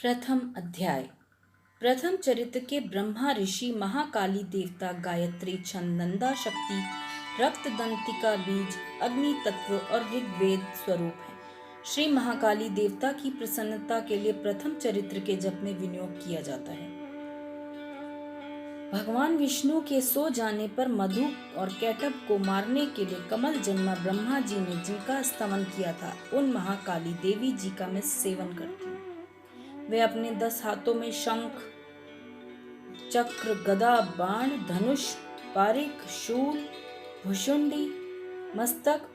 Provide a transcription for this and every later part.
प्रथम अध्याय। प्रथम चरित्र के ब्रह्मा ऋषि महाकाली देवता गायत्री छंद नंदा शक्ति रक्त दंतिका बीज अग्नि तत्व और ऋग्वेद स्वरूप है। श्री महाकाली देवता की प्रसन्नता के लिए प्रथम चरित्र के जप में विनियोग किया जाता है। भगवान विष्णु के सो जाने पर मधु और कैटभ को मारने के लिए कमल जन्मा ब्रह्मा जी ने जिनका स्तमन किया था, उन महाकाली देवी जी का मैं सेवन करती हूँ। वे अपने 10 हाथों में शंख, चक्र, गदा, बाण, धनुष, पारिक, शूल, भुशुंडी, मस्तक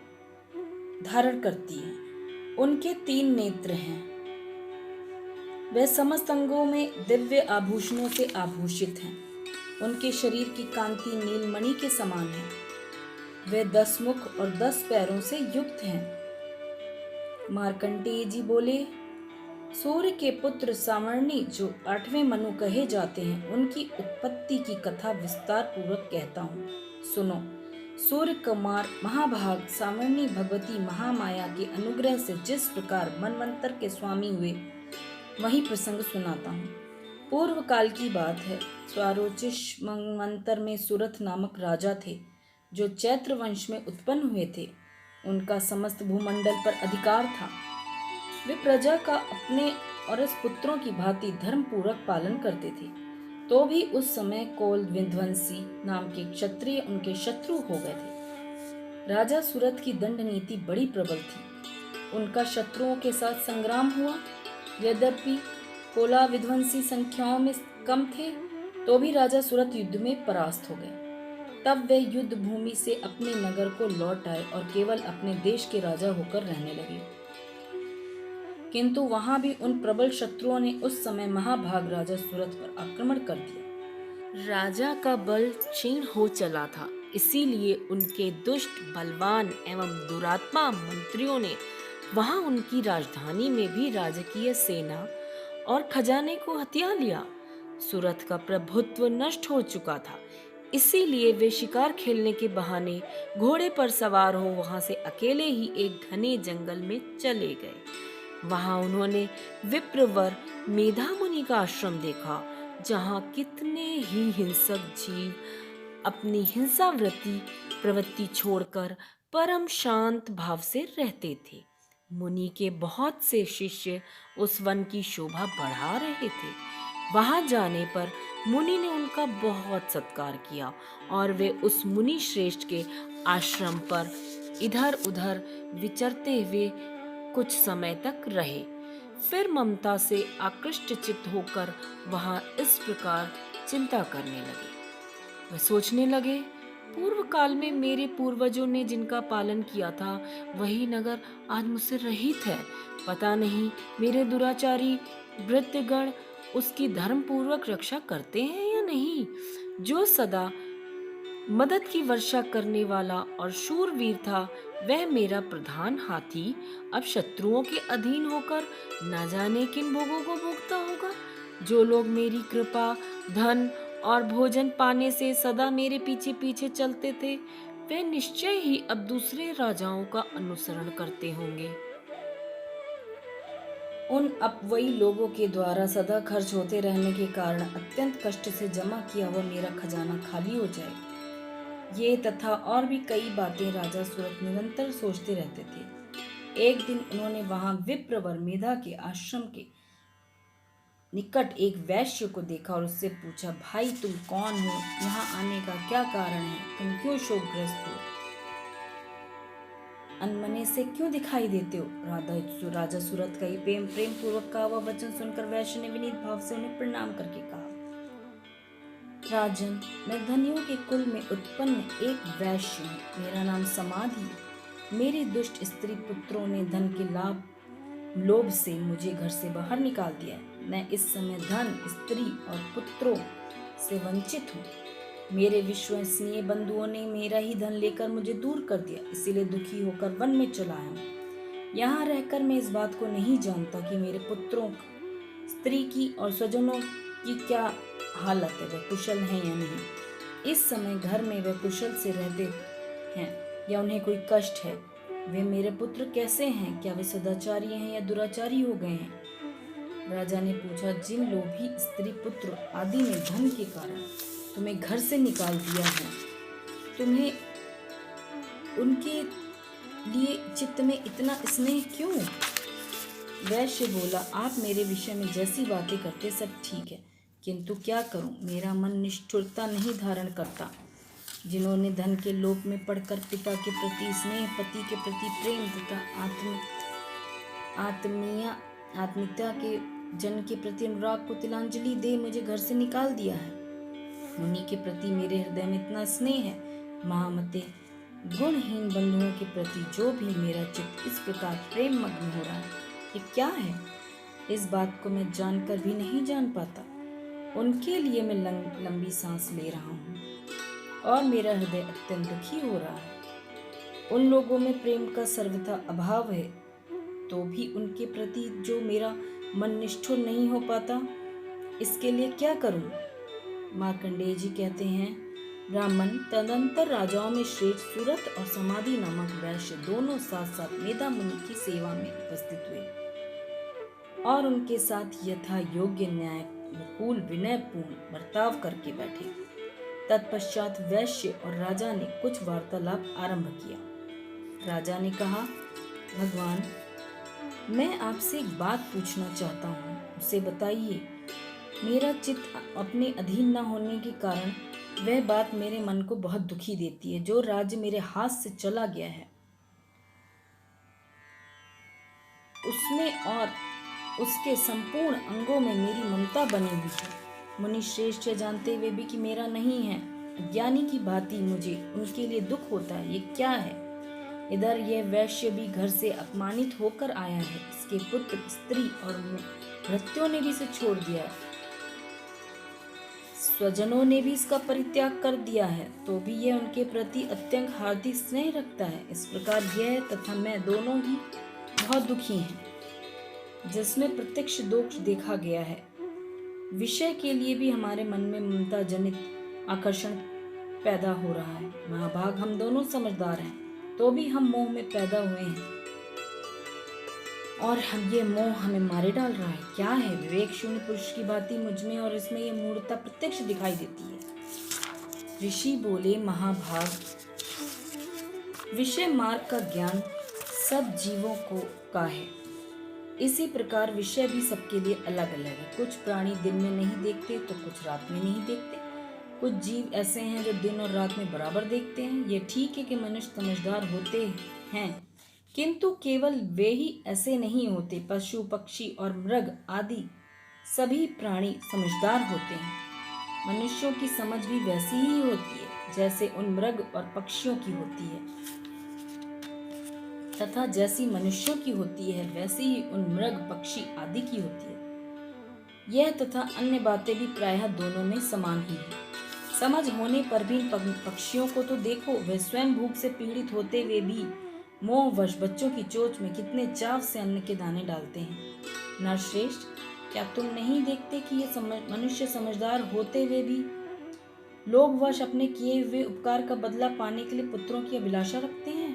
धारण करती हैं। उनके 3 नेत्र हैं। वे समस्त अंगों में दिव्य आभूषणों से आभूषित हैं। उनके शरीर की कांति नीलमणि के समान है। वे 10 मुख और 10 पैरों से युक्त हैं। मार्कंडेय जी बोले, सूर्य के पुत्र सावर्णी जो 8वें मनु कहे जाते हैं, उनकी उत्पत्ति की कथा विस्तार पूर्वक कहता हूँ, सुनो। सूर्य कुमार महाभाग सावर्णी भगवती महामाया के अनुग्रह से जिस प्रकार मनवंतर के स्वामी हुए, वही प्रसंग सुनाता हूँ। पूर्व काल की बात है। स्वारोचिष मनवंतर में सुरथ नामक राजा थे, जो चैत्र वंश में उत्पन्न हुए थे। उनका समस्त भूमंडल पर अधिकार था। वे प्रजा का अपने और इस पुत्रों की भांति धर्म पूर्वक पालन करते थे। तो भी उस समय कोल विध्वंसी नाम के क्षत्रिय उनके शत्रु हो गए थे। राजा सुरथ की दंड नीति बड़ी प्रबल थी। उनका शत्रुओं के साथ संग्राम हुआ। यद्यपि कोला विध्वंसी संख्याओं में कम थे, तो भी राजा सुरथ युद्ध में परास्त हो गए। तब वे युद्ध भूमि से अपने नगर को लौट आए और केवल अपने देश के राजा होकर रहने लगे। किंतु वहां भी उन प्रबल शत्रुओं ने उस समय महाभाग राजा सुरथ पर आक्रमण कर दिया। राजा का बल क्षीण हो चला था, इसीलिए उनके दुष्ट, बलवान एवं दुरात्मा मंत्रियों ने वहां उनकी राजधानी में भी राजकीय सेना और खजाने को हथिया लिया। सुरथ का प्रभुत्व नष्ट हो चुका था, इसीलिए वे शिकार खेलने के बहाने घोड़े पर सवार हो वहां से अकेले ही एक घने जंगल में चले गए। वहां उन्होंने विप्रवर मेधा मुनि का आश्रम देखा, जहां कितने ही हिंसक जीव अपनी हिंसावृत्ति प्रवृत्ति छोड़कर परम शांत भाव से रहते थे। मुनि के बहुत से शिष्य उस वन की शोभा बढ़ा रहे थे। वहां जाने पर मुनि ने उनका बहुत सत्कार किया और वे उस मुनि श्रेष्ठ के आश्रम पर इधर उधर विचरते हुए कुछ समय तक रहे। फिर ममता से आकृष्ट चित्त होकर वहां इस प्रकार चिंता करने लगे। वे सोचने लगे, पूर्व काल में मेरे पूर्वजों ने जिनका पालन किया था, वही नगर आज मुझसे रहित है। पता नहीं मेरे दुराचारी भृत्यगण उसकी धर्म पूर्वक रक्षा करते हैं या नहीं। जो सदा मदद की वर्षा करने वाला और शूरवीर था, वह मेरा प्रधान हाथी अब शत्रुओं के अधीन होकर न जाने किन भोगों को भोगता होगा। जो लोग मेरी कृपा, धन और भोजन पाने से सदा मेरे पीछे पीछे चलते थे, वे निश्चय ही अब दूसरे राजाओं का अनुसरण करते होंगे। उन अपवयी लोगों के द्वारा सदा खर्च होते रहने के कारण अत्यंत कष्ट से जमा किया हुआ मेरा खजाना खाली हो जाएगा। ये तथा और भी कई बातें राजा सुरथ निरंतर सोचते रहते थे। एक दिन उन्होंने वहां विप्रवर मेधा के आश्रम के निकट एक वैश्य को देखा और उससे पूछा, भाई तुम कौन हो? यहाँ आने का क्या कारण है? तुम क्यों शोकग्रस्त हो? अनमने से क्यों दिखाई देते हो? राजा सुरथ का ये प्रेम पूर्वक कहा हुआ वचन सुनकर वैश्य ने विनीत भाव से उन्हें प्रणाम करके कहा, राजन, मैं धनियों के कुल में उत्पन्न एक वैश्य हूँ। मेरा नाम समाधि है। मेरे दुष्ट स्त्री पुत्रों ने धन के लोभ से मुझे घर से बाहर निकाल दिया है। मैं इस समय धन, स्त्री और पुत्रों से वंचित हूँ। मेरे विश्वसनीय बंधुओं ने मेरा ही धन लेकर मुझे दूर कर दिया, इसीलिए दुखी होकर वन में चला आया हूँ। यहाँ रहकर मैं इस बात को नहीं जानता कि मेरे पुत्रों, स्त्री की और स्वजनों की क्या हालत है, वे कुशल हैं या नहीं। इस समय घर में वे कुशल से रहते हैं या उन्हें कोई कष्ट है। वे मेरे पुत्र कैसे हैं? क्या वे सदाचारी हैं या दुराचारी हो गए हैं? राजा ने पूछा, जिन लोभी स्त्री पुत्र आदि ने धन के कारण तुम्हें घर से निकाल दिया है, तुम्हें उनके लिए चित्त में इतना स्नेह क्यों? वैश्य बोला, आप मेरे विषय में जैसी बातें करते सब ठीक है, किंतु क्या करूं, मेरा मन निष्ठुरता नहीं धारण करता। जिन्होंने धन के लोभ में पड़कर पिता के प्रति स्नेह, पति के प्रति प्रेम तथा आत्मीयता के जन के प्रति अनुराग को तिलांजलि दे मुझे घर से निकाल दिया है, उन्हीं के प्रति मेरे हृदय में इतना स्नेह है। महामते, गुणहीन बंधुओं के प्रति जो भी मेरा चित्त इस प्रकार प्रेम मग्न हो रहा है, ये क्या है? इस बात को मैं जानकर भी नहीं जान पाता। उनके लिए मैं लंबी सांस ले रहा हूँ और मेरा हृदय अत्यंत दुखी हो रहा है। उन लोगों में प्रेम का सर्वथा अभाव है, तो भी उनके प्रति जो मेरा मन निष्ठुर नहीं हो पाता, इसके लिए क्या करूं? मार्कंडेय जी कहते हैं, ब्राह्मण तदंतर राजाओं में श्रेष्ठ सूरत और समाधि नामक वैश्य दोनों साथ साथ मेधा मुनि की सेवा में उपस्थित हुए और उनके साथ यथा योग्य न्याय अनुकूल विनयपूर्ण बर्ताव करके बैठे। तत्पश्चात वैश्य और राजा ने कुछ वार्तालाप आरंभ किया। राजा ने कहा, भगवान, मैं आपसे एक बात पूछना चाहता हूँ, उसे बताइए। मेरा चित्त अपने अधीन न होने के कारण वह बात मेरे मन को बहुत दुखी देती है। जो राज्य मेरे हाथ से चला गया है, उसमें और उसके संपूर्ण अंगों में मेरी ममता बनी हुई है। मुनि श्रेष्ठ जानते हुए भी कि मेरा नहीं है, अज्ञानी की भांति मुझे उनके लिए दुख होता है। ये क्या है? इधर यह वैश्य भी घर से अपमानित होकर आया है, इसके पुत्र स्त्री और भृत्यों ने भी इसे छोड़ दिया है, स्वजनों ने भी इसका परित्याग कर दिया है, तो भी यह उनके प्रति अत्यंत हार्दिक स्नेह रखता है। इस प्रकार यह तथा मैं दोनों ही बहुत दुखी हैं, जिसमें प्रत्यक्ष दोष देखा गया है। विषय के लिए भी हमारे मन में ममता जनित आकर्षण पैदा हो रहा है। महाभाग, हम दोनों समझदार हैं, तो भी हम मोह में पैदा हुए हैं और ये मोह हमें मारे डाल रहा है। क्या है? विवेक शून्य पुरुष की भांति मुझमें और इसमें यह मूढ़ता प्रत्यक्ष दिखाई देती है। ऋषि बोले, महाभाग, विषय मार्ग का ज्ञान सब जीवों का है। इसी प्रकार विषय भी सबके लिए अलग अलग है। कुछ प्राणी दिन में नहीं देखते तो कुछ रात में नहीं देखते। कुछ जीव ऐसे हैं जो दिन और रात में बराबर देखते हैं। ये ठीक है कि मनुष्य समझदार होते हैं, किंतु केवल वे ही ऐसे नहीं होते। पशु, पक्षी और मृग आदि सभी प्राणी समझदार होते हैं। मनुष्यों की समझ भी वैसी ही होती है जैसे उन मृग और पक्षियों की होती है, तथा जैसी मनुष्यों की होती है वैसी ही उन मृग, पक्षी आदि की होती है। यह तथा अन्य बातें भी प्रायः दोनों में समान ही है। समझ होने पर भी पक्षियों को तो देखो, वे स्वयं भूख से पीड़ित होते हुए भी मोहवश बच्चों की चोंच में कितने चाव से अन्न के दाने डालते हैं। नरश्रेष्ठ, क्या तुम नहीं देखते कि ये मनुष्य समझदार होते हुए भी लोभवश अपने किए हुए उपकार का बदला पाने के लिए पुत्रों की अभिलाषा रखते हैं?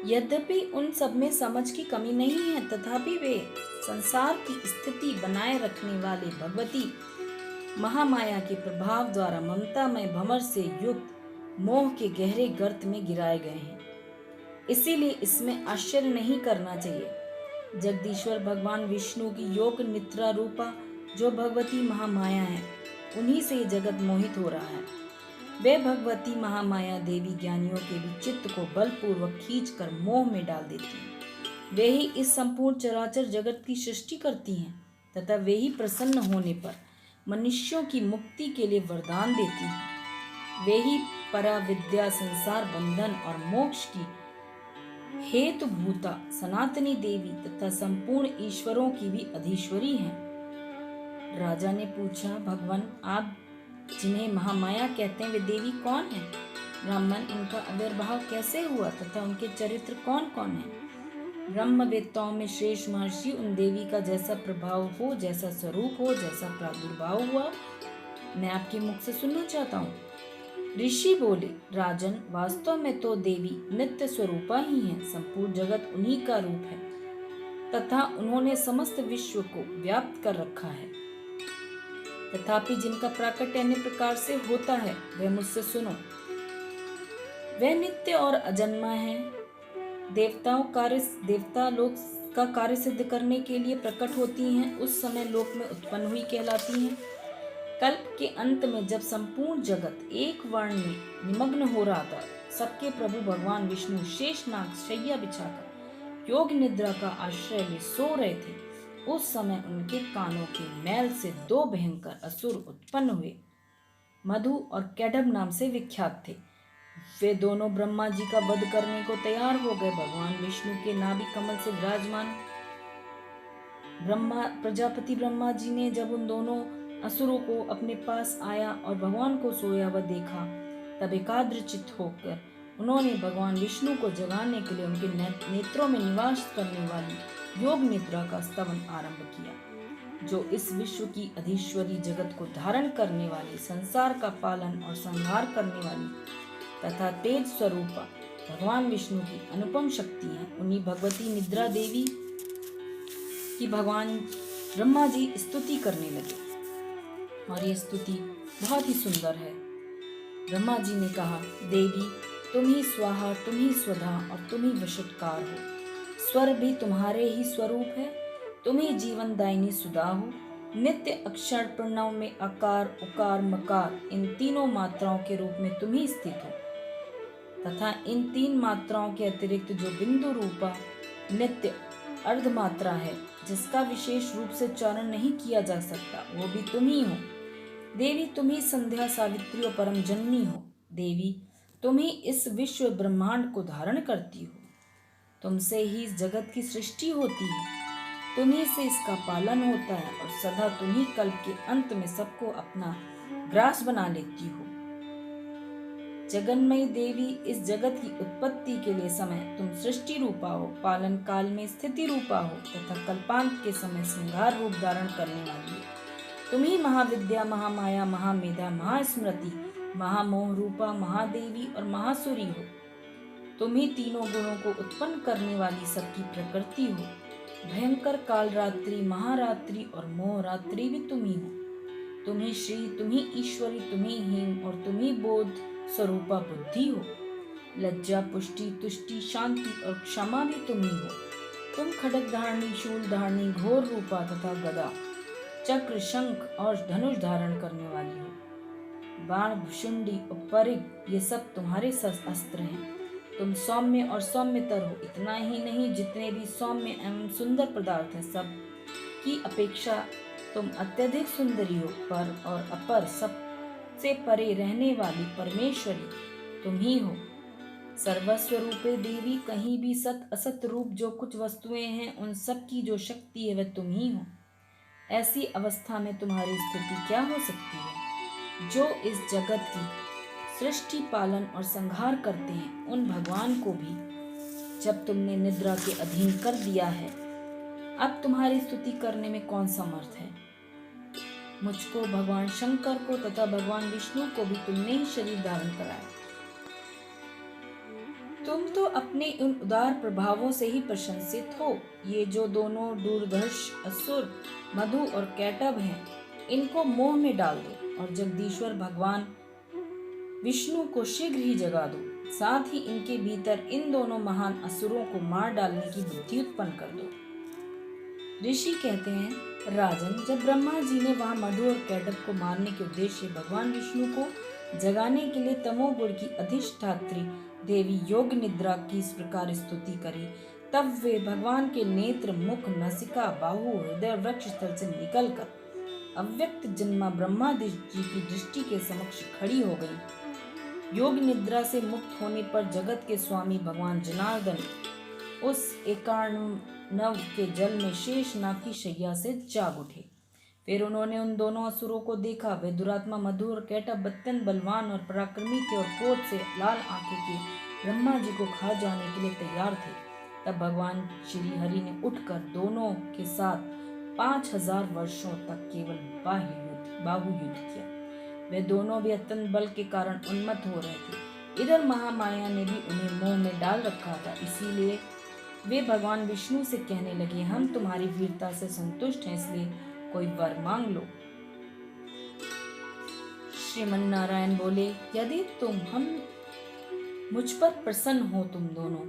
यद्यपि उन सब में समझ की कमी नहीं है, तथापि वे संसार की स्थिति बनाए रखने वाले भगवती महामाया के प्रभाव द्वारा ममतामय भंवर से युक्त मोह के गहरे गर्त में गिराए गए हैं। इसीलिए इसमें आश्चर्य नहीं करना चाहिए। जगदीश्वर भगवान विष्णु की योग निद्रा रूपा जो भगवती महामाया है, उन्हीं से जगत मोहित हो रहा है। वे भगवती महामाया देवी ज्ञानियों के भी चित्त को बलपूर्वक खींचकर मोह में डाल देती हैं। वे ही इस संपूर्ण चराचर जगत की सृष्टि करती हैं तथा वे ही प्रसन्न होने पर मनुष्यों की मुक्ति के लिए वरदान देती हैं। वे ही पराविद्या, संसार बंधन और मोक्ष की हेतुभूता सनातनी देवी तथा संपूर्ण ईश्वरों की भी अधीश्वरी हैं। राजा ने पूछा, भगवान, आप जिन्हें महामाया कहते हैं वे देवी कौन है? ब्राह्मण, इनका आविर्भाव कैसे हुआ तथा उनके चरित्र कौन कौन है? ब्रह्मवेत्ताओं में श्रेष्ठ महर्षि उन देवी का जैसा प्रभाव हो, जैसा स्वरूप हो, जैसा प्रादुर्भाव हुआ, मैं आपके मुख से सुनना चाहता हूँ। ऋषि बोले, राजन, वास्तव में तो देवी नित्य स्वरूपा ही है। संपूर्ण जगत उन्हीं का रूप है तथा उन्होंने समस्त विश्व को व्याप्त कर रखा है। तथापि जिनका प्राकट्य अन्य प्रकार से होता है वह मुझसे सुनो। वह नित्य और अजन्मा है। देवता लोक का कार्य सिद्ध करने के लिए प्रकट होती हैं, उस समय लोक में उत्पन्न हुई कहलाती हैं। कल्प के अंत में जब संपूर्ण जगत एक वर्ण में निमग्न हो रहा था, सबके प्रभु भगवान विष्णु शेषनाग शैया बिछाकर योग निद्रा का आश्रय ले सो रहे थे। उस समय उनके कानों के मैल से दो भयंकर असुर उत्पन्न हुए, मधु और कैडब नाम से विख्यात थे। वे दोनों ब्रह्मा जी का वध करने को तैयार हो गए। भगवान विष्णु के नाभि कमल से विराजमान प्रजापति ब्रह्मा जी ने जब उन दोनों असुरों को अपने पास आया और भगवान को सोया हुआ देखा, तब एकाग्रचित्त होकर उन्होंने भगवान विष्णु को जगाने के लिए उनके नेत्रों में निवास करने वाली योग निद्रा का स्तवन आरंभ किया, जो इस विश्व की अधीश्वरी, जगत को धारण करने वाली, संसार का पालन और संहार करने वाली तथा तेज स्वरूपा भगवान विष्णु की अनुपम शक्ति है। उन्हीं भगवती निद्रा देवी की भगवान ब्रह्मा जी स्तुति करने लगे और ये स्तुति बहुत ही सुंदर है। ब्रह्मा जी ने कहा, देवी तुम ही स्वाहा, तुम ही स्वधा और तुम ही वशटकार हो। स्वर भी तुम्हारे ही स्वरूप है। तुम ही जीवन दायिनी सुधा हो। नित्य अक्षर प्रणव में आकार, उकार, मकार इन तीनों मात्राओं के रूप में तुम ही स्थित हो तथा इन तीन मात्राओं के अतिरिक्त जो बिंदु रूपा नित्य अर्ध मात्रा है, जिसका विशेष रूप से उच्चारण नहीं किया जा सकता, वो भी तुम ही हो। देवी तुम ही संध्या, सावित्री और परम जननी हो। देवी तुम ही इस विश्व ब्रह्मांड को धारण करती हो। तुमसे ही इस जगत की सृष्टि होती है, तुम्ही से इसका पालन होता है और सदा तुम ही कल्प के अंत में सबको अपना ग्रास बना लेती हो। जगन्मयी देवी, इस जगत की उत्पत्ति के लिए समय तुम सृष्टि रूपा हो, पालन काल में स्थिति रूपा हो तथा कल्पांत के समय श्रृंगार रूप धारण करने वाली हो। तुम ही महाविद्या, महामाया, महामेधा, महास्मृति, महामोह रूपा महादेवी और महासुरी हो। तुम ही तीनों गुणों को उत्पन्न करने वाली सबकी प्रकृति हो। भयंकर काल रात्रि, महारात्रि और मोह रात्रि भी तुम ही हो। तुम ही श्री, तुम ही ईश्वरी, तुम ही हेम और तुम ही बोध स्वरूपा बुद्धि हो। लज्जा, पुष्टि, तुष्टि, शांति और क्षमा भी तुम ही हो। तुम खड्ग धारणी, शूल धारणी, घोर रूपा तथा गदा, चक्र, शंख और धनुष धारण करने वाली हो। बाण, भुशुंडी और परिघ ये सब तुम्हारे अस्त्र हैं। तुम सौम्य और सौम्यतर हो। इतना ही नहीं, जितने भी सौम्य एवं सुंदर पदार्थ हैं, सब की अपेक्षा तुम अत्यधिक सुंदरी हो। पर और अपर सबसे परे रहने वाली परमेश्वरी तुम ही हो। सर्वस्व रूपे देवी, कहीं भी सत असत रूप जो कुछ वस्तुएं हैं, उन सब की जो शक्ति है वह तुम ही हो। ऐसी अवस्था में तुम्हारी स्तुति क्या हो सकती है? जो इस जगत की सृष्टि, पालन और संहार करते हैं, उन भगवान को भी जब तुमने निद्रा के अधीन कर दिया है, अब तुम्हारी स्तुति करने में कौन समर्थ है? मुझको, भगवान शंकर को तथा भगवान विष्णु को भी तुमने ही शरीर धारण कराया। तुम तो अपने उन उदार प्रभावों से ही प्रशंसित हो। ये जो दोनों दूरदर्श असुर मधु और कैटब हैं, इनको मोह में डाल दो और जगदीश्वर भगवान विष्णु को शीघ्र ही जगा दो। साथ ही इनके भीतर इन दोनों महान असुरों को मार डालने की बुद्धि उत्पन्न कर दो। ऋषि कहते हैं, राजन, जब ब्रह्मा जी ने वहां मधु और कैटब को मारने के उद्देश्य भगवान विष्णु को जगाने के लिए तमोगुण की अधिष्ठात्री देवी योग निद्रा की इस प्रकार स्तुति करी, तब वे भगवान के नेत्र, मुख, नासिका, बाहु, हृदय वृक्ष स्थल से निकलकर अव्यक्त जन्मा ब्रह्मा जी की दृष्टि के समक्ष खड़ी हो गई। योग निद्रा से मुक्त होने पर जगत के स्वामी भगवान जनार्दन उस एकार्णव के जल में शेषनाग की शैया से जाग उठे। फिर उन्होंने उन दोनों असुरों को देखा। वे दुरात्मा मधु और कैटब अत्यंत बलवान और पराक्रमी थे और क्रोध से लाल आंखें के ब्रह्मा जी को खा जाने के लिए तैयार थे। तब भगवान श्री हरि ने उठकर दोनों के साथ 5000 वर्षों तक केवल बाहु युद्ध किया। वे दोनों भी अत्यंत बल के कारण उन्मत्त हो रहे थे। इधर महामाया ने भी उन्हें मोह में डाल रखा था, इसीलिए वे भगवान विष्णु से कहने लगे, हम तुम्हारी वीरता से संतुष्ट हैं, इसलिए कोई वर मांग लो। श्रीमन नारायण बोले, यदि हम मुझ पर प्रसन्न हो तुम दोनों,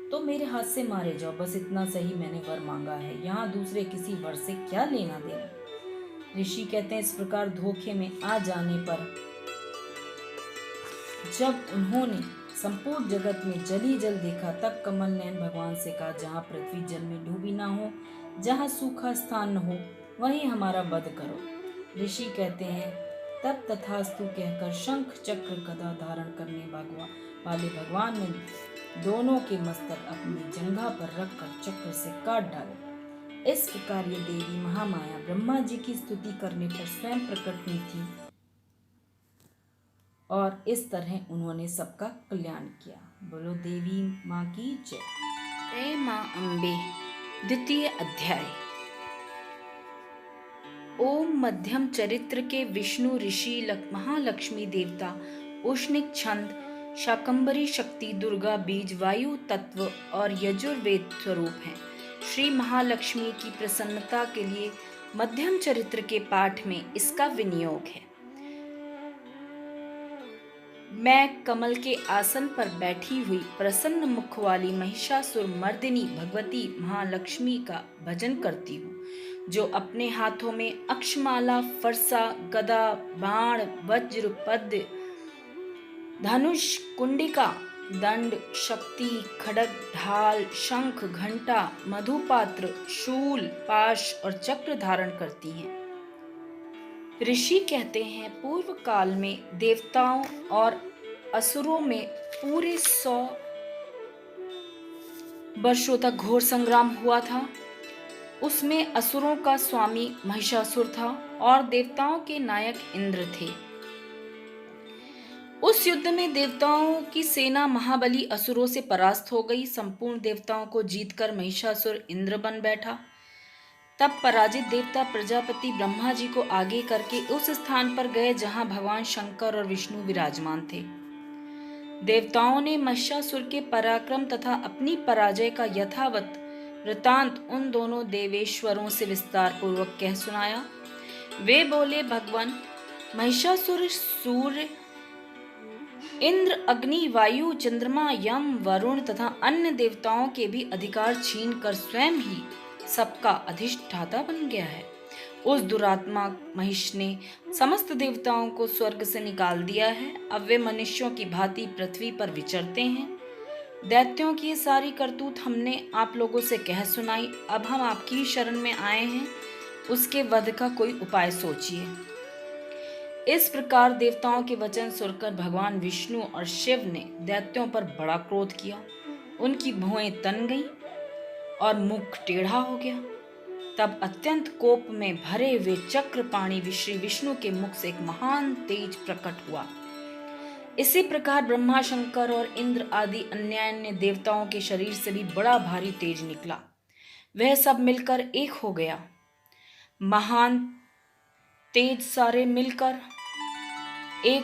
तो मेरे हाथ से मारे जाओ, बस इतना सही मैंने वर मांगा है, यहाँ दूसरे किसी वर से क्या लेना देना। ऋषि कहते हैं, इस प्रकार धोखे में आ जाने पर जब उन्होंने संपूर्ण जगत में जल ही जल देखा, तब कमल नयन भगवान से कहा, जहाँ पृथ्वी जल में डूबी ना हो, जहाँ सूखा स्थान न हो, वहीं हमारा वध करो। ऋषि कहते हैं, तब तथास्तु कहकर शंख चक्र गदा धारण करने वाले भगवान ने दोनों के मस्तक अपनी जंघा पर रखकर चक्र से काट डाले। इस प्रकार ये देवी महामाया ब्रह्मा जी की स्तुति करने पर स्वयं प्रकट हुई थी और इस तरह उन्होंने सबका कल्याण किया। बोलो देवी माँ की जय। जय माँ अम्बे। द्वितीय अध्याय। ओम मध्यम चरित्र के विष्णु ऋषि महालक्ष्मी देवता उष्णिक छंद शाकंभरी शक्ति दुर्गा बीज वायु तत्व और यजुर्वेद स्वरूप हैं। श्री महालक्ष्मी की प्रसन्नता के लिए मध्यम चरित्र के पाठ में इसका विनियोग है। मैं कमल के आसन पर बैठी हुई प्रसन्न मुख वाली महिषासुर मर्दिनी भगवती महालक्ष्मी का भजन करती हूँ, जो अपने हाथों में अक्षमाला, फरसा, गदा, बाण, वज्र, पद्य, धनुष, कुंडिका, दंड, शक्ति, खड्ग, ढाल, शंख, घंटा, मधुपात्र, शूल, पाश और चक्र धारण करती हैं। ऋषि कहते हैं, पूर्व काल में देवताओं और असुरों में पूरे 100 वर्षों तक घोर संग्राम हुआ था। उसमें असुरों का स्वामी महिषासुर था और देवताओं के नायक इंद्र थे। उस युद्ध में देवताओं की सेना महाबली असुरों से परास्त हो गई। संपूर्ण देवताओं को जीतकर महिषासुर इंद्र बन बैठा। तब पराजित देवता प्रजापति ब्रह्मा जी को आगे करके उस स्थान पर गए जहां भगवान शंकर और विष्णु विराजमान थे। देवताओं ने महिषासुर के पराक्रम तथा अपनी पराजय का यथावत वृतांत उन दोनों देवेश्वरों से विस्तार पूर्वक कह सुनाया। वे बोले, भगवान महिषासुर सूर्य, इंद्र, अग्नि, वायु, चंद्रमा, यम, वरुण तथा अन्य देवताओं के भी अधिकार छीनकर स्वयं ही सबका अधिष्ठाता बन गया है। उस दुरात्मा महिष ने समस्त देवताओं को स्वर्ग से निकाल दिया है। अब वे मनुष्यों की भांति पृथ्वी पर विचरते हैं। दैत्यों की ये सारी करतूत हमने आप लोगों से कह सुनाई। अब हम आपकी शरण में आए हैं, उसके वध का कोई उपाय सोचिए। इस प्रकार देवताओं के वचन सुनकर भगवान विष्णु और शिव ने दैत्यों पर बड़ा क्रोध किया। उनकी भुएं तन गईं और मुख टेढ़ा हो गया। तब अत्यंत कोप में भरे हुए चक्रपाणी श्री विष्णु के मुख से एक महान तेज प्रकट हुआ। इसी प्रकार ब्रह्मा, शंकर और इंद्र आदि अन्य देवताओं के शरीर से भी बड़ा भारी तेज निकला। वह सब मिलकर एक हो गया। महान तेज सारे मिलकर एक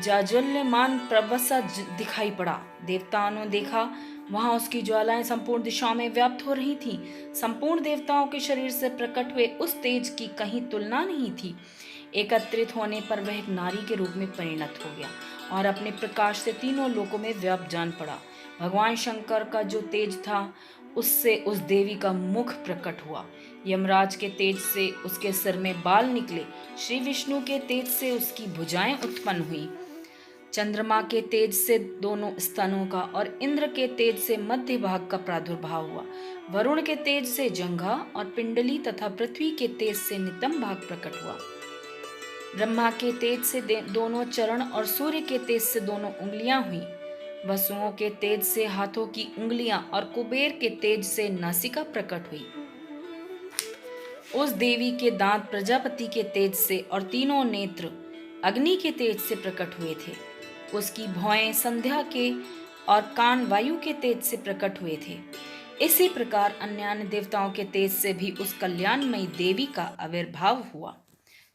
जाज्वल्यमान पर्वत सा दिखाई पड़ा। देवताओं ने देखा, वहां उसकी ज्वालाएं संपूर्ण दिशाओं में व्याप्त हो रही थीं। संपूर्ण देवताओं के शरीर से प्रकट हुए उस तेज की कहीं तुलना नहीं थी। एकत्रित होने पर वह एक नारी के रूप में परिणत हो गया और अपने प्रकाश से तीनों लोकों में व्याप्त जान पड़ा। भगवान शंकर का जो तेज था, उससे उस देवी का मुख प्रकट हुआ। यमराज के तेज से उसके सिर में बाल निकले। श्री विष्णु के तेज से उसकी भुजाएं उत्पन्न हुई। चंद्रमा के तेज से दोनों स्तनों का और इंद्र के तेज से मध्य भाग का प्रादुर्भाव हुआ। वरुण के तेज से जंघा और पिंडली तथा पृथ्वी के तेज से नितंब भाग प्रकट हुआ। ब्रह्मा के तेज से दोनों चरण और सूर्य के तेज से दोनों उंगलियां हुई। वसुओं के तेज से हाथों की उंगलियां और कुबेर के तेज से नासिका प्रकट हुई। उस देवी के दांत प्रजापति के तेज से और तीनों नेत्र अग्नि के तेज से प्रकट हुए थे। उसकी भौएं संध्या के और कान वायु के तेज से प्रकट हुए थे। इसी प्रकार अन्य देवताओं के तेज से भी उस कल्याणमयी देवी का आविर्भाव हुआ।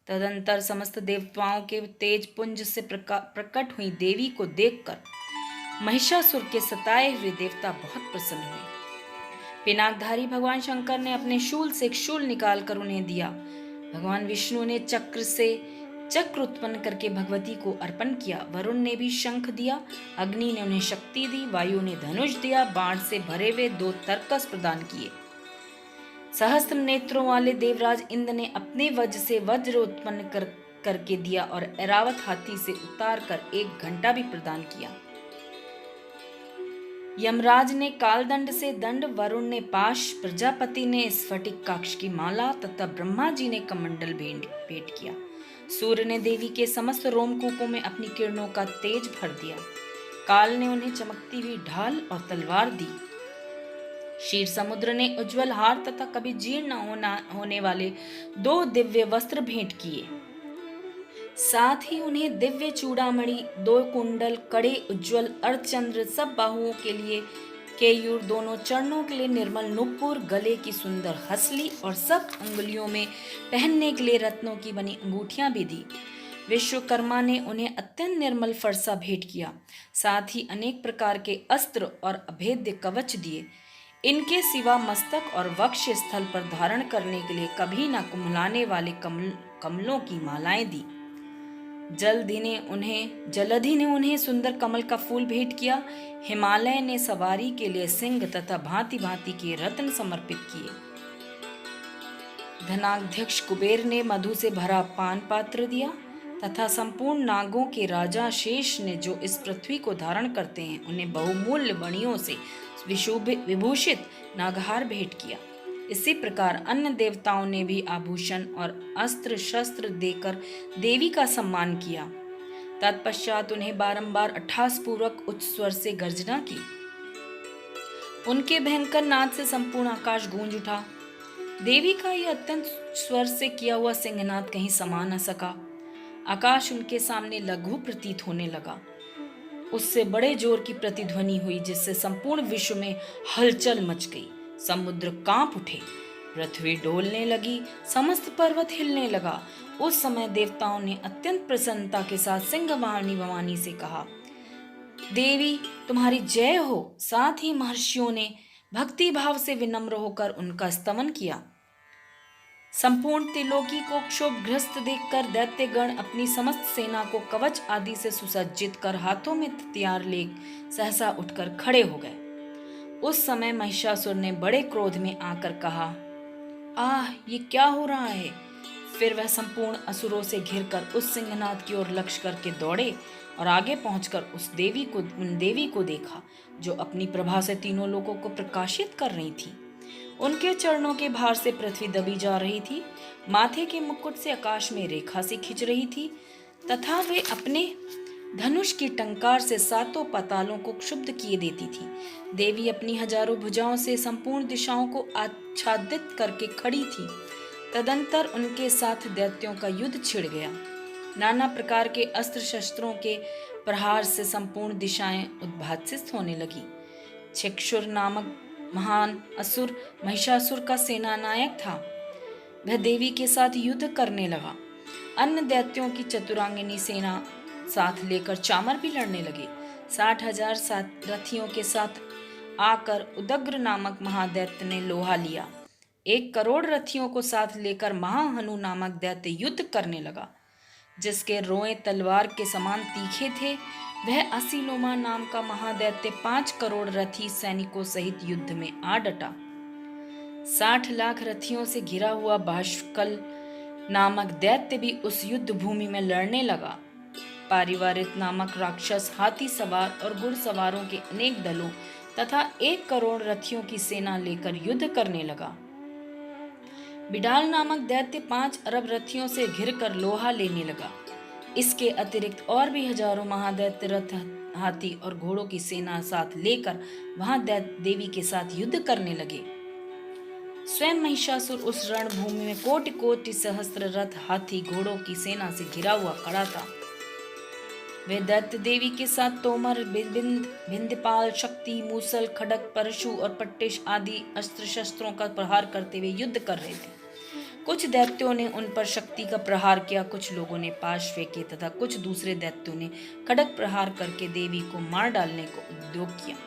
तदंतर समस्त देवताओं के तेज पुंज से प्रकट हुई देवी को देखकर महिषासुर के सताए हुए देवता बहुत प्रसन्न हुए। पिनाकधारी भगवान शंकर ने अपने शूल से एक शूल निकालकर उन्हें दिया। भगवान विष्णु ने चक्र से चक्र उत्पन्न करके भगवती को अर्पण किया। वरुण ने भी शंख दिया, अग्नि ने उन्हें शक्ति दी, वायु ने धनुष दिया, बाण से भरे हुए 2 तरकस प्रदान किए। सहस्त्र नेत्रों वाले देवराज इंद्र ने अपने वज्र से वज्र उत्पन्न करके दिया और ऐरावत हाथी से उतार कर 1 घंटा भी प्रदान किया। यमराज ने कालदंड से दंड, वरुण ने पाश, प्रजापति ने स्फटिक काक्ष की माला तथा ब्रह्मा जी ने कमंडल भेंट किया। सूर्य ने देवी के समस्त रोमकूपों में अपनी किरणों का तेज भर दिया। काल ने उन्हें चमकती हुई ढाल और तलवार दी। क्षीर समुद्र ने उज्जवल हार तथा कभी जीर्ण न होने वाले 2 दिव्य वस्त्र भेंट किए। साथ ही उन्हें दिव्य चूड़ामणि, 2 कुंडल, कड़े, उज्जवल अर्धचंद्र, सब बाहुओं के लिए केयूर, दोनों चरणों के लिए निर्मल नुपुर, गले की सुंदर हसली और सब अंगुलियों में पहनने के लिए रत्नों की बनी अंगूठियां भी दी। विश्वकर्मा ने उन्हें अत्यंत निर्मल फरसा भेंट किया। साथ ही अनेक प्रकार के अस्त्र और अभेद्य कवच दिए। इनके सिवा मस्तक और वक्ष स्थल पर धारण करने के लिए कभी न कुम्हलाने वाले कमलों की मालाएं दी। जलधि ने उन्हें सुंदर कमल का फूल भेंट किया। हिमालय ने सवारी के लिए सिंह तथा भांति भांति के रत्न समर्पित किए। धनाध्यक्ष कुबेर ने मधु से भरा पान पात्र दिया तथा संपूर्ण नागों के राजा शेष ने, जो इस पृथ्वी को धारण करते हैं, उन्हें बहुमूल्य मणियों से विभूषित नागहार भेंट किया। इसी प्रकार अन्य देवताओं ने भी आभूषण और अस्त्र शस्त्र देकर देवी का सम्मान किया। तत्पश्चात उन्हें बारंबार अट्ठास पूर्वक उच्च स्वर से गर्जना की। उनके भयंकर नाद से संपूर्ण आकाश गूंज उठा। देवी का यह अत्यंत स्वर से किया हुआ सिंहनाद कहीं समा न सका। आकाश उनके सामने लघु प्रतीत होने लगा। उससे बड़े जोर की प्रतिध्वनि हुई, जिससे संपूर्ण विश्व में हलचल मच गई। समुद्र कांप उठे, पृथ्वी डोलने लगी, समस्त पर्वत हिलने लगा। उस समय देवताओं ने अत्यंत प्रसन्नता के साथ सिंहवाहिनी भवानी से कहा, देवी तुम्हारी जय हो। साथ ही महर्षियों ने भक्ति भाव से विनम्र होकर उनका स्तवन किया। संपूर्ण त्रिलोकी को क्षोभग्रस्त देखकर दैत्यगण अपनी समस्त सेना को कवच आदि से सुसज्जित कर हाथों में हथियार ले सहसा उठकर खड़े हो गए। उस समय महिषासुर ने बड़े क्रोध में आकर कहा, आह, ये क्या हो रहा है। फिर वह संपूर्ण असुरों से घिरकर उस सिंहनाद की ओर लक्ष्य करके दौड़े और आगे पहुंचकर उन देवी को देखा, जो अपनी प्रभा से तीनों लोगों को प्रकाशित कर रही थी। उनके चरणों के भार से पृथ्वी दबी जा रही थी, माथे के मुकुट से आकाश में रेखा सी खिंच रही थी तथा वे अपने धनुष की टंकार से 7 पातालों को क्षुब्ध किए देती थी। देवी अपनी हजारों भुजाओं से संपूर्ण दिशाओं को आच्छादित करके खड़ी थी। तदंतर उनके साथ दैत्यों का युद्ध छिड़ गया। नाना प्रकार के अस्त्र शस्त्रों के प्रहार से संपूर्ण दिशाएं उद्भासित होने लगी। चक्षुर नामक महान असुर महिषासुर का सेनानायक था। वह देवी के साथ युद्ध करने लगा। अन्य दैत्यों की चतुरांगिनी सेना साथ लेकर चामर भी लड़ने लगे। 60,000 रथियों के साथ आकर उदग्र नामक महादैत्य ने लोहा लिया। 1 करोड़ रथियों को साथ लेकर महाहनु नामक दैत्य युद्ध करने लगा, जिसके रोए तलवार के समान तीखे थे। वह असीलोमा नाम का महादैत्य 5 करोड़ रथी सैनिकों सहित युद्ध में आ डटा। 60 लाख रथियों से घिरा हुआ बाष्कल नामक दैत्य भी उस युद्ध भूमि में लड़ने लगा। पारिवारित नामक राक्षस हाथी सवार और घुड़सवारों के अनेक दलों तथा 1 करोड़ रथियों की सेना लेकर युद्ध करने लगा। बिडाल नामक दैत्य 5 अरब रथियों से घिरकर लोहा लेने लगा। इसके अतिरिक्त और भी हजारों महादैत्य रथ, हाथी और घोड़ों की सेना साथ लेकर वहां देवी के साथ युद्ध करने लगे। स्वयं महिषासुर उस रणभूमि में कोटि कोटि सहस्त्र रथ, हाथी, घोड़ों की सेना से घिरा हुआ खड़ा था। वे दैत्य देवी के साथ तोमर, भिंदपाल, शक्ति, मूसल, खड़ग, परशु और पट्टिश आदि अस्त्र शस्त्रों का प्रहार करते हुए युद्ध कर रहे थे। कुछ दैत्यों ने उन पर शक्ति का प्रहार किया, कुछ लोगों ने पाश फेंके तथा कुछ दूसरे दैत्यों ने खड़ग प्रहार करके देवी को मार डालने को उद्योग किया।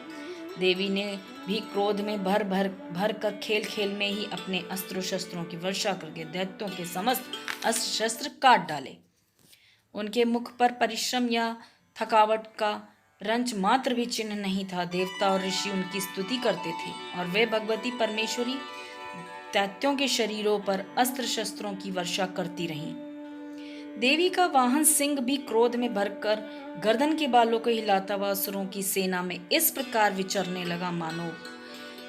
देवी ने भी क्रोध में भर भर भर कर खेल खेल में ही अपने अस्त्रों शस्त्रों की वर्षा करके दैत्यों के समस्त अस्त्र शस्त्र काट डाले। उनके मुख पर परिश्रम या थकावट का रंच मात्र भी चिन्ह नहीं था। देवता और ऋषि उनकी स्तुति करते थे और वे भगवती परमेश्वरी दैत्यों के शरीरों पर अस्त्र शस्त्रों की वर्षा करती रहीं। देवी का वाहन सिंह भी क्रोध में भरकर गर्दन के बालों को हिलाता हुआ असुरों की सेना में इस प्रकार विचरने लगा मानो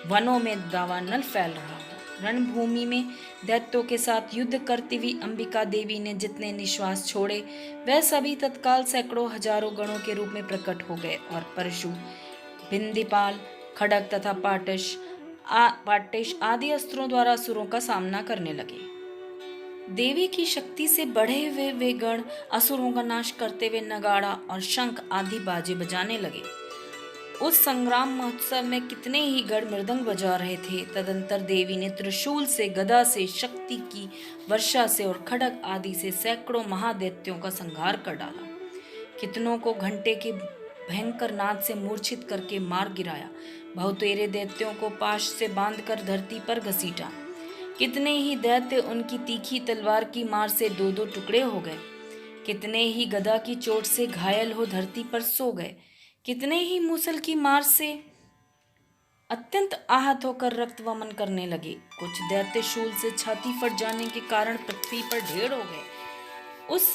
वनों में दावानल फैल रहा हो। रणभूमि में दैत्यों के साथ युद्ध करती हुई अंबिका देवी ने जितने निश्वास छोड़े वह सभी तत्काल सैकड़ों हजारों गणों के रूप में प्रकट हो गए और परशु, बिंदीपाल, खड़ग तथा पाटेश आदि अस्त्रों द्वारा असुरों का सामना करने लगे। देवी की शक्ति से बढ़े हुए वे गण असुरों का नाश करते हुए नगाड़ा और शंख आदि बाजे बजाने लगे। उस संग्राम महोत्सव में कितने ही गण मृदंग बजा रहे थे। तदंतर देवी ने त्रिशूल से, गदा से, शक्ति की वर्षा से और खड़ग आदि से सैकड़ों महादैत्यों का संहार कर डाला। कितनों को घंटे के भयंकर नाद से मूर्छित करके मार गिराया। बहुतेरे दैत्यों को पाश से बांधकर धरती पर घसीटा। कितने ही दैत्य उनकी तीखी तलवार की मार से दो दो टुकड़े हो गए। कितने ही गदा की चोट से घायल हो धरती पर सो गए। कितने ही मूसल की मार से अत्यंत आहत होकर रक्त वमन करने लगे। कुछ दैत्य शूल से छाती फट जाने के कारण पृथ्वी पर ढेर हो गए। उस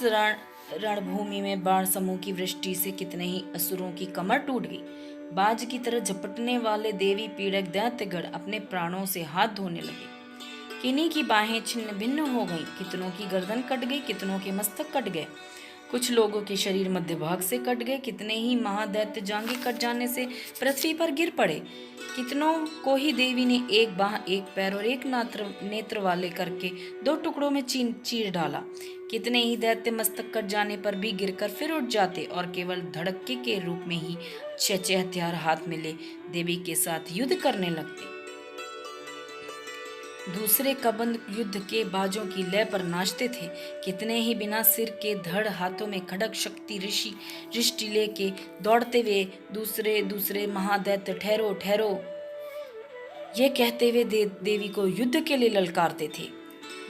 रणभूमि में बाण समूह की वृष्टि से कितने ही असुरों की कमर टूट गई। बाज की तरह झपटने वाले देवी पीड़क दैत्यगण अपने प्राणों से हाथ धोने लगे। किन्हीं की बाहें छिन्न भिन्न हो गईं, कितनों की गर्दन कट गई, कितनों के मस्तक कट गए, कुछ लोगों के शरीर मध्य भाग से कट गए। कितने ही महादैत्य जांघें कट जाने से पृथ्वी पर गिर पड़े। कितनों को ही देवी ने एक बाह, एक पैर और एक नेत्र वाले करके दो टुकड़ों में चीर डाला। कितने ही दैत्य मस्तक कट जाने पर भी गिरकर फिर उठ जाते और केवल धड़क्के के रूप में ही छह हथियार हाथ में ले देवी के साथ युद्ध करने लगते। दूसरे कबंद युद्ध के बाजों की लय पर नाचते थे। कितने ही बिना सिर के धड़ हाथों में खड़ग शक्ति रिष्टि लेके दौड़ते हुए दूसरे महादैत्य ठहरो ठहरो ये कहते हुए देवी को युद्ध के लिए ललकारते थे।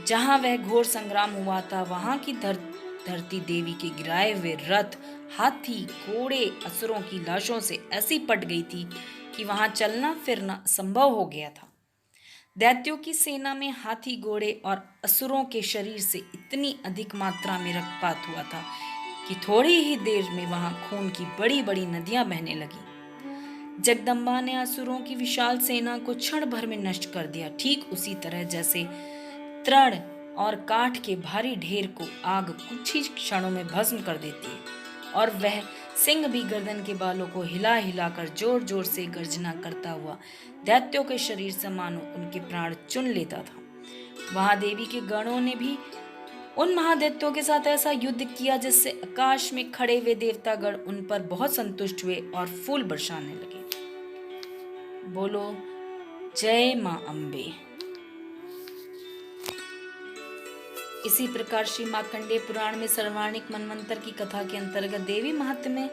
जहां वह घोर संग्राम हुआ था वहां की धरती देवी के गिराए हुए रथ, हाथी, घोड़े, असुरों की लाशों से ऐसी पट गई थी कि वहां चलना फिरना संभव हो गया था। दैत्यों की सेना में हाथी, घोड़े और असुरों के शरीर से इतनी अधिक मात्रा में रक्तपात हुआ था कि थोड़ी ही देर में वहां खून की बड़ी बड़ी नदियां बहने लगी। जगदम्बा ने असुरों की विशाल सेना को क्षण भर में नष्ट कर दिया, ठीक उसी तरह जैसे तृण और काठ के भारी ढेर को आग कुछ ही क्षणों में भस्म कर देती है। और वह सिंह भी गर्दन के बालों को हिला हिलाकर जोर जोर से गर्जना करता हुआ दैत्यों के शरीर से मानो उनके प्राण चुन लेता था। वहां देवी के गणों ने भी उन महादैत्यों के साथ ऐसा युद्ध किया जिससे आकाश में खड़े हुए देवतागण उन पर बहुत संतुष्ट हुए और फूल बरसाने लगे। बोलो जय मां अम्बे। इसी प्रकार श्री मार्कंडेय पुराण में सर्वाणिक मनवंतर की कथा के अंतर्गत देवी महत्व में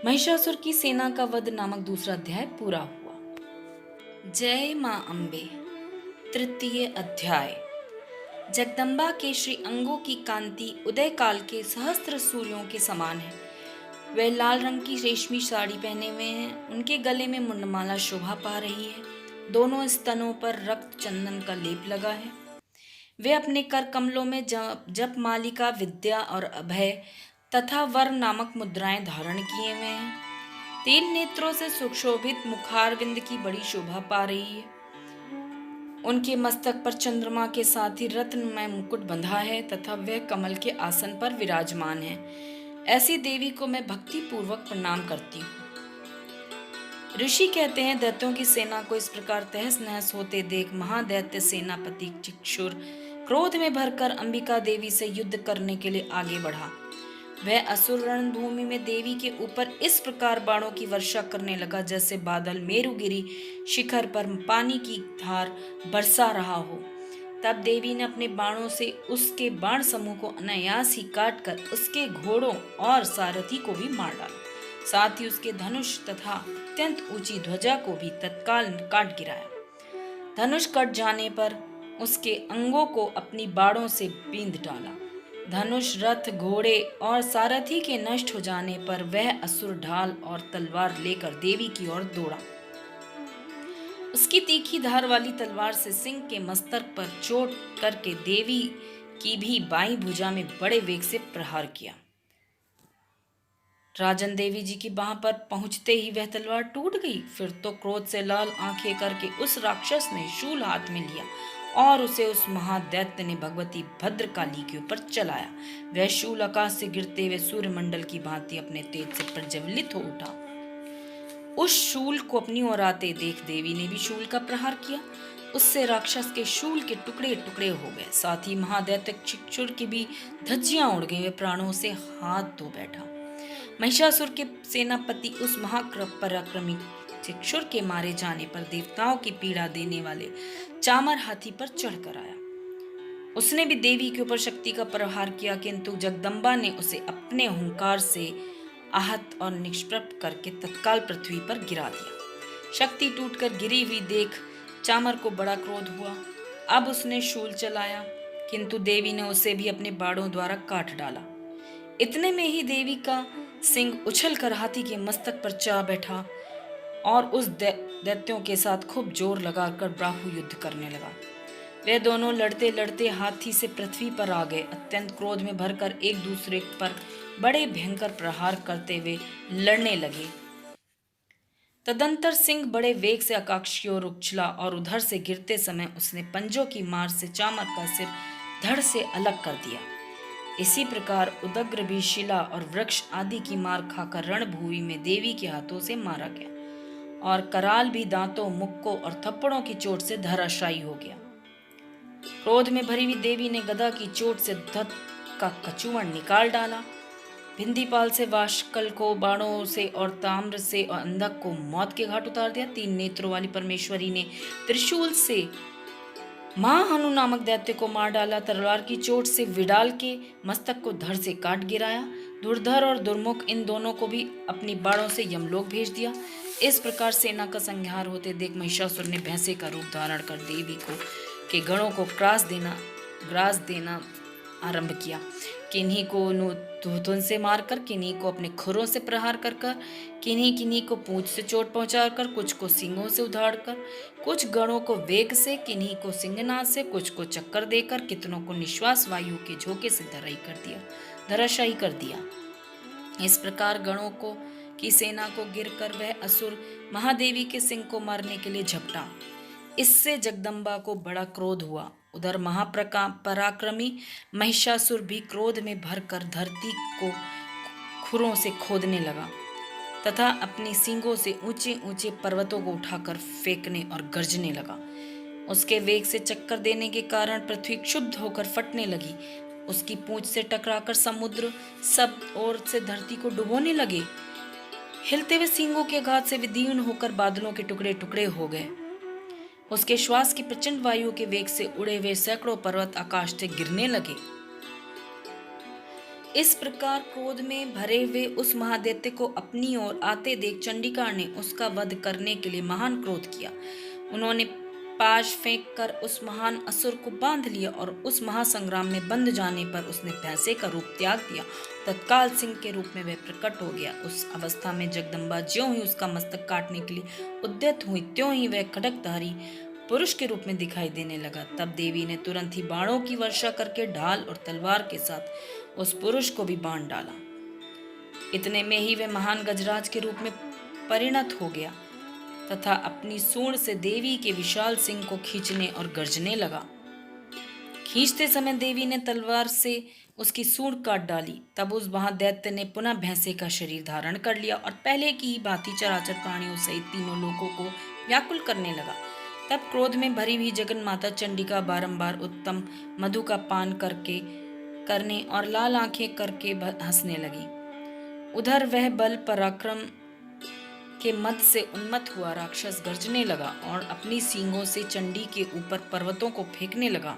महिषासुर की सेना का वध नामक दूसरा अध्याय पूरा हुआ। जय मां अम्बे। तृतीय अध्याय। जगदम्बा के श्री अंगों की कांति उदय काल के सहस्त्र सूर्यों के समान है। वे लाल रंग की रेशमी साड़ी पहने हुए हैं। उनके गले में मुंडमाला शोभा पा रही है। दोनों स्तनों पर रक्त चंदन का लेप लगा है। वे अपने कर कमलों में जप मालिका, विद्या और अभय तथा वर नामक मुद्राएं धारण किए हुए हैं। 3 नेत्रों से सुशोभित मुखारविंद की बड़ी शोभा पा रही है। उनके मस्तक पर चंद्रमा के साथ ही रत्नमय मुकुट बंधा है तथा वह कमल के आसन पर विराजमान है। ऐसी देवी को मैं भक्ति पूर्वक प्रणाम करती हूँ। ऋषि कहते हैं, दैत्यों की सेना को इस प्रकार तहस नहस होते देख महादैत्य सेनापति चिक्षुर क्रोध में भरकर अंबिका देवी से युद्ध करने के लिए आगे बढ़ा। वह असुर रणभूमि में देवी के ऊपर इस प्रकार बाणों की वर्षा करने लगा जैसे बादल मेरुगिरी शिखर पर पानी की धार बरसा रहा हो। तब देवी ने अपने बाणों से उसके बाण समूह को अनायास ही काट कर उसके घोड़ों और सारथी को भी मार डाला। साथ ही उसके धनुष तथा अत्यंत ऊंची ध्वजा को भी तत्काल काट गिराया। धनुष कट जाने पर उसके अंगों को अपनी बाड़ों से बींध डाला। धनुष, रथ, घोड़े और सारथी के नष्ट हो जाने पर वह असुर ढाल और तलवार लेकर देवी की ओर दौड़ा। उसकी तीखी धार वाली तलवार से सिंह के मस्तक पर चोट करके देवी की भी बाईं भुजा में बड़े वेग से प्रहार किया। राजन देवी जी की बाह पर पहुंचते ही वह तलवार टूट गई। फिर तो क्रोध से लाल आंखें करके उस राक्षस ने शूल हाथ में लिया और उसे उस महादैत्य ने भगवती भद्रकाली के ऊपर चलाया। वह शूल आकाश से गिरते हुए सूर्यमंडल की भांति अपने तेज से प्रज्वलित हो उठा। उस शूल को अपनी ओर आते देख देवी ने भी शूल का प्रहार किया। उससे राक्षस के शूल के टुकड़े टुकड़े हो गए। साथ ही महादैत्य चिक्षुर की भी धज्जियां उड़ गई। वे प्राणों से हाथ धो बैठा। महिषासुर के सेनापति उस महापराक्रमी चिक्षुर के मारे जाने पर देवताओं की पीड़ा देने वाले चामर हाथी पर चढ़कर आया। उसने भी देवी के ऊपर शक्ति का प्रहार किया, किंतु जगदम्बा ने उसे अपने हुंकार से आहत और निष्प्रभ करके तत्काल पृथ्वी पर गिरा दिया। शक्ति टूटकर गिरी हुई देख चामर को बड़ा क्रोध हुआ। अब उसने शूल चलाया, किंतु देवी ने उसे भी अपने बाड़ों द्वारा काट डाला। इतने में ही देवी का सिंह उछलकर हाथी के मस्तक पर जा बैठा और उस दैत्यों के साथ खूब जोर लगाकर बाहु युद्ध करने लगा। वे दोनों लड़ते लड़ते हाथी से पृथ्वी पर आ गए। अत्यंत क्रोध में भरकर एक दूसरे पर बड़े भयंकर प्रहार करते हुए लड़ने लगे। तदंतर सिंह बड़े वेग से आकाश की ओर उछला और उधर से गिरते समय उसने पंजों की मार से चामर का सिर धड़ से अलग कर दिया। इसी प्रकार उदग्र भी शिला और वृक्ष आदि की मार खाकर रणभूमि में देवी के हाथों से मारा गया और कराल भी दांतों, मुक्कों और थप्पड़ों की चोट से धराशायी हो गया। क्रोध में भरी हुई देवी ने गदा की चोट से दत्त का कचूमड़ निकाल डाला। भिंदीपाल से वाशकल को बाणों से और ताम्र से और अंधक को मौत के घाट उतार दिया। 3 नेत्रों वाली परमेश्वरी ने त्रिशूल से महाहनु नामक दैत्य को मार डाला। तलवार की चोट से विडाल के मस्तक को धड़ से काट गिराया। धुरधर और दुर्मुख इन दोनों को भी अपनी बाणों से यमलोक भेज दिया। इस प्रकार सेना का संहार होते देख महिषासुर ने भैंसे का रूप धारण कर देवी को के गणों को ग्रास देना आरंभ किया। किन्हीं को धूतन से मारकर, किन्हीं को अपने खुरों से प्रहार कर कर, किन्हीं को पूंछ से चोट पहुंचाकर, कुछ को सींगों से उधाड़कर, कुछ गणों को वेग से, किन्हीं को सिंहनाद से, कुछ को चक्कर देकर, कितनों को निश्वास वायु के झोंके से धराशायी कर दिया। इस प्रकार गणों को की सेना को गिरकर वह असुर महादेवी के सिंह को मारने के लिए झपटा। इससे जगदम्बा को बड़ा क्रोध हुआ। उधर महापराक्रमी महिषासुर भी क्रोध में भरकर धरती को खुरों से खोदने लगा तथा अपनी सींगों से ऊंचे ऊंचे पर्वतों को उठाकर फेंकने और गरजने लगा। उसके वेग से चक्कर देने के कारण पृथ्वी क्षुब्ध होकर फटने लगी। उसकी पूंछ से टकराकर समुद्र सब ओर से धरती को डुबोने लगे। हिलते हुए सींगों के घात से विदीर्ण होकर बादलों के टुकड़े टुकड़े हो गए। उसके श्वास की प्रचंड वायु के वेग से उड़े हुए सैकड़ों पर्वत आकाश से गिरने लगे। इस प्रकार क्रोध में भरे हुए उस महादैत्य को अपनी ओर आते देख चंडिका ने उसका वध करने के लिए महान क्रोध किया। उन्होंने पाश फेंक कर उस महान असुर को बांध लिया और उस महासंग्राम में बंध जाने पर उसने भैंसे का रूप त्याग दिया। तत्काल सिंह के रूप में वह प्रकट हो गया। उस अवस्था में जगदम्बा ज्यों ही उसका मस्तक काटने के लिए उद्यत हुई, त्यों ही वह खड्गधारी पुरुष के रूप में दिखाई देने लगा। तब देवी ने तुरंत ही बाणों की वर्षा करके ढाल और तलवार के साथ उस पुरुष को भी बांध डाला। इतने में ही वह महान गजराज के रूप में परिणत हो गया तथा अपनी सूंड से देवी के विशाल सिंह को खींचने और गर्जने लगा। खींचते समय देवी ने तलवार से उसकी सूंड काट डाली। तब उस महादैत्य ने पुनः भैंसे का शरीर धारण कर लिया और पहले की ही भांति चराचर प्राणियों सहित तीनों लोकों को व्याकुल करने लगा। तब क्रोध में भरी हुई जगन माता चंडिका बारंबार उत्तम मधु का पान करने और लाल आंखें करके हंसने लगी। उधर वह बल पराक्रम के मद से उन्मत्त हुआ राक्षस गर्जने लगा और अपनी सींगों से चंडी के ऊपर पर्वतों को फेंकने लगा।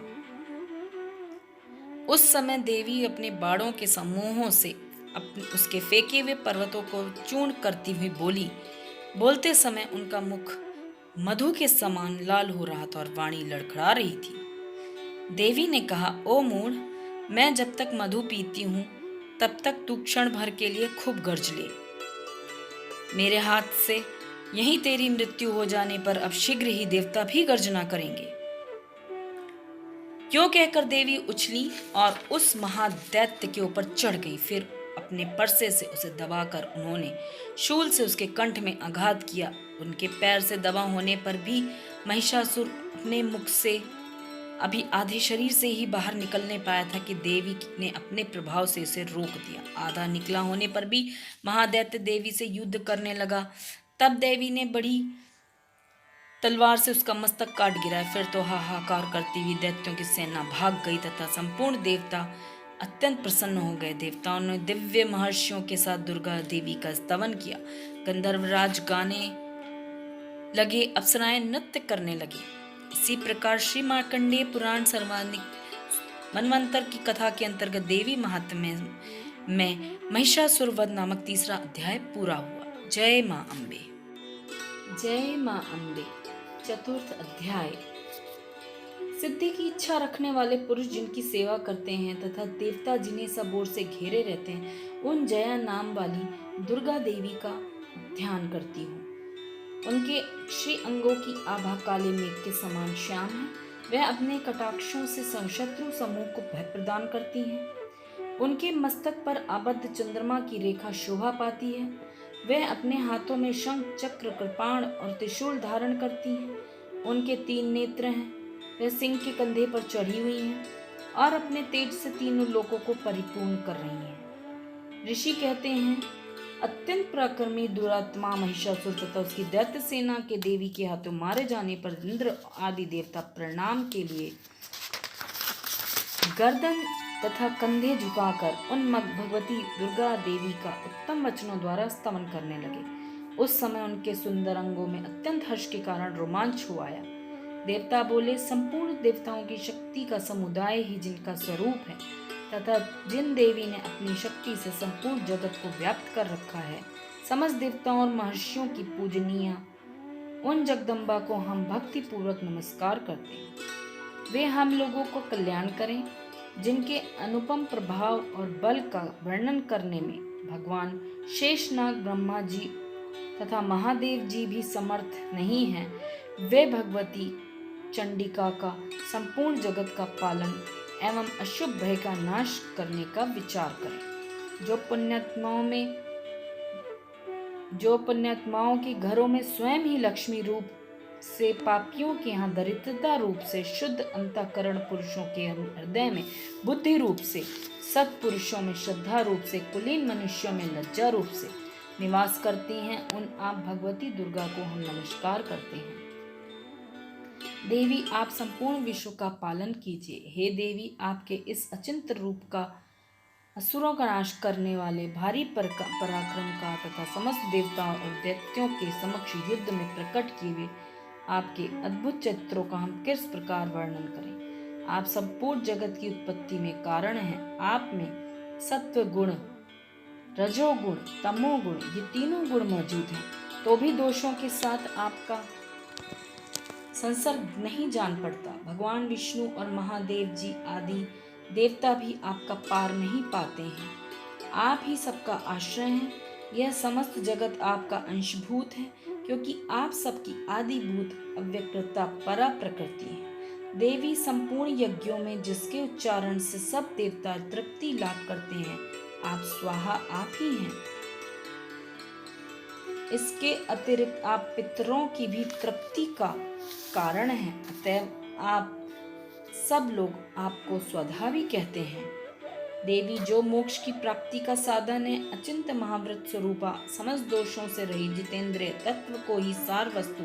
उस समय देवी अपने बाणों के समूहों से अपने उसके फेंके हुए पर्वतों को चूर्ण करती हुई बोली। बोलते समय उनका मुख मधु के समान लाल हो रहा था और वाणी लड़खड़ा रही थी। देवी ने कहा, ओ मूढ़, मैं जब तक मधु पीती हूं तब तक तू क्षण भर के लिए खूब गर्ज ले। मेरे हाथ से यहीं तेरी मृत्यु हो जाने पर अब शीघ्र ही देवता भी गर्जना करेंगे। क्यों कहकर देवी उछली और उस महादैत्य के ऊपर चढ़ गई। फिर अपने परसे से उसे दबाकर उन्होंने शूल से उसके कंठ में आघात किया। उनके पैर से दबा होने पर भी महिषासुर अपने मुख से अभी आधे शरीर से ही बाहर निकलने पाया था कि देवी ने अपने प्रभाव से उसे रोक दिया। आधा निकला होने पर भी महादैत्य देवी से युद्ध करने लगा। तब देवी ने बड़ी तलवार से उसका मस्तक काट गिराया। फिर तो हाहाकार करती हुई दैत्यों की सेना भाग गई तथा संपूर्ण देवता अत्यंत प्रसन्न हो गए। देवताओं ने दिव्य महर्षियों के साथ दुर्गा देवी का स्तवन किया। गंधर्वराज गाने लगे, अप्सराएं नृत्य करने लगी। इसी प्रकार श्री मार्कंडेय पुराण सर्वाधिक मनवंतर की कथा के अंतर्गत देवी महात्म्य में महिषासुर वध नामक तीसरा अध्याय पूरा हुआ। जय मां अम्बे। जय मां अम्बे। चतुर्थ अध्याय। सिद्धि की इच्छा रखने वाले पुरुष जिनकी सेवा करते हैं तथा देवता जिन्हें सब ओर से घेरे रहते हैं, उन जया नाम वाली दुर्गा देवी का ध्यान करती हूँ। उनके श्री अंगों की आभा काले मेघ के समान श्याम है। वह अपने कटाक्षों से शत्रु समूह को भय प्रदान करती हैं। उनके मस्तक पर आबद्ध चंद्रमा की रेखा शोभा पाती है। वह अपने हाथों में शंख, चक्र, कृपाण और त्रिशूल धारण करती हैं। उनके 3 नेत्र हैं। वह सिंह के कंधे पर चढ़ी हुई हैं और अपने तेज से तीनों लोकों को परिपूर्ण कर रही हैं। ऋषि कहते हैं, अत्यंत पराक्रमी दुरात्मा महिषासुर तथा उसकी दैत्य सेना के देवी के हाथों मारे जाने पर इंद्र आदि देवता प्रणाम के लिए गर्दन तथा कंधे झुकाकर उन भगवती दुर्गा देवी का उत्तम वचनों द्वारा स्तवन करने लगे। उस समय उनके सुंदर अंगों में अत्यंत हर्ष के कारण रोमांच हो आया। देवता बोले, संपूर्ण देवताओं की शक्ति का समुदाय ही जिनका स्वरूप है तथा जिन देवी ने अपनी शक्ति से संपूर्ण जगत को व्याप्त कर रखा है, समस्त देवताओं और महर्षियों की पूजनीय उन जगदम्बा को हम भक्ति पूर्वक नमस्कार करते हैं। वे हम लोगों को कल्याण करें। जिनके अनुपम प्रभाव और बल का वर्णन करने में भगवान शेषनाग, ब्रह्मा जी तथा महादेव जी भी समर्थ नहीं हैं, वे भगवती चंडिका का संपूर्ण जगत का पालन एवं अशुभ भय का नाश करने का विचार करें। जो पुण्यात्माओं के घरों में स्वयं ही लक्ष्मी रूप से, पापियों के यहाँ दरिद्रता रूप से, शुद्ध अंतःकरण पुरुषों के हृदय में बुद्धि रूप से, सत्पुरुषों में श्रद्धा रूप से, कुलीन मनुष्यों में लज्जा रूप से निवास करती हैं, उन आप भगवती दुर्गा को हम नमस्कार करते हैं। देवी, आप संपूर्ण विश्व का पालन कीजिए। हे देवी, आपके इस अचिंत्य रूप का असुरों का नाश करने वाले भारी पराक्रम का तथा समस्त देवताओं और दैत्यों के समक्ष युद्ध में प्रकट किए हुए आपके अद्भुत चित्रों का हम किस प्रकार वर्णन करें। आप संपूर्ण जगत की उत्पत्ति में कारण हैं। आप में सत्व गुण, रजोगुण, तमोगुण, ये तीनों गुण मौजूद हैं, तो भी दोषों के साथ आपका संसर्ग नहीं जान पड़ता। भगवान विष्णु और महादेव जी आदि देवता भी आपका पार नहीं पाते हैं। आप ही सबका आश्रय हैं। यह समस्त जगत आपका अंशभूत है, क्योंकि आप सबकी आदिभूत अव्यक्तता परा प्रकृति है। देवी, संपूर्ण यज्ञों में जिसके उच्चारण से सब देवता तृप्ति लाभ करते हैं, आप स्वाहा आप ही हैं। इसके अतिरिक्त आप पितरों की भी तृप्ति का कारण हैं। अतएव आप सब लोग आपको स्वधा भी कहते हैं। देवी, जो मोक्ष की प्राप्ति का साधन है, अचिंत्य महाव्रत स्वरूपा, समस्त दोषों से रहित जितेंद्रिय तत्व को ही सार वस्तु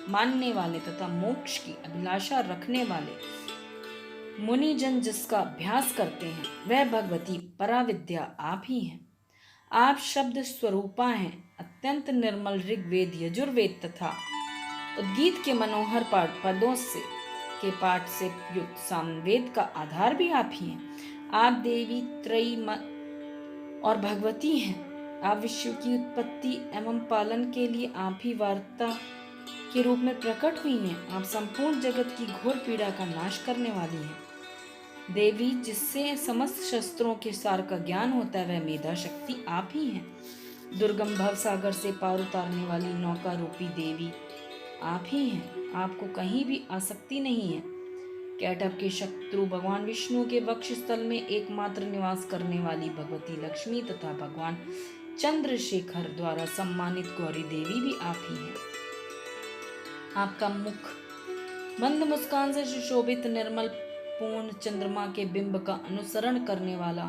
मानने वाले तथा मोक्ष की अभिलाषा रखने वाले मुनिजन जिसका अभ्यास करते हैं, वह भगवती पराविद्या आप ही हैं। आप शब्द स्वरूपा हैं। अत्यंत निर्मल ऋग्वेद, यजुर्वेद तथा उद्गीत के मनोहर पदों के पाठ से युक्त सामवेद का आधार भी आप ही हैं। आप देवी और भगवती हैं। आप विश्व की उत्पत्ति एवं पालन के लिए आप ही वार्ता के रूप में प्रकट हुई हैं। आप संपूर्ण जगत की घोर पीड़ा का नाश करने वाली हैं। देवी, जिससे समस्त शस्त्रों के सार का ज्ञान होता है, वह मेधा शक्ति आप ही हैं। दुर्गम भव सागर से पार उतारने वाली नौका रूपी देवी आप ही हैं। आपको कहीं भी आसक्ति नहीं है। कैटभ के शत्रु भगवान विष्णु के वक्ष स्थल में एकमात्र निवास करने वाली भगवती लक्ष्मी तथा भगवान चंद्रशेखर द्वारा सम्मानित गौरी देवी भी आप ही हैं। आपका मुख मंद मुस्कान से सुशोभित निर्मल पूर्ण चंद्रमा के बिंब का अनुसरण करने वाला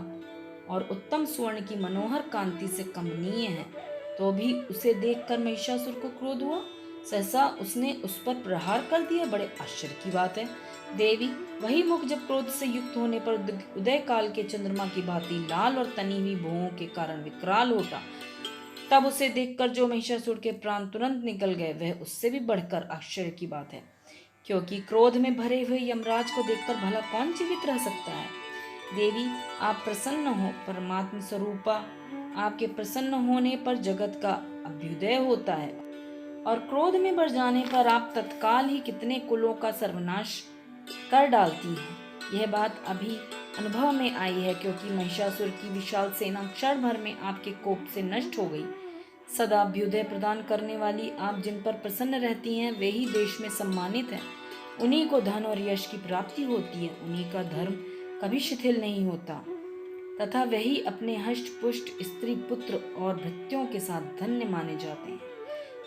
और उत्तम स्वर्ण की मनोहर कांति से कमनीय है। तो भी उसे देखकर महिषासुर को क्रोध हुआ। सहसा उसने उस पर प्रहार कर दिया। बड़े आश्चर्य की बात है देवी, वही मुख जब क्रोध से युक्त होने पर उदय काल के चंद्रमा की भांति लाल और तनी हुई भुवों के कारण विकराल उठा, तब उसे देखकर जो महिषासुर के प्राण तुरंत निकल गए, वह उससे भी बढ़कर आश्चर्य की बात है। क्योंकि क्रोध में भरे हुए यमराज को देखकर भला कौन जीवित रह सकता है। देवी, आप प्रसन्न हो। परमात्मा स्वरूपा, आपके प्रसन्न होने पर जगत का अभ्युदय होता है और क्रोध में बढ़ जाने पर आप तत्काल ही कितने कुलों का सर्वनाश कर डालती हैं। यह बात अभी अनुभव में आई है, क्योंकि महिषासुर की विशाल सेना क्षण भर में आपके कोप से नष्ट हो गई। सदा अभ्युदय प्रदान करने वाली आप जिन पर प्रसन्न रहती हैं, वे ही देश में सम्मानित हैं। उन्हीं को धन और यश की प्राप्ति होती है। उन्हीं का धर्म कभी शिथिल नहीं होता तथा वही अपने हष्ट पुष्ट स्त्री पुत्र और भृत्यों के साथ धन्य माने जाते हैं।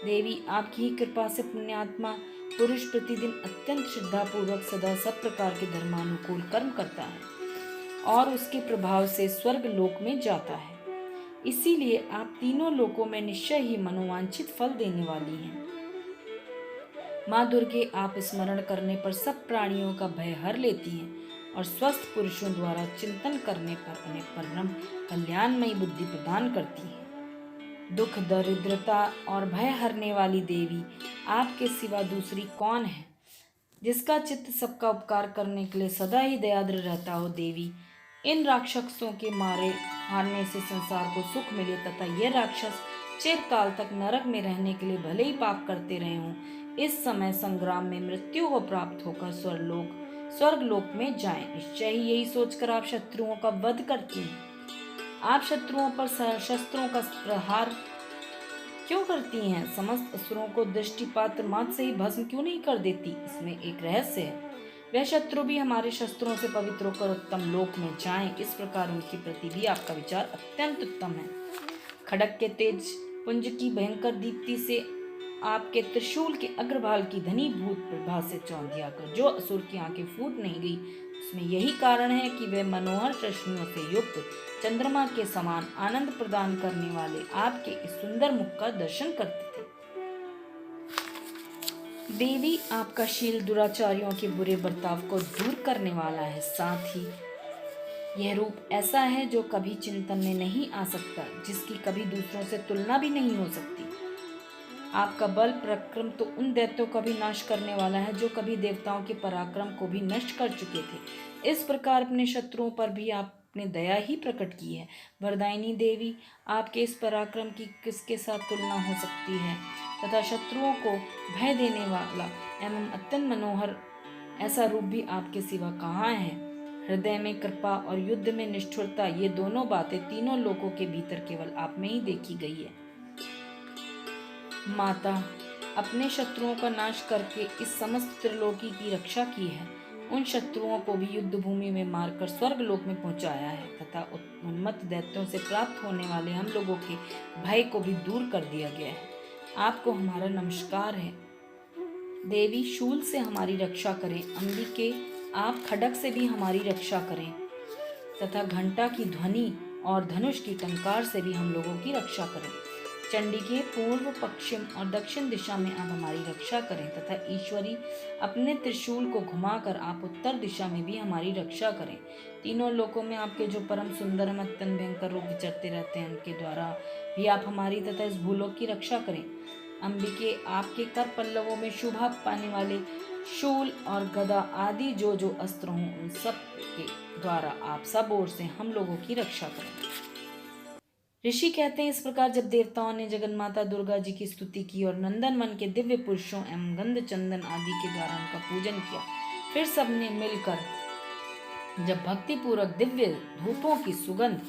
देवी, आपकी ही कृपा से पुण्यात्मा पुरुष प्रतिदिन अत्यंत श्रद्धापूर्वक सदा सब प्रकार के धर्मानुकूल कर्म करता है और उसके प्रभाव से स्वर्ग लोक में जाता है। इसीलिए आप तीनों लोकों में निश्चय ही मनोवांछित फल देने वाली हैं। माँ दुर्गे, आप स्मरण करने पर सब प्राणियों का भय हर लेती हैं और स्वस्थ पुरुषों द्वारा चिंतन करने पर उन्हें परम कल्याणमयी बुद्धि प्रदान करती हैं। दुख दरिद्रता और भय हरने वाली देवी, आपके सिवा दूसरी कौन है जिसका चित्त सबका उपकार करने के लिए सदा ही दयाद्र रहता हो। देवी, इन राक्षसों के मारने से संसार को सुख मिले तथा ये राक्षस चिरकाल तक नरक में रहने के लिए भले ही पाप करते रहे हों, इस समय संग्राम में मृत्यु को प्राप्त होकर स्वर्गलोक में जाएं। निश्चय ही यही सोचकर आप शत्रुओं का वध करती हैं। आप शत्रुओं पर शस्त्रों का प्रहार क्यों करती हैं? समस्त असुरों को दृष्टिपात मात्र से ही भस्म क्यों नहीं कर देती? इसमें एक रहस्य है। वह शत्रु भी हमारे शस्त्रों से पवित्र होकर उत्तम लोक में जाएं, इस प्रकार उनके प्रति भी आपका विचार अत्यंत उत्तम है। खड़ग के तेज पुंज की भयंकर दीप्ति से आपके त्रिशूल के अग्रभाल की घनीभूत प्रभा से चौंधिया कर जो असुर की आंखें फूट नहीं गई, उसमें यही कारण है कि वे मनोहर रश्मियों से युक्त चंद्रमा के समान आनंद प्रदान करने वाले आपके इस सुंदर मुख का दर्शन करते थे। देवी, आपका शील दुराचारियों के बुरे बर्ताव को दूर करने वाला है। साथ ही यह रूप ऐसा है जो कभी चिंतन में नहीं आ सकता, जिसकी कभी दूसरों से तुलना भी नहीं हो सकती। आपका बल पराक्रम तो उन दैत्यों का भी नाश करने वाला है जो कभी देवताओं के पराक्रम को भी नष्ट कर चुके थे। इस प्रकार अपने शत्रुओं पर भी आपने दया ही प्रकट की है। वरदायिनी देवी, आपके इस पराक्रम की किसके साथ तुलना हो सकती है तथा शत्रुओं को भय देने वाला एवं अत्यंत मनोहर ऐसा रूप भी आपके सिवा कहाँ है। हृदय में कृपा और युद्ध में निष्ठुरता, ये दोनों बातें तीनों लोकों के भीतर केवल आप में ही देखी गई है। माता, अपने शत्रुओं का नाश करके इस समस्त त्रिलोकी की रक्षा की है। उन शत्रुओं को भी युद्ध भूमि में मारकर स्वर्ग लोक में पहुंचाया है तथा उन्मत्त दैत्यों से प्राप्त होने वाले हम लोगों के भय को भी दूर कर दिया गया है। आपको हमारा नमस्कार है। देवी, शूल से हमारी रक्षा करें। अंबिके, आप खड्ग से भी हमारी रक्षा करें तथा घंटा की ध्वनि और धनुष की टंकार से भी हम लोगों की रक्षा करें। चंडिके, पूर्व पश्चिम और दक्षिण दिशा में आप हमारी रक्षा करें तथा ईश्वरी, अपने त्रिशूल को घुमाकर आप उत्तर दिशा में भी हमारी रक्षा करें। तीनों लोकों में आपके जो परम सुंदर एवं अत्यंत भयंकर रूप विचरते रहते हैं, उनके द्वारा भी आप हमारी तथा इस भूलोक की रक्षा करें। अंबिके, आपके कर पल्लवों में शोभा पाने वाले शूल और गदा आदि जो जो अस्त्र हों, उन सब के द्वारा आप सब ओर से हम लोगों की रक्षा करें। ऋषि कहते हैं, इस प्रकार जब देवताओं ने जगन्माता दुर्गा जी की स्तुति की और नंदन वन के दिव्य पुरुषों एवं गंध चंदन आदि के द्वारा उनका पूजन किया, फिर सबने मिलकर जब भक्ति पूर्वक दिव्य धूपों की सुगंध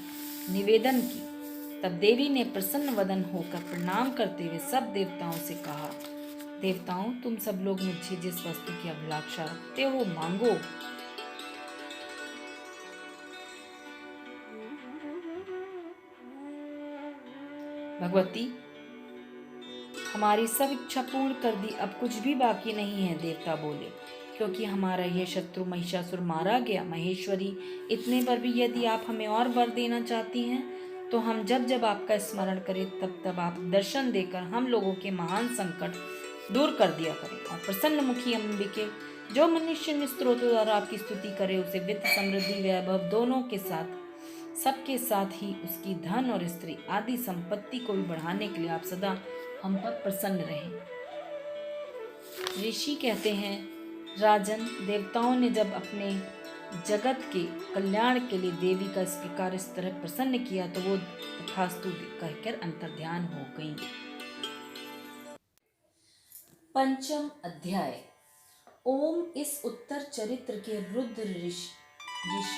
निवेदन की, तब देवी ने प्रसन्न वदन होकर प्रणाम करते हुए सब देवताओं से कहा, देवताओं, तुम सब लोग मुझे जिस वस्तु की अभिलाषा रखते हो मांगो। भगवती, हमारी सब इच्छा पूर्ण कर दी, अब कुछ भी बाकी नहीं है। देवता बोले, क्योंकि हमारा यह शत्रु महिषासुर मारा गया। महेश्वरी, इतने पर भी यदि आप हमें और वर देना चाहती हैं तो हम जब जब आपका स्मरण करें तब तब आप दर्शन देकर हम लोगों के महान संकट दूर कर दिया करें। और प्रसन्न मुखी अंबिके, जो मनुष्य स्तोत्रों द्वारा आपकी स्तुति करे उसे वित्त, समृद्धि, वैभव दोनों के साथ, सबके साथ ही उसकी धन और स्त्री आदि संपत्ति को भी बढ़ाने के लिए आप सदा हम पर प्रसन्न रहें। ऋषि कहते हैं, राजन, देवताओं ने जब अपने जगत के कल्याण के लिए देवी का इस प्रकार इस तरह प्रसन्न किया तो वो तथास्तु कहकर अंतर्ध्यान हो गई। पंचम अध्याय। ओम इस उत्तर चरित्र के रुद्र ऋषि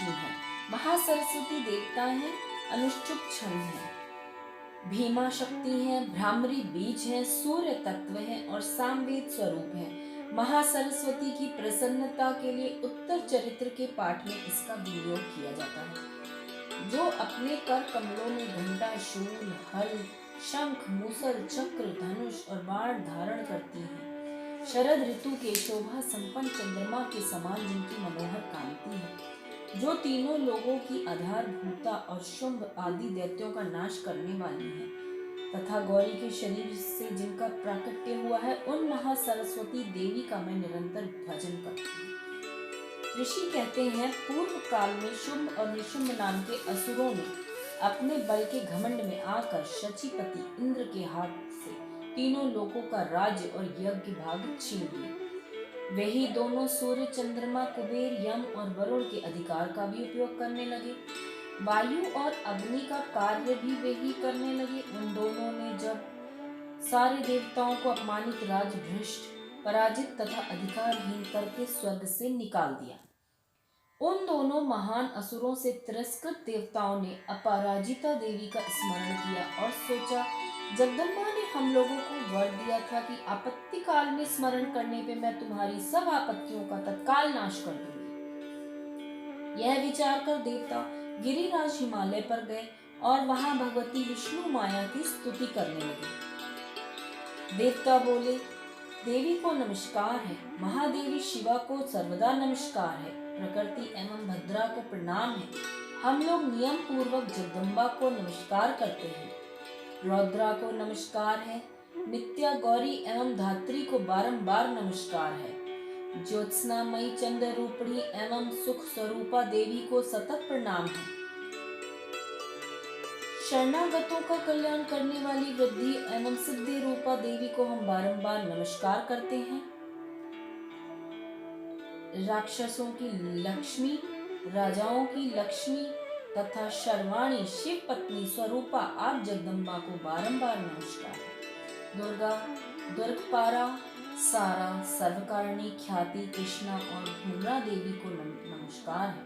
हैं, महासरस्वती देवता हैं, अनुष्टुप क्षण है, भीमा शक्ति है, भ्रामरी बीज है, सूर्य तत्व है और सामवेद स्वरूप है। महासरस्वती की प्रसन्नता के लिए उत्तर चरित्र के पाठ में इसका विनियोग किया जाता है। जो अपने कर कमलों में घंटा, शूल, हल, शंख, मूसल, चक्र, धनुष और बाण धारण करती है, शरद ऋतु के शोभा संपन्न चंद्रमा के समान जिनकी मनोहर कांति है, जो तीनों लोगों की आधारभूता और शुंभ आदि दैत्यों का नाश करने वाली है, तथा गौरी के शरीर से जिनका प्राकट्य हुआ है, उन महासरस्वती देवी का मैं निरंतर भजन करती हूँ। ऋषि कहते हैं, पूर्व काल में शुंभ और निशुंभ नाम के असुरों ने अपने बल के घमंड में आकर शचीपति इंद्र के हाथ से तीनों लोगों का राज्य और यज्ञ भाग छीन लिए। वे ही दोनों सूर्य, चंद्रमा, कुबेर, यम और वरुण के अधिकार का भी उपयोग करने लगे। वायु और अग्नि का कार्य भी वे ही करने लगे। उन दोनों ने जब सारे देवताओं को अपमानित, राजभ्रष्ट, पराजित तथा अधिकारहीन करके स्वर्ग से निकाल दिया, उन दोनों महान असुरों से तिरस्कृत देवताओं ने अपराजिता देवी का स्मरण किया और सोचा, जगदम्बा ने हम लोगों को वर दिया था कि आपत्ति काल में स्मरण करने पे मैं तुम्हारी सब आपत्तियों का तत्काल नाश कर दूंगी। यह विचार कर देवता गिरिराज हिमालय पर गए और वहां भगवती विष्णु माया की स्तुति करने लगे। देवता बोले, देवी को नमस्कार है, महादेवी शिवा को सर्वदा नमस्कार है, प्रकृति एवं भद्रा को प्रणाम है। हम लोग नियम पूर्वक जगदम्बा को नमस्कार करते हैं। रौद्रा को नमस्कार है, नित्या, गौरी एवं धात्री को बारंबार नमस्कार है। ज्योत्सनामयी चंद्र रूपणी एवं सुख स्वरूपा देवी को सतत प्रणाम है। शरणागतों का कल्याण करने वाली वृद्धि एवं सिद्धि रूपा देवी को हम बारंबार नमस्कार करते हैं। राक्षसों की लक्ष्मी, राजाओं की लक्ष्मी तथा शर्वाणी शिव पत्नी स्वरूपा आप जगदम्बा को बारंबार नमस्कार। दुर्गा, दुर्गपारा, सारा, सर्वकारिणी, ख्याति, कृष्णा और धूम्रा देवी को नमस्कार है।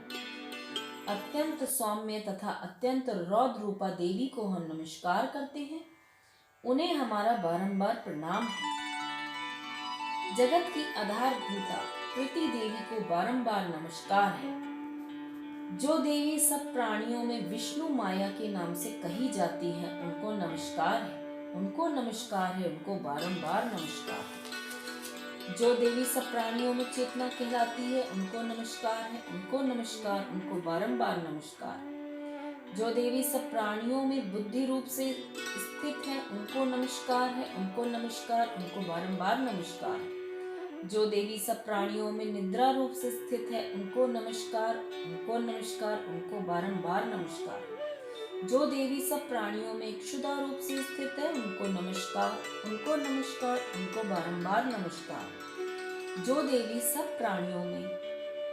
अत्यंत सौम्य तथा अत्यंत रौद्र रूपा देवी को हम नमस्कार करते हैं, उन्हें हमारा बारंबार प्रणाम है। जगत की आधारभूता कृति देवी को बारंबार नमस्कार है। जो देवी सब प्राणियों में विष्णु माया के नाम से कही जाती है, उनको नमस्कार है, उनको नमस्कार है, उनको बारंबार नमस्कार है। जो देवी सब प्राणियों में चेतना कहलाती है, उनको नमस्कार है, उनको नमस्कार, उनको बारंबार नमस्कार। जो देवी सब प्राणियों में बुद्धि रूप से स्थित है, उनको नमस्कार है, उनको नमस्कार, उनको बारंबार नमस्कार। जो देवी सब प्राणियों में निद्रा रूप से स्थित है, उनको नमस्कार, उनको नमस्कार, उनको बारंबार नमस्कार। जो देवी सब प्राणियों में इक्षुदा रूप से स्थित है, उनको नमस्कार, उनको नमस्कार, उनको बारंबार नमस्कार। जो देवी सब प्राणियों में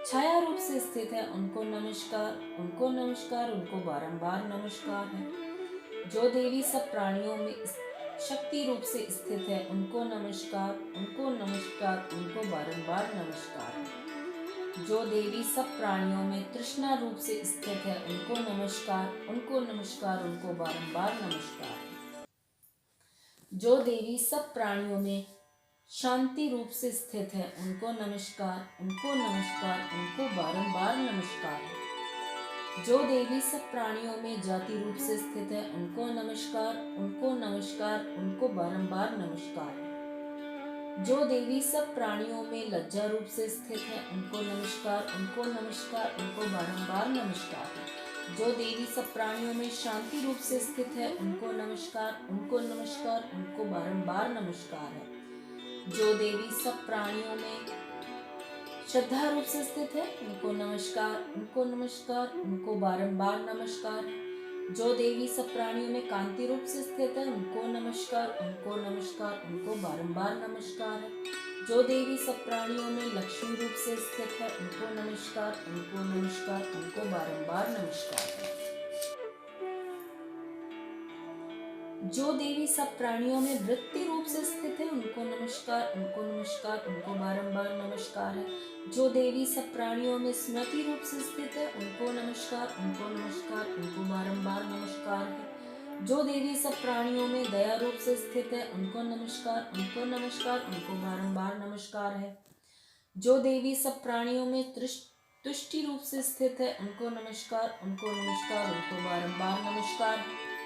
छाया रूप से स्थित है, उनको नमस्कार, उनको नमस्कार, उनको बारंबार नमस्कार है। जो देवी सब प्राणियों में शक्ति रूप से स्थित है, उनको नमस्कार, उनको नमस्कार, उनको बारंबार नमस्कार। जो देवी सब प्राणियों में तृष्णा रूप से स्थित है, उनको नमस्कार, उनको नमस्कार, उनको बारंबार नमस्कार। जो देवी सब प्राणियों में शांति रूप से स्थित है, उनको नमस्कार, उनको नमस्कार, उनको बारंबार नमस्कार। जो देवी सब प्राणियों में जाति रूप से स्थित है, उनको नमस्कार, उनको नमस्कार, उनको बारंबार नमस्कार। जो देवी सब प्राणियों में लज्जा रूप से स्थित है, उनको नमस्कार, उनको नमस्कार, उनको बारंबार नमस्कार। जो देवी सब प्राणियों में शांति रूप से स्थित है, उनको नमस्कार, उनको नमस्कार, उनको बारंबार नमस्कार है। जो देवी सब प्राणियों में श्रद्धा रूप से स्थित है, उनको नमस्कार, उनको नमस्कार, उनको बारंबार नमस्कार। जो देवी सब प्राणियों में कांति रूप से स्थित है, उनको नमस्कार, उनको नमस्कार, उनको बारंबार नमस्कार है। जो देवी सब प्राणियों में लक्ष्मी रूप से स्थित है, उनको नमस्कार, उनको नमस्कार, उनको बारंबार नमस्कार है। जो देवी सब प्राणियों में वृत्ति रूप से स्थित है, उनको नमस्कार, उनको नमस्कार, उनको बारंबार नमस्कार है। जो देवी सब प्राणियों में स्मृति रूप से स्थित है, उनको नमस्कार, उनको नमस्कार, उनको बारंबार नमस्कार है। जो देवी सब प्राणियों में दया रूप से स्थित है, उनको नमस्कार, उनको नमस्कार, उनको बारंबार नमस्कार है। जो देवी सब प्राणियों में तुष्टि रूप से स्थित है, उनको नमस्कार, उनको नमस्कार, उनको बारंबार नमस्कार है।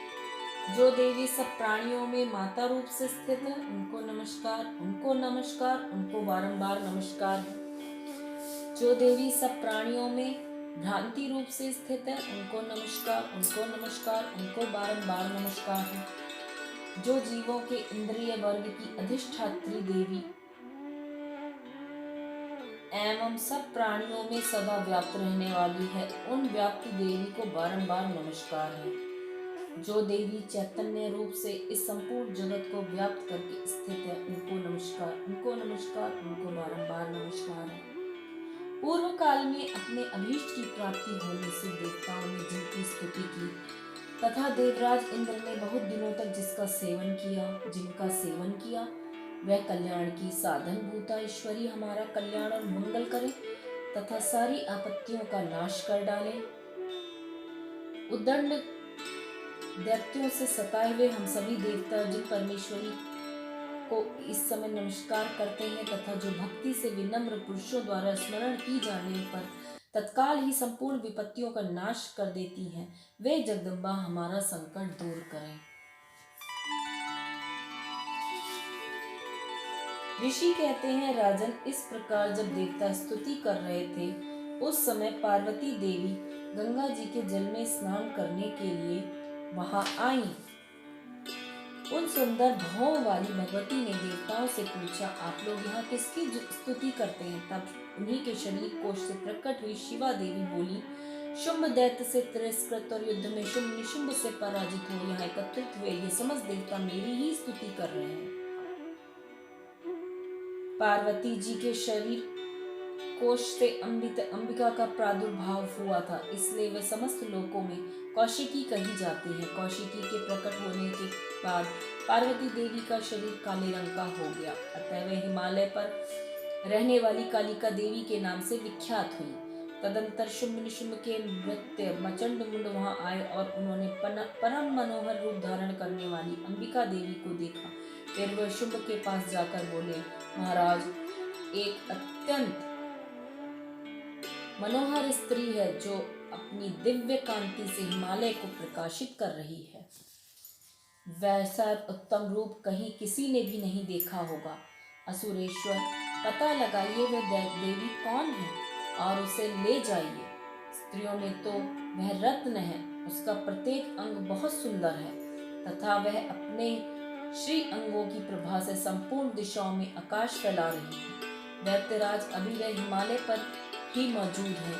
जो देवी सब प्राणियों में माता रूप से स्थित है, उनको नमस्कार, उनको नमस्कार, उनको बारंबार नमस्कार है। जो देवी सब प्राणियों में भ्रांति रूप से स्थित है, उनको नमस्कार, उनको नमस्कार, उनको बारंबार नमस्कार है। जो जीवों के इंद्रिय वर्ग की अधिष्ठात्री देवी एवं सब प्राणियों में सदा व्याप्त रहने वाली है, उन व्याप्त देवी को बारंबार नमस्कार है। जो देवी चैतन्य रूप से इस संपूर्ण जगत को व्याप्त करके स्थित है, उनको नमस्कार, उनको नमस्कार, उनको बारंबार नमस्कार है। पूर्व काल में अपने अभीष्ट की प्राप्ति होने से देवताओं ने जिनकी स्तुति की तथा देवराज इंद्र ने बहुत दिनों तक जिनका सेवन किया, वह कल्याण की साधन भूता ईश्वरी हमारा कल्याण और मंगल करे तथा सारी आपत्तियों का नाश कर डाले। उद्दंड दैत्यों से सताए हुए हम सभी देवता जिन परमेश्वरी को इस समय नमस्कार करते हैं तथा जो भक्ति से विनम्र पुरुषों द्वारा स्मरण की जाने पर तत्काल ही संपूर्ण विपत्तियों का नाश कर देती हैं, वे जगदम्बा हमारा संकट दूर करें। ऋषि कहते हैं, राजन, इस प्रकार जब देवता स्तुति कर रहे थे, उस समय पार्वती देवी गंगा जी के जल में स्नान करने के लिए वहां आई। उन सुंदर भावों वाली भगवती ने देवताओं से पूछा, आप लोग यहाँ किसकी स्तुति करते हैं? तब उन्हीं के शरीर कोश से प्रकट हुई शिवा देवी बोली, शुंभ दैत्य से तिरस्कृत और युद्ध में शुंभ निशुंभ से पराजित हो यहाँ एकत्रित हुए ये समस्त देवता मेरी ही स्तुति कर रहे हैं। पार्वती जी के शरीर कोश से अंबिका का प्रादुर्भाव हुआ था, इसलिए वे समस्त लोकों में कौशिकी कही जाती है। कौशिकी के प्रकट होने के बाद पार्वती देवी का शरीर काले रंग का हो गया, अतः वे हिमालय पर रहने वाली कालिका देवी के नाम से विख्यात हुई। तदंतर शुंभ निशुंभ के नृत्य मचंड मुंड वहां आए और उन्होंने परम मनोहर रूप धारण करने वाली अंबिका देवी को देखा। फिर वह शुंभ के पास जाकर बोले, महाराज, एक अत्यंत मनोहर स्त्री है जो अपनी दिव्य कांति से हिमालय को प्रकाशित कर रही है। वैसा उत्तम रूप कहीं किसी ने भी नहीं देखा होगा। असुरेश्वर, पता लगाइए वह देवी कौन है और उसे ले जाइए। स्त्रियों में तो वह रत्न है, उसका प्रत्येक अंग बहुत सुंदर है तथा वह अपने श्री अंगों की प्रभा से संपूर्ण दिशाओं में आकाश फैला रही है। दैत्यराज, अभी वह हिमालय पर ही मौजूद है,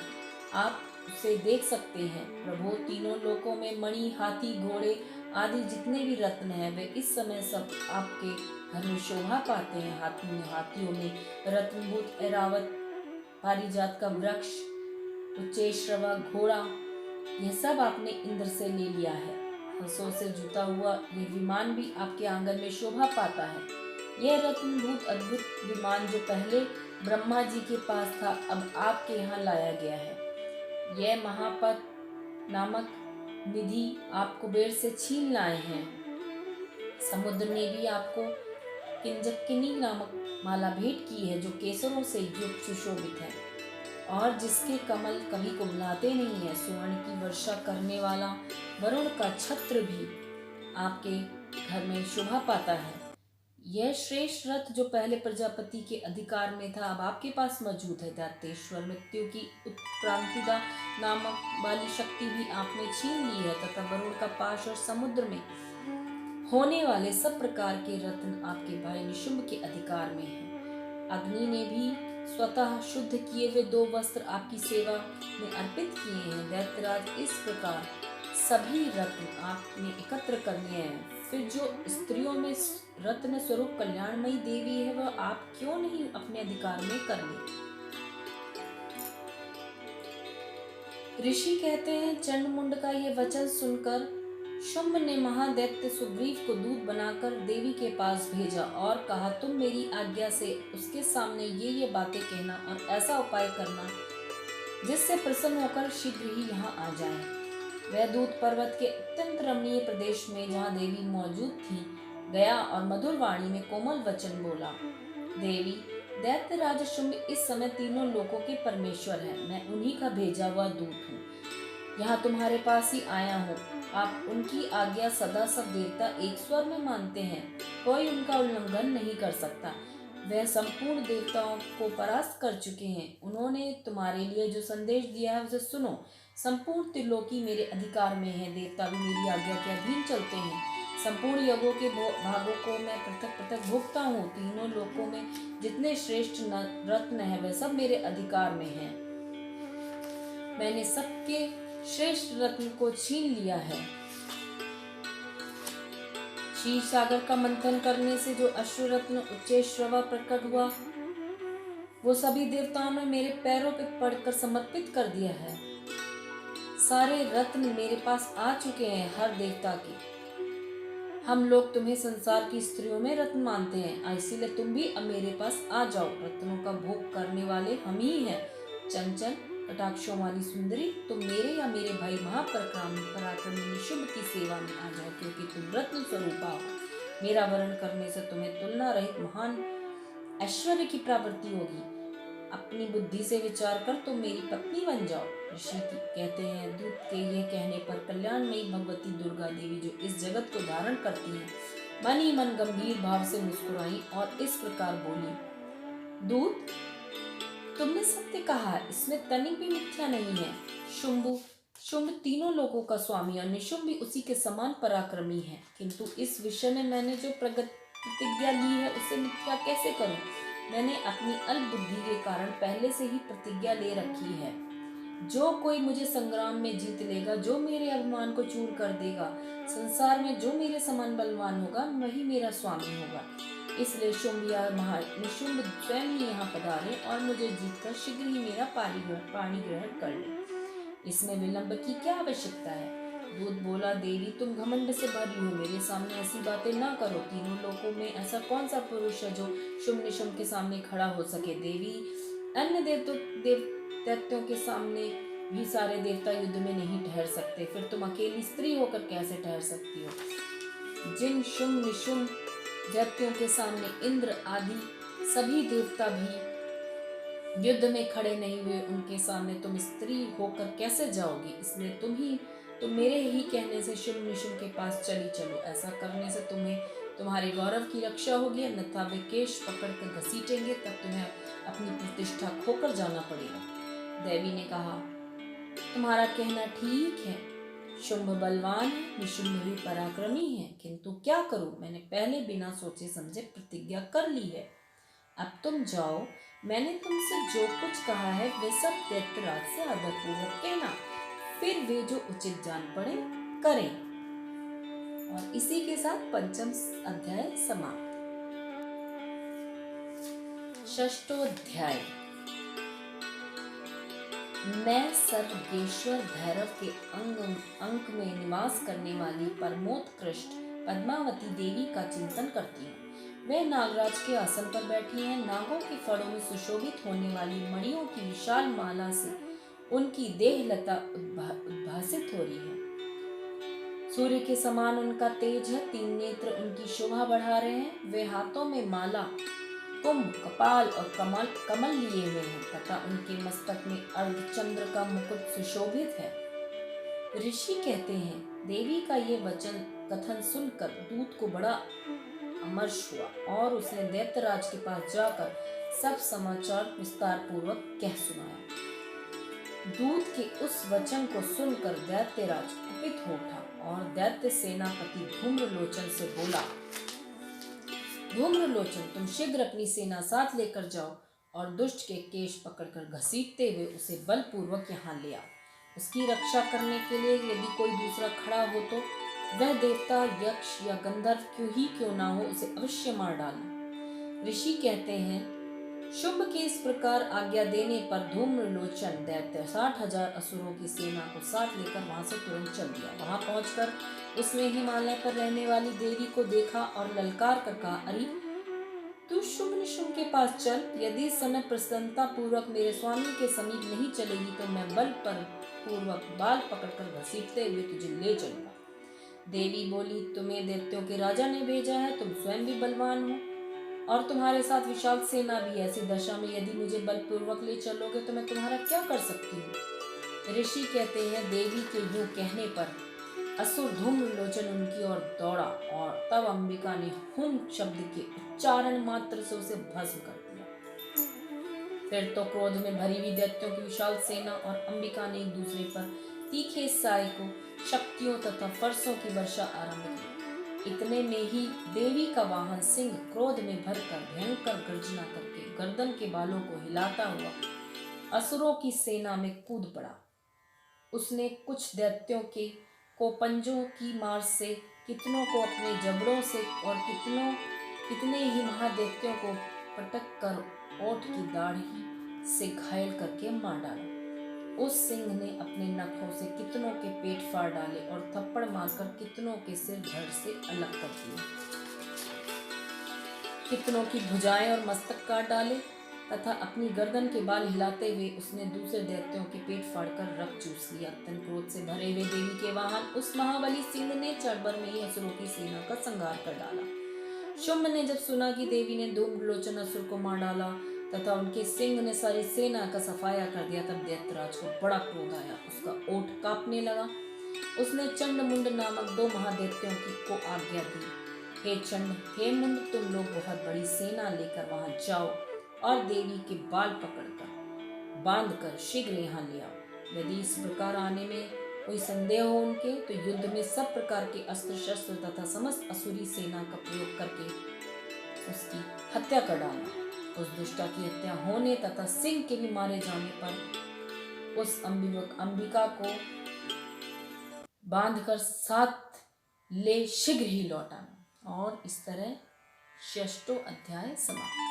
आप उसे देख सकते हैं। प्रभु, तीनों लोकों में मणि, हाथी, घोड़े आदि जितने भी रत्न हैं, वे इस समय सब आपके घर में शोभा पाते हैं। हाथियों में रत्नभूत ऐरावत, पारिजात का वृक्ष, उच्चैश्रवा घोड़ा, यह सब आपने इंद्र से ले लिया है। हंसों से जुता हुआ ये विमान भी आपके आंगन में शोभा पाता है। यह रत्नभूत अद्भुत विमान जो पहले ब्रह्मा जी के पास था, अब आपके यहाँ लाया गया है। यह महापद नामक निधि आप कुबेर से छीन लाए हैं। समुद्र ने भी आपको किंजकिनी नामक माला भेंट की है, जो केसरों से युक्त सुशोभित है और जिसके कमल कभी कुमलाते नहीं है। सुवर्ण की वर्षा करने वाला वरुण का छत्र भी आपके घर में शोभा पाता है। यह श्रेष्ठ रथ जो पहले प्रजापति के अधिकार में था, अब आपके पास मौजूद है। दैत्येश्वर मृत्यु की उत्क्रांतिदा नामक वाली शक्ति भी आपने छीन ली है तथा वरुण का पाश और समुद्र में होने वाले सब प्रकार के रत्न आपके भाई निशुंभ के अधिकार में हैं। अग्नि ने भी स्वतः शुद्ध किए हुए 2 वस्त्र आपकी सेवा में अर्पित किए हैं। दैत्यराज, इस प्रकार सभी रत्न आपने एकत्र करने हैं। फिर जो स्त्रियों में रत्न स्वरूप कल्याणमयी देवी है, वह आप क्यों नहीं अपने अधिकार में कर ले? ऋषि कहते हैं, चंडमुंड का यह वचन सुनकर शुंभ ने महादैत्य सुग्रीव को दूत बनाकर देवी के पास भेजा और कहा, तुम मेरी आज्ञा से उसके सामने ये बातें कहना और ऐसा उपाय करना जिससे प्रसन्न होकर शीघ्र ही यहाँ आ जाए। वह दूत पर्वत के अत्यंत रमणीय प्रदेश में, जहाँ देवी मौजूद थी, गया और मधुर वाणी में कोमल वचन बोला। देवी, दैत्य राज शुंभ इस समय तीनों लोकों के परमेश्वर है। मैं उन्हीं का भेजा हुआ दूत हूँ। यहाँ तुम्हारे पास ही आया हूँ। आप उनकी आज्ञा सदा सब देवता एक स्वर में मानते हैं, कोई उनका उल्लंघन नहीं कर सकता। वह संपूर्ण देवताओं को परास्त कर चुके हैं। उन्होंने तुम्हारे लिए जो संदेश दिया है उसे सुनो। संपूर्ण त्रिलोकी मेरे अधिकार में है। देवता भी मेरी आज्ञा के अधीन चलते हैं। संपूर्ण यज्ञों के भागों को मैं पृथक पृथक भोगता हूँ। तीनों लोकों में जितने श्रेष्ठ रत्न है, वह सब मेरे अधिकार में है। मैंने सबके श्रेष्ठ रत्न को छीन लिया है। क्षीर सागर का मंथन करने से जो अश्रु रत्न उच्चैश्रवा प्रकट हुआ, वो सभी देवताओं ने मेरे पैरों पे पड़कर समर्पित कर दिया है। सारे रत्न मेरे पास आ चुके हैं। हर देवता के हम लोग तुम्हें संसार की स्त्रियों में रत्न मानते हैं, इसीलिए तुम भी अब मेरे पास आ जाओ। रत्नों का भोग करने वाले हम ही हैं। चंचल कटाक्षों वाली सुंदरी, तुम मेरे या मेरे भाई पराक्रमी निशुंभ की सेवा में आ जाओ, क्योंकि तुम रत्न स्वरूपा हो। मेरा वरण करने से तुम्हें तुलना रहित महान ऐश्वर्य की प्राप्ति होगी। अपनी बुद्धि से विचार कर तुम मेरी पत्नी बन जाओ। ऋषि कहते हैं, दूत के यह कहने पर कल्याणमयी भगवती दुर्गा देवी, जो इस जगत को धारण करती है, मन ही मन गंभीर भाव से मुस्कुराई और इस प्रकार बोली, दूत, तुमने सत्य कहा, इसमें तनिक भी मिथ्या नहीं है। शुंभ तीनों लोगों का स्वामी और निशुंभ भी उसी के समान पराक्रमी है, किंतु इस विषय में मैंने जो प्रतिज्ञा ली है उसे मिथ्या कैसे करूं? मैंने अपनी अल्प बुद्धि के कारण पहले से ही प्रतिज्ञा ले रखी है। जो कोई मुझे संग्राम में जीत लेगा, जो मेरे अभिमान को चूर कर देगा, संसार में जो मेरे समान बलवान होगा, वही मेरा स्वामी होगा। इसलिए शुंभ या निशुंभ स्वयं ही यहाँ पधारे और मुझे जीतकर शीघ्र ही मेरा पाणी ग्रहण कर ले। इसमें विलंब की क्या आवश्यकता है? दूत बोला, देवी, तुम घमंड से भरी हो, मेरे सामने ऐसी बातें ना करो। तीनों लोकों में ऐसा कौन सा पुरुष है जो शुंभ निशुंभ के सामने खड़ा हो सके? देवी, अन्य दैत्यों के सामने भी सारे देवता युद्ध में नहीं ठहर सकते, फिर तुम अकेली स्त्री होकर कैसे ठहर सकती हो? जिन शुंभ निशुंभ दैत्यों के सामने इंद्र आदि सभी देवता भी युद्ध में खड़े नहीं हुए, उनके सामने तुम स्त्री होकर कैसे जाओगी? इसलिए तुम मेरे ही कहने से शुंभ निशुंभ के पास चली चलो। ऐसा करने से तुम्हारे गौरव की रक्षा होगी, अन्यथा वे केश पकड़कर घसीटेंगे, तब तुम्हें अपनी प्रतिष्ठा खोकर जाना पड़ेगा। देवी ने कहा, तुम्हारा कहना ठीक है। शुंभ बलवान है, निशुंभ भी पराक्रमी है, किंतु क्या करूं? मैंने पहले बिना सोचे समझे प्रतिज्ञा कर ली है। अब तुम जाओ। मैंने तुमसे जो कुछ कहा है वे सब दैत्यराज से आदरपूर्वक कहना, फिर वे जो उचित जान पड़े करें। और इसी के साथ 5वां अध्याय समाप्त। 6वां अध्याय। मैं सर्वेश्वर भैरव के अंक में निवास करने वाली परमोत्कृष्ट पद्मावती देवी का चिंतन करती हूँ। वे नागराज के आसन पर बैठी हैं। नागों के फड़ों में सुशोभित होने वाली मणियों की विशाल माला से उनकी देहलता उद्भासित हो रही है। सूर्य के समान उनका तेज है। 3 नेत्र उनकी शोभा बढ़ा रहे हैं। वे हाथों में माला, कुंभ, कपाल और कमल लिए हुए हैं तथा उनके मस्तक में अर्धचंद्र का मुकुट सुशोभित है। ऋषि कहते हैं, देवी का ये वचन कथन सुनकर दूत को बड़ा अमर्ष हुआ और उसने दैत्यराज के पास जाकर सब समाचार विस्तार पूर्वक कह सुनाया। दूत के उस वचन को सुनकर दैत्यराज कुपित हो उठा और दैत्य सेनापति धूम्रलोचन से बोला, धूम्रलोचन, तुम शीघ्र अपनी सेना साथ लेकर जाओ और दुष्ट के केश पकड़कर घसीटते हुए उसे बलपूर्वक यहाँ ले आओ। उसकी रक्षा करने के लिए यदि कोई दूसरा खड़ा हो तो वह देवता, यक्ष या गंधर्व क्यों ना हो, उसे अवश्य मार डालना। ऋषि कहते हैं, शुंभ के इस प्रकार आज्ञा देने पर धूम्रलोचन दैत्य 60,000 असुरों की सेना को साथ लेकर वहां से तुरंत चल दिया। वहां पहुंचकर उसने हिमालय पर रहने वाली देवी को देखा और ललकार कर कहा, अरे तू शुंभ निशुंभ के पास चल। यदि इस समय प्रसन्नता पूर्वक मेरे स्वामी के समीप नहीं चलेगी तो मैं बल पर पूर्वक बाल पकड़कर घसीटते हुए तुझे ले चलूंगा। देवी बोली, तुम्हें दैत्यों के राजा ने भेजा है, तुम स्वयं भी बलवान हो और तुम्हारे साथ विशाल सेना भी। ऐसी दशा में यदि मुझे बलपूर्वक ले चलोगे तो मैं तुम्हारा क्या कर सकती हूँ। ऋषि कहते हैं, देवी के यूं कहने पर असुर धूम्रलोचन उनकी ओर दौड़ा और तब अंबिका ने हुम शब्द के उच्चारण मात्र से उसे भस्म कर दिया। फिर तो क्रोध में भरी हुई दैत्यों की विशाल सेना और अंबिका ने एक दूसरे पर तीखे सहायकों, शक्तियों तथा फरसों की वर्षा आरंभ की। इतने में ही देवी का वाहन सिंह क्रोध में भरकर भयंकर गर्जना करके गर्दन के बालों को हिलाता हुआ असुरों की सेना में कूद पड़ा। उसने कुछ दैत्यों के को पंजों की मार से, कितनों को अपने जबड़ों से और कितने ही महादैत्यों को पटक कर ओठ की दाढ़ी से घायल करके मार डाला। उस सिंह ने अपने नखों से कितनों के पेट फाड़ डाले और थप्पड़ मारकर कितनों के सिर धड़ से अलग कर दिए। कितनों की भुजाएं और मस्तक काट डाले तथा अपनी गर्दन के बाल हिलाते हुए उसने दूसरे दैत्यों के पेट फाड़कर रक्त चूस लिया। अत्यंत क्रोध से भरे हुए देवी के वाहन उस महाबली सिंह ने चढ़ में ही असुरों की सेना का संहार कर डाला। शुंभ ने जब सुना कि देवी ने धूम्रलोचन असुर को मार डाला तथा उनके सिंह ने सारी सेना का सफाया कर दिया, तब दैत्यराज को बड़ा क्रोध आया। उसका ओठ कांपने लगा। उसने चंड मुंड नामक 2 महादैत्यों को आज्ञा दी, हे चंड, हे मुंड, तुम लोग बहुत बड़ी सेना लेकर वहां जाओ और देवी के बाल पकड़कर बांधकर शीघ्र यहाँ ले आओ। यदि इस प्रकार आने में कोई संदेह हो उनके तो युद्ध में सब प्रकार के अस्त्र शस्त्र तथा समस्त असुरी सेना का प्रयोग करके उसकी हत्या कर डालना। उस दुष्टा की हत्या होने तथा सिंह के भी मारे जाने पर उस अंबिका को बांधकर साथ ले शीघ्र ही लौटाना। और इस तरह 6वां अध्याय समाप्त।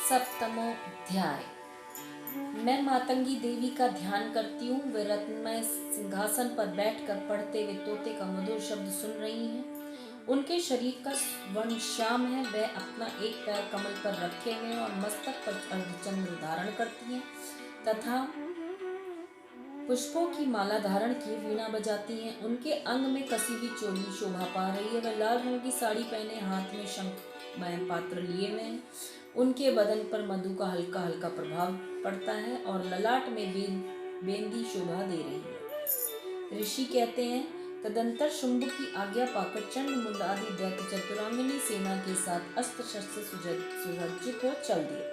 7वां अध्याय। मैं मातंगी देवी का ध्यान करती हूँ। वे रत्नमय सिंहासन पर बैठकर पढ़ते हुए तोते का मधुर शब्द सुन रही हैं। उनके शरीर का वर्ण श्याम है। वह अपना एक पैर कमल पर रखे हुए और मस्तक पर अर्धचंद्र धारण करती हैं तथा पुष्पों की माला धारण किए वीणा बजाती हैं। उनके अंग में कसी हुई चोली शोभा पा रही है। वह लाल रंग की साड़ी पहने हाथ में शंखमय पात्र लिए हुए हैं। उनके बदन पर मधु का हल्का हल्का प्रभाव पड़ता है और ललाट में बेंदी शोभा दे रही है। ऋषि कहते हैं, तदंतर शुंभ की आज्ञा पाकर चंड मुंड आदि दैत्य चतुरांगिनी सेना के साथ अस्त्र शस्त्र सुसज्जित हो चल दिए।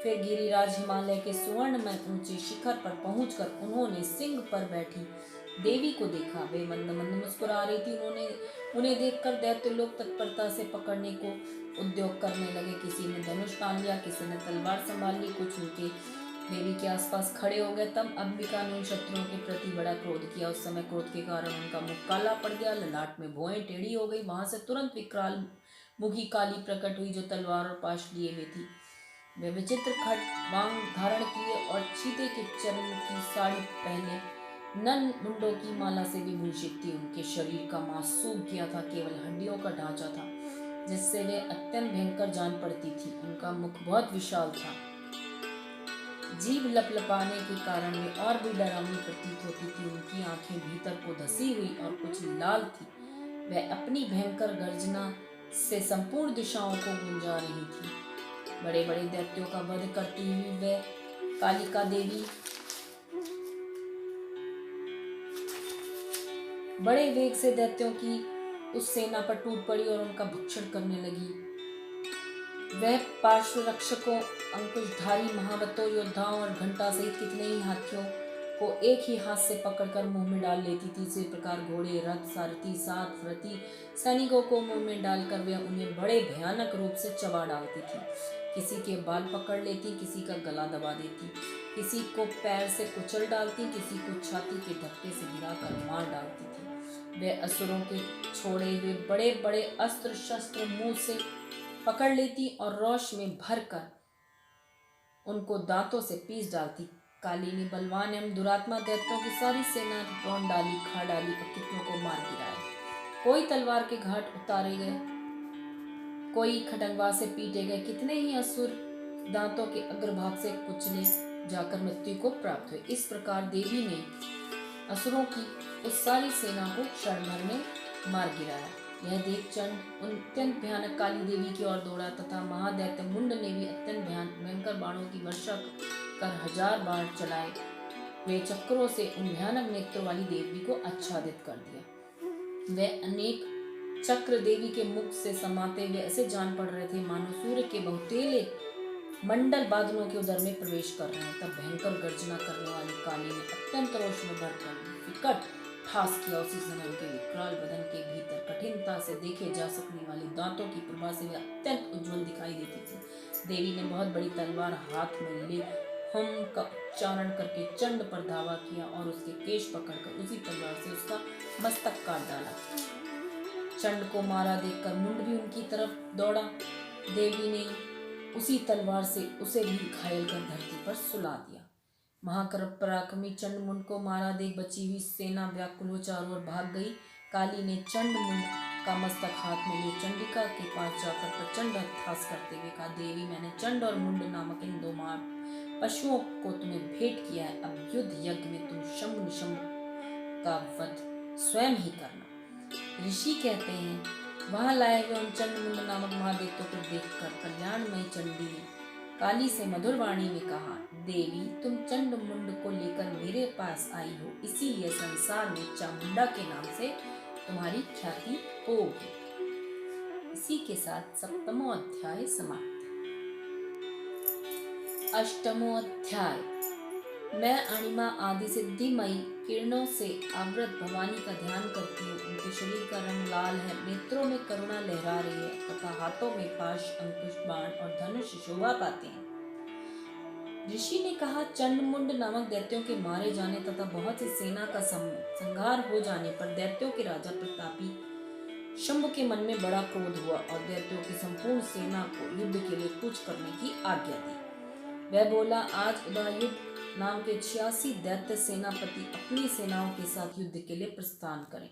फिर गिरिराज हिमालय के सुवर्णमय ऊंचे शिखर पर पहुंचकर उन्होंने सिंह पर बैठी देवी को देखा। वे मंद मंद मुस्कुरा रही थी। उन्हें देखकर दैत्य लोग तत्परता से पकड़ने को उद्योग करने लगे। किसी ने धनुष तान लिया, किसी ने तलवार संभाल ली, कुछ उनके देवी के आसपास खड़े हो गए। तब अंबिका ने उन शत्रुओं के प्रति बड़ा क्रोध किया। उस समय क्रोध के कारण उनका मुख काला पड़ गया, ललाट में भौहें टेढ़ी हो गई। वहां से तुरंत विकराल मुखी काली प्रकट हुई जो तलवार और पाश लिए हुए थी। वे विचित्र खटवांग धारण किए और चीते के चर्म की साड़ी पहने नन मुंडों की माला से विभूषित थी। उनके शरीर का मांस सूख गया था, केवल हड्डियों का ढांचा था, जिससे वे अत्यंत भयंकर जान पड़ती थी। उनका मुख बहुत विशाल था, जीभ लपलपाने के कारण वे और भी डरावनी प्रतीत होती थी। उनकी आंखें भीतर को धसी हुई और कुछ लाल थी। वह अपनी भयंकर गर्जना से संपूर्ण दिशाओं को गुंजा रही थी। बड़े बड़े दैत्यों का वध करती हुई वह कालिका देवी बड़े वेग से दैत्यों की उस सेना पर टूट पड़ी और उनका भक्षण करने लगी। वह पार्श्व रक्षकों, अंकुशधारी महावतों, योद्धाओं और घंटा सहित कितने ही हाथियों को एक ही हाथ से पकड़कर मुंह में डाल लेती थी। इसी प्रकार घोड़े, रथ, सारथी, सारथी सैनिकों को मुंह में डालकर वह उन्हें बड़े भयानक रूप से चबा डालती थी। किसी के बाल पकड़ लेती, किसी का गला दबा देती, किसी को पैर से कुचल डालती, किसी को छाती के धक्के से गिराकर मार डालती थी। वह असुरों के छोड़े हुए बड़े बड़े अस्त्र शस्त्र मुंह से पकड़ लेती और रोश में भरकर उनको दांतों से पीस डालती। काली ने बलवान एवं दुरात्मा दैत्यों की सारी सेना रौंद डाली, खा डाली और कितनों को मार गिराया। कोई तलवार के घाट उतारे गए, कोई खड़ंगवा से पीटे गए, कितने ही असुर दांतों के अग्रभाग से कुचले जाकर मृत्यु को प्राप्त हुए। इस प्रकार देवी ने असुरों की उस सारी सेना को क्षण भर में मार गिराया। यह देख चंड अत्यंत भयानक काली देवी की ओर दौड़ा तथा महादैत्य मुंड ने भी अत्यंत भयंकर बाणों की वर्षा कर 1000 बाण चलाए। वे चक्रों से उन भयानक नेत्रों वाली देवी को आच्छादित कर दिया। वे अनेक चक्र देवी के मुख से समाते हुए ऐसे जान पड़ रहे थे मानो सूर्य के बहुतेले मंडल बादलों के उदर में प्रवेश कर रहे हैं। तब भयंकर गर्जना करने वाली काली ने अत्यंत रोष में भरकर विकट ठास किया। उसी समय उनके विकराल बदन के भीतर कठिनता से देखे जा सकने वाली दांतों की प्रभा से वे अत्यंत उज्जवल दिखाई देती थी। देवी ने बहुत बड़ी तलवार हाथ में ले हम का उच्चारण करके चंड पर धावा किया और उसके केश पकड़कर उसी तलवार से उसका मस्तक काट डाला। चंड को मारा देखकर मुंड भी उनकी तरफ दौड़ा। देवी ने उसी तलवार से उसे भी घायल कर धरती पर सुला दिया। महाकर पराक्रमी चंडमुंड को मारा देख बची हुई सेना व्याकुल हो चारों ओर भाग गई। काली ने चंडमुंड का मस्तक हाथ में ले चंडिका के पास जाकर प्रचंड अट्टहास करते हुए कहा, देवी, मैंने चंड और मुंड नामक इन 2 पशुओं को तुम्हें भेंट किया है। अब युद्ध यज्ञ में तुम शंभु निशंभ का वध स्वयं ही करना। ऋषि कहते हैं, वहां लाए हुए उन चंडमुंड नामक महादैत्यों को देखकर कल्याणमयी चंडी ने काली से मधुर वाणी में कहा, देवी, तुम चंडमुंड को लेकर मेरे पास आई हो, इसीलिए संसार में चामुंडा के नाम से तुम्हारी ख्याति होगी। इसी के साथ 7वां अध्याय समाप्त। 8वां अध्याय। मैं अणिमा आदि सिद्धिमयी किरणों से आवृत भवानी का ध्यान करती हूँ। उनके शरीर का रंग लाल है, नेत्रों में करुणा लहरा रही है तथा हाथों में पाश, अंकुश, बाण और धनुष शोभा पाते हैं। ऋषि ने कहा, चंडमुंड नामक दैत्यों के मारे जाने तथा बहुत सी सेना का संहार हो जाने पर दैत्यों के राजा प्रतापी शंभु के मन में बड़ा क्रोध हुआ और दैत्यों की संपूर्ण सेना को युद्ध के लिए कूच करने की आज्ञा दी। वह बोला, आज उदयुक्त नाम के 86 दैत्य सेनापति अपनी सेनाओं के साथ युद्ध के लिए प्रस्थान करें।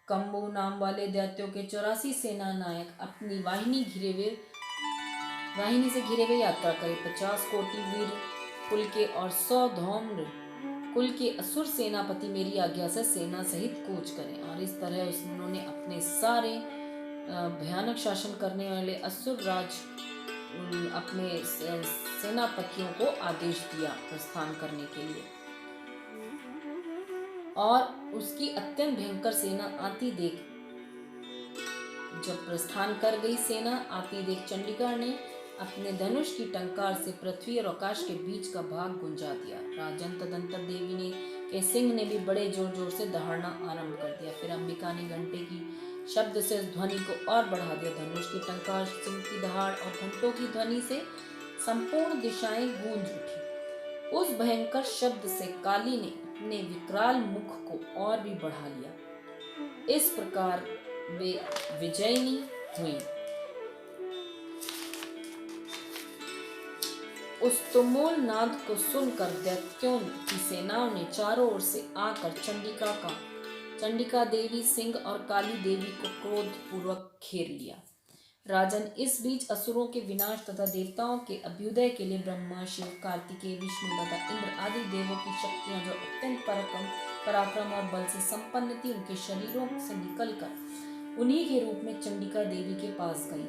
कंबु नाम वाले दैत्यों के 84 सेना नायक अपनी वाहिनी से घिरे हुए यात्रा करें। 50 कोटि वीर कुल के और 100 धौम्र कुल के असुर सेनापति मेरी आज्ञा से सेना सहित कूच करें। और इस तरह उन्होंने अपने सारे भयानक शासन करने वाले असुर राज अपने सेनापतियों को आदेश दिया प्रस्थान करने के लिए। और उसकी अत्यंत भयंकर सेना आती देख जब प्रस्थान कर गई, सेना आती देख चंडिका ने अपने धनुष की टंकार से पृथ्वी और आकाश के बीच का भाग गुंजा दिया। राजन तदंतर देवी ने के सिंह ने भी बड़े जोर जोर से दहाड़ना आरंभ कर दिया। फिर अंबिका ने घंटे की शब्द से ध्वनि को और बढ़ा दिया। धनुष की टंकार, सिंह की दहाड़ और घंटों की ध्वनि से संपूर्ण दिशाएं गूंज उठी। उस भयंकर शब्द से काली ने अपने विकराल मुख को और भी बढ़ा लिया। इस प्रकार वे विजयिनी हुई। उस तुमुल नाद को सुनकर दैत्यों की सेनाओं ने चारों ओर से आकर चंडिका देवी, सिंह और काली देवी को क्रोधपूर्वक घेर लिया। राजन, इस बीच असुरों के विनाश तथा देवताओं के अभ्युदय के लिए ब्रह्मा, शिव, कार्तिकेय, विष्णु तथा इंद्र आदि देवों की शक्तियां जो अत्यंत पराक्रम और बल से संपन्न थी, उनके शरीरों से निकलकर उन्हीं के रूप में चंडिका देवी के पास गई।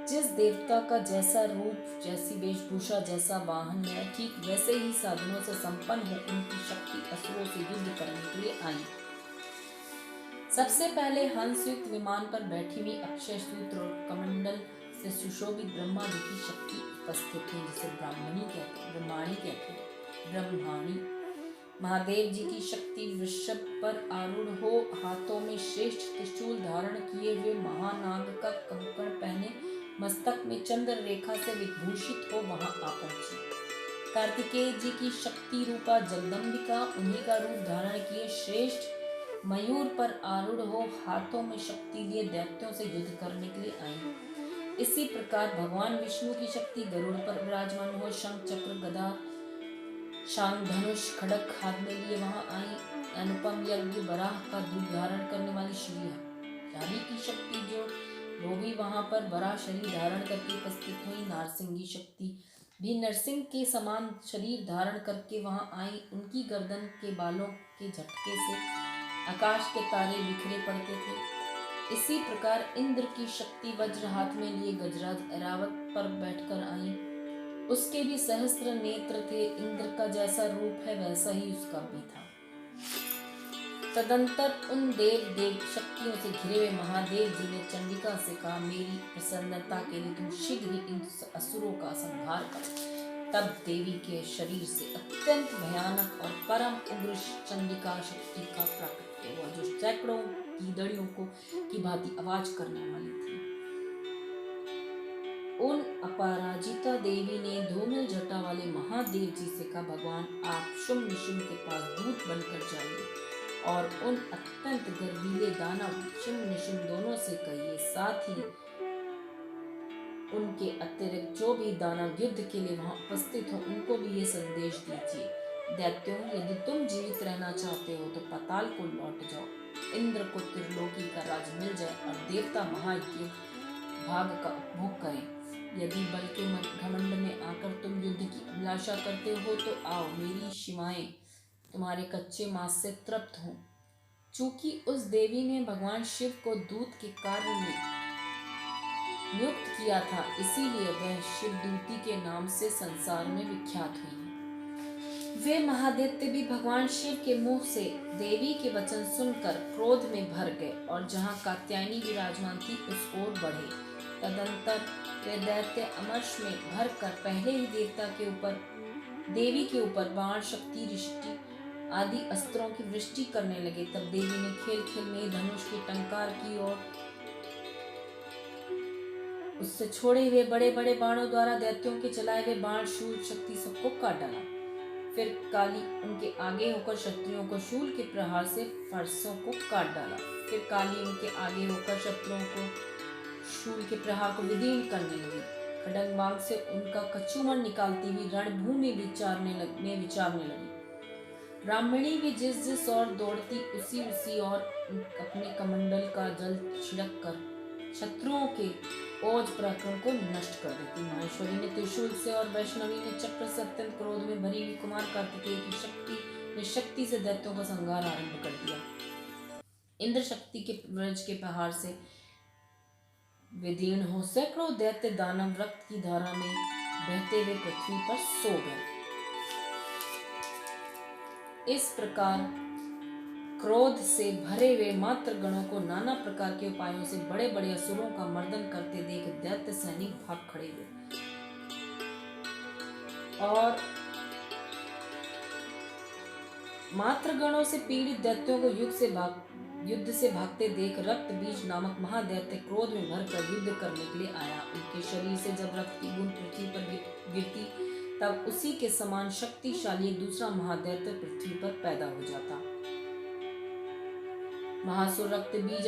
जिस देवता का जैसा रूप, जैसी वेशभूषा, जैसा वाहन है, ठीक वैसे ही साधनों से संपन्न हो उनकी शक्ति असुरों से युद्ध करने के लिए आई। सबसे पहले हंसयुक्त विमान पर बैठी हुई अक्षय सूत्र और कमंडल से सुशोभित ब्रह्मा जी की शक्ति उपस्थित है, जिसे ब्राह्मणी कहते हैं। ब्रह्माणी महादेव जी की शक्ति वृषभ पर आरूढ़ हो, हाथों में श्रेष्ठ त्रिशूल धारण किए हुए, महानाग का कंकण पहने, मस्तक में चंद्र रेखा से विभूषित हो वहां आ पहुंची। कार्तिकेय जी की शक्ति रूपा जगदम्बिका उन्हीं का रूप धारण किए श्रेष्ठ मयूर पर आरूढ़ हो, हाथों में शक्ति लिए दैत्यों से युद्ध करने के लिए आई। इसी प्रकार भगवान विष्णु की शक्ति गरुड़ पर विराजमान हो, शंख, चक्र, गदा, शांग, धनुष, खड़ग हाथ में लिए वहां आई। अनुपम यज्ञ वराह का रूप धारण करने वाली श्री हरि की शक्ति जो भी वहां पर वराह शरीर धारण करके उपस्थित हुई। नारसिंह शक्ति भी नरसिंह के समान शरीर धारण करके वहां आई। उनकी गर्दन के बालों के झटके से आकाश के तारे बिखरे पड़ते थे। इसी प्रकार इंद्र की शक्ति वज्र हाथ में लिए गजराज ऐरावत पर बैठकर आई। उसके भी सहस्त्र नेत्र थे, इंद्र का जैसा रूप है वैसा ही उसका भी था। तदंतर उन देव शक्तियों से घिरे हुए महादेव जी ने चंडिका से कहा, मेरी प्रसन्नता के लिए तुम शीघ्र ही इन असुरों का संहार करो। तब देवी के शरीर से अत्यंत भयानक और परम उग्र चंडिका शक्ति का प्राकट्य हुआ, जो सैकड़ों कीदड़ियों की भांति आवाज करने वाली थी। उन अपराजिता देवी ने धूमिल जटा वाले महादेव जी से कहा, भगवान आप शुंभ निशुंभ के पास दूत बनकर जाइए और उन अत्यंत गर्वीले दानव शुंभ निशुंभ दोनों से कहिए, साथ ही उनके अतिरिक्त जो भी दानव युद्ध के लिए वहां उपस्थित हो उनको भी ये संदेश दीजिए, दैत्यों यदि तुम जीवित रहना चाहते हो तो पाताल को लौट जाओ, इंद्र को त्रिलोकी का राज मिल जाए और देवता महायुद्ध भाग का उपभोग करें। यदि बल के घमंड में आकर तुम युद्ध की अभिलाषा करते हो तो आओ, मेरी शिवाएं तुम्हारे कच्चे मांस से तृप्त हो। चूंकि उस देवी ने भगवान शिव को दूत के कार्य में नियुक्त किया था, इसीलिए वह शिवदूती के नाम से संसार में विख्यात हुई है। वे महादैत्य भी भगवान शिव के मुंह से देवी के वचन सुनकर क्रोध में भर गए और जहां कात्यायनी विराजमान थी उस ओर बढ़े। तदंतर वे दैत्य अमर्ष में भर कर पहले ही देवी के ऊपर बाण, शक्ति, रिष्टि आदि अस्त्रों की वृष्टि करने लगे। तब देवी ने खेल खेल में धनुष की टंकार की और उससे छोड़े हुए बड़े बड़े बाणों द्वारा दैत्यों के चलाए हुए बाण, शूल, शक्ति सबको काट डाला। फिर काली उनके आगे होकर शत्रुओं को शूल के प्रहार से फरसों को काट डाला। फिर काली उनके आगे होकर शत्रुओं को शूल के प्रहार को विदीर्ण करने लगी। खड्ग बाण से उनका कचूमर निकालती हुई रणभूमि में विचारने लगी। ब्राह्मणी भी जिस ओर दौड़ती उसी और अपने कमंडल का जल छिड़क कर शत्रुओं के ओज पराक्रम को नष्ट कर देती। माहेश्वरी ने त्रिशूल से और वैष्णवी ने चक्र से अत्यंत क्रोध में भरी हुई कुमार कार्तिकेय की शक्ति से दैत्यों का संहार आरंभ कर दिया। इंद्र शक्ति के वज्र के प्रहार से विदीर्ण हो सैकड़ों दैत्य दानव रक्त की धारा में बहते हुए पृथ्वी पर सो गए। इस प्रकार क्रोध से भरे हुए मात्र गणों को नाना प्रकार के उपायों से बड़े बड़े असुरों का मर्दन करते देख दैत्य सैनिक भाग खड़े हुए और मात्र गणों से पीड़ित दैत्यों को युद्ध से भागते देख रक्त बीज नामक महादैत्य क्रोध में भरकर युद्ध करने के लिए आया। उनके शरीर से जब रक्त की बूंद पृथ्वी पर गिरती तब उसी के समान शक्तिशाली एक दूसरा महादैत्य पृथ्वी पर पैदा हो जाता। महासुर रक्त बीज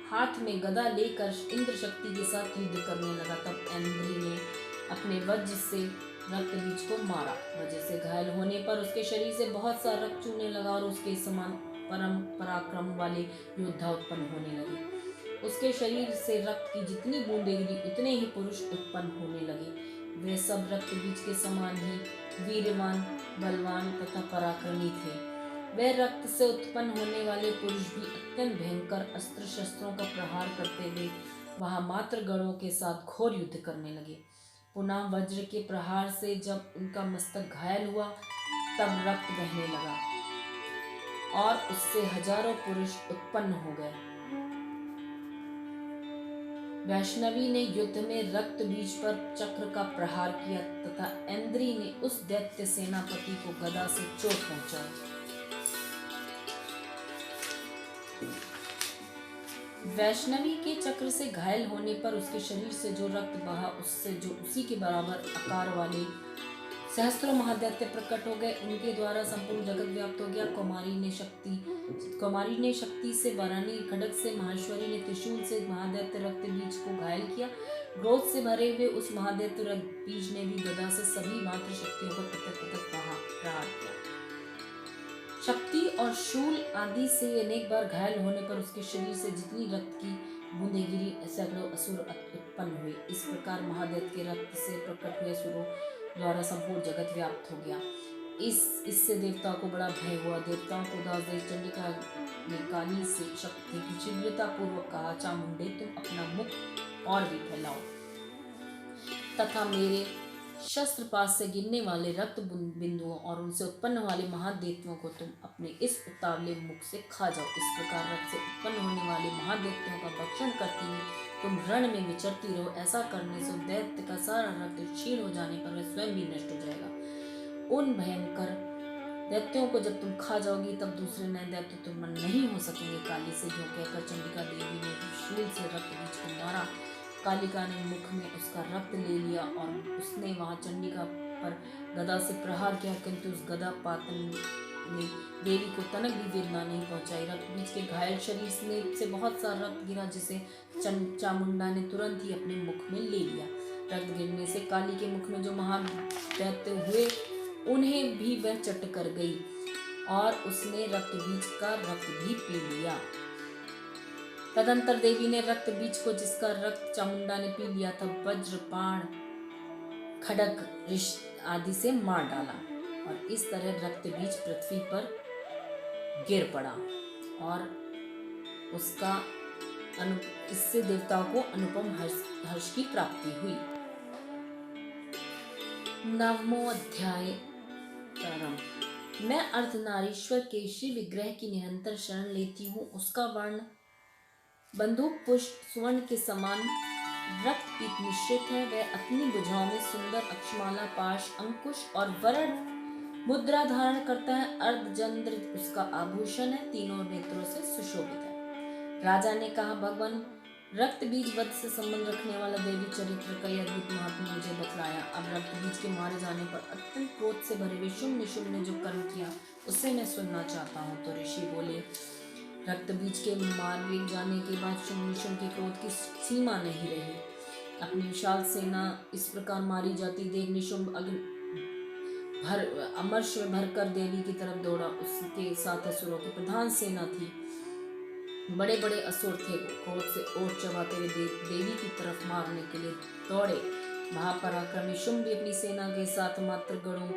हाथ में गदा लेकर इंद्र शक्ति के साथ युद्ध करने लगा। तब इंद्री ने अपने वज्र से रक्त बीज को मारा। वज्र से घायल होने पर उसके शरीर से बहुत सा रक्त चूने लगा और उसके समान परम पराक्रम वाले योद्धा उत्पन्न होने लगे। उसके शरीर से रक्त की जितनी बूंदें गिरी उतने ही पुरुष उत्पन्न होने लगे। वे सब रक्त बीज के समान ही वीरवान, बलवान तथा पराक्रमी थे। वे रक्त से उत्पन्न होने वाले पुरुष भी अत्यंत भयंकर अस्त्र शस्त्रों का प्रहार करते हुए वहां मात्र गणों के साथ घोर युद्ध करने लगे। पुनः वज्र के प्रहार से जब उनका मस्तक घायल हुआ तब रक्त बहने लगा और उससे हजारों पुरुष उत्पन्न हो गए। वैष्णवी ने युद्ध में रक्त बीज पर चक्र का प्रहार किया तथा इंद्री ने उस दैत्य सेनापति को गदा से चोट पहुंचाई। वैष्णवी के चक्र से घायल होने पर उसके शरीर से जो रक्त बहा उससे जो उसी के बराबर आकार वाले सहस्त्रों महादैत्य प्रकट हो गए। उनके द्वारा संपूर्ण जगत व्याप्त हो गया। कुमारी ने शक्ति से, वरानी खड्ग से, माहेश्वरी ने त्रिशूल से महादैत्य रक्त बीज को घायल किया। क्रोध से भरे हुए उस महादैत्य रक्त बीज ने भी गदा से सभी मात्र शक्तियों पर पृथक प्रहार किया। शक्ति और शूल आदि से अनेक बार घायल होने पर उसके शरीर से जितनी रक्त की बूंदें गिरी सैकड़ों असुर उत्पन्न हुए। इस प्रकार महादैत्य के रक्त से प्रकट हुए असुरों द्वारा संपूर्ण जगत व्याप्त हो गया। इससे देवताओं को बड़ा भय हुआ। देवताओं को दास देव चंडिका ने काली से शक्ति की शीघ्रता पूर्वक कहा, चामुंडे तुम अपना मुख और भी फैलाओ तथा मेरे शस्त्रपात से गिरने वाले रक्त बिंदुओं और उनसे उत्पन्न वाले महादैत्यों को तुम अपने इस उतावले मुख से खा जाओ। इस प्रकार रक्त से उत्पन्न होने वाले महादैत्यों का भक्षण करते हुए तुम रण में विचरती रहो। ऐसा करने से दैत्य का सारा रक्त क्षीण हो जाने पर वह स्वयं भी नष्ट हो जाएगा। उन भयंकर दैत्यों को जब तुम खा जाओगी तब दूसरे नए दैत्य उत्पन्न नहीं हो सकेंगे। काली से यूं कहकर चंडिका देवी ने त्रिशूल से रक्त बीज को मारा। कालिका ने मुख में उसका रक्त ले लिया और उसने वहां चंडिका पर गदा से प्रहार किया, किंतु उस गदा पातन ने देवी को तनक भी वेदना नहीं पहुंचाई। रक्त बीज के घायल शरीर से बहुत सा रक्त गिरा जिसे चामुंडा ने तुरंत ही अपने मुख में ले लिया। रक्त गिरने से काली के मुख में जो महादैत्य हुए उन्हें भी वह चट कर गई और उसने रक्त बीज का रक्त भी पी लिया। तदंतर देवी ने रक्त बीज को, जिसका रक्त चामुंडा ने पी लिया था, वज्र, बाण, खड्ग आदि से मार डाला और इस तरह रक्त बीज पृथ्वी पर गिर पड़ा और इससे देवताओं को अनुपम हर्ष की प्राप्ति हुई। 9वां अध्याय प्रारंभ। मैं अर्धनारीश्वर के श्री विग्रह की निरंतर शरण लेती हूँ। उसका वर्ण बंदूक पुष्प स्वर्ण के समान रक्त पीत मिश्रित है। वह अपनी भुजाओं में सुंदर अक्षमाला, पाश, अंकुश और वरण मुद्रा धारण करता है। अर्धचंद्र उसका आभूषण है, तीनों नेत्रों से सुशोभित है। राजा ने कहा, भगवान रक्त बीज वध से संबंध रखने वाला देवी चरित्र का यह अद्भुत महात्म्य मुझे बतलाया। अब रक्त बीज के मारे जाने पर अत्यंत क्रोध से भरे हुए शुंभ निशुंभ ने जो कर्म किया उसे मैं सुनना चाहता हूँ। तो ऋषि बोले, रक्त बीज के मारे जाने के बाद शुंभ निशुंभ के क्रोध की सीमा नहीं रही। अपनी विशाल सेना इस प्रकार मारी जाती देख निशुंभ अमर्ष भरकर देवी की तरफ दौड़ा। उसके साथ असुरों की प्रधान सेना थी। बड़े बड़े असुर थे। क्रोध से ओठ चबाते हुए देवी की तरफ मारने के लिए दौड़े। महापराक्रमी शुंभ भी अपनी सेना के साथ मात्र गणों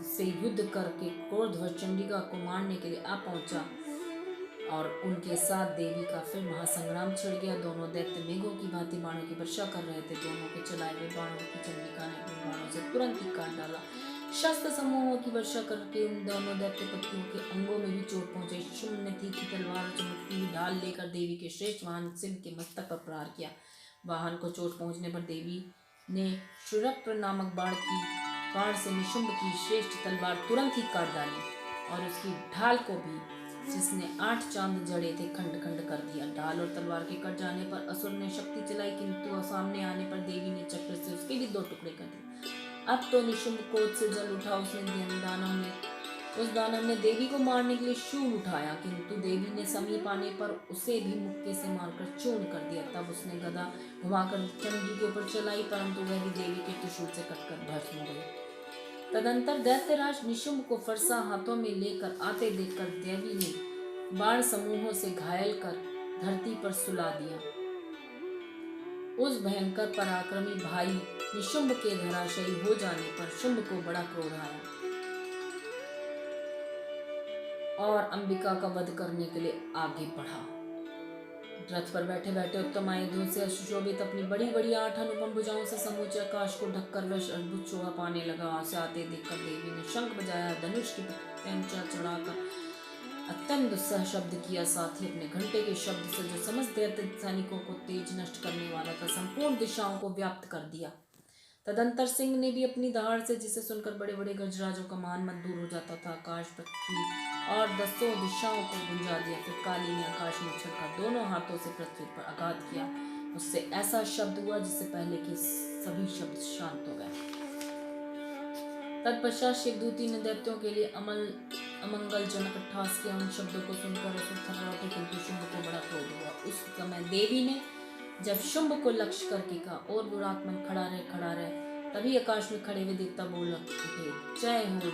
से युद्ध करके क्रोधवश चंडिका को मारने के लिए आ पहुंचा और उनके साथ देवी का फिर महासंग्राम छिड़ गया। दोनों दैत्य मेघों की भांति बाणों की वर्षा कर रहे थे। दोनों के चलाए हुए बाणों की चंडिका ने अपने बाणों से तुरंत ही काट डाला। शस्त्र समूहों की वर्षा करके उन दोनों दैत्यपतियों के अंगों में भी चोट पहुंची। शुंभ ने तीखी तलवार और चमकती हुई ढाल लेकर देवी के श्रेष्ठ वाहन सिंह के मस्तक पर प्रहार किया। वाहन को चोट पहुंचने पर देवी ने शुरप्र नामक बाण से निशुंभ की श्रेष्ठ तलवार तुरंत ही काट डाली और उसकी ढाल को भी, जिसने 8 चांद जड़े थे, खंड खंड कर दिया। ढाल और तलवार के कट जाने पर असुर ने शक्ति चलाई, किंतु सामने आने पर देवी ने चक्र से उसके भी 2 टुकड़े कर दिए। अब तो निशुंभ क्रोध से जल उठा। उसने दानव में उस दानव ने देवी को मारने के लिए शूल उठाया, किंतु देवी ने समीप आने पर उसे भी मुक्के से मारकर चूर्ण कर दिया। तब उसने गदा घुमाकर चंडी के ऊपर चलाई, परंतु वह भी देवी के त्रिशूल से कटकर भस्म हो गई। तदंतर दैत्यराज निशुंभ को फरसा हाथों में लेकर आते देखकर देवी ने बाण समूहों से घायल कर धरती पर सुला दिया। उस भयंकर पराक्रमी भाई निशुंभ के धराशायी हो जाने पर शुंभ को बड़ा क्रोध आया और अंबिका का वध करने के लिए आगे बढ़ा। रथ पर बैठे बैठे उत्तम आयुधों से सुशोभित अपनी बड़ी बड़ी 8 अनुपम भुजाओं से समूचे आकाश को ढककर वह अद्भुत शोभा पाने लगा। उसे आते देखकर देवी ने शंख बजाया, धनुष की प्रत्यंचा चढ़ाकर अत्यंत उत्साह शब्द किया, साथ ही अपने घंटे के शब्द से जो समस्त दैत्य सैनिकों को तेज नष्ट करने वाला था संपूर्ण दिशाओं को व्याप्त कर दिया। तदंतर सिंह ने भी अपनी दहाड़ से, जिसे सुनकर बड़े बड़े गजराजों का मान मत दूर हो जाता था, आकाश पृथ्वी और 10 दिशाओं को गुंजा दिया। फिर काली ने आकाश में उछलकर दोनों हाथों से पृथ्वी पर आघात किया। उससे ऐसा शब्द हुआ जिससे पहले के सभी शब्द शांत हो गए। तत्पश्चात शिवदूती ने दैत्यों के लिए अमंगलजनक अट्टहास किया। उन शब्दों को सुनकर उसमें थर्रा उठे, किंतु शुंभ को बड़ा क्रोध हुआ। उस समय देवी ने जब शुंभ को लक्ष्य करके कहा, और दुरात्मन खड़ा रहे, तभी आकाश में खड़े हुए देवता बोल उठे, जय हो।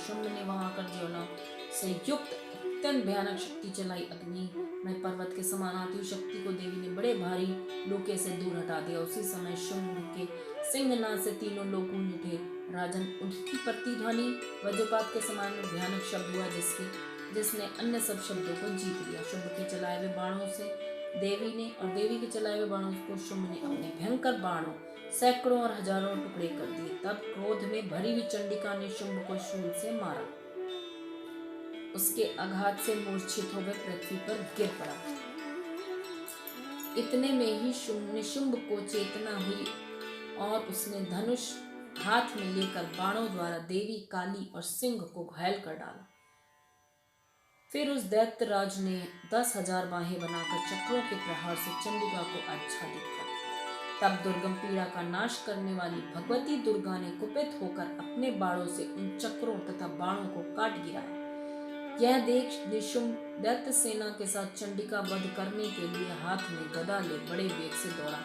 शुंभ ने वहां आकर ज्वाला से युक्त अत्यंत भयानक शक्ति चलाई। अग्नि में पर्वत के समान आती हुई शक्ति को देवी ने बड़े भारी लोके से दूर हटा दिया। उसी समय शुंभ के सिंहनाद से तीनों लोग गूंज उठे। राजन, उनकी प्रतिध्वनि वज्रपात के समान भयानक शब्द हुआ, जिसने अन्य सब शब्दों को जीत लिया। शुंभ के चलाए हुए बाणों से देवी ने और देवी के चलाए हुए बाणों को शुंभ ने अपने भयंकर बाणों सैकड़ों और हजारों टुकड़े कर दिए। तब क्रोध में भरी हुई चंडिका ने शुंभ को शूल से मारा। उसके आघात से मूर्छित होकर पृथ्वी पर गिर पड़ा। इतने में ही शुंभ को चेतना हुई और उसने धनुष हाथ में लेकर बाणों द्वारा देवी, काली और सिंह को घायल कर डाला। फिर उस दैत्यराज ने 10,000 बाहें बनाकर चक्रों के प्रहार से चंडिका को आच्छादित कर। तब दुर्गम पीड़ा का नाश करने वाली भगवती दुर्गा ने कुपित होकर अपने बाणों से उन चक्रों तथा बाणों को काट गिराया। यह देख निशुंभ दैत्य सेना के साथ चंडिका वध करने के लिए हाथ में गदा ले बड़े वेग से दौड़ा।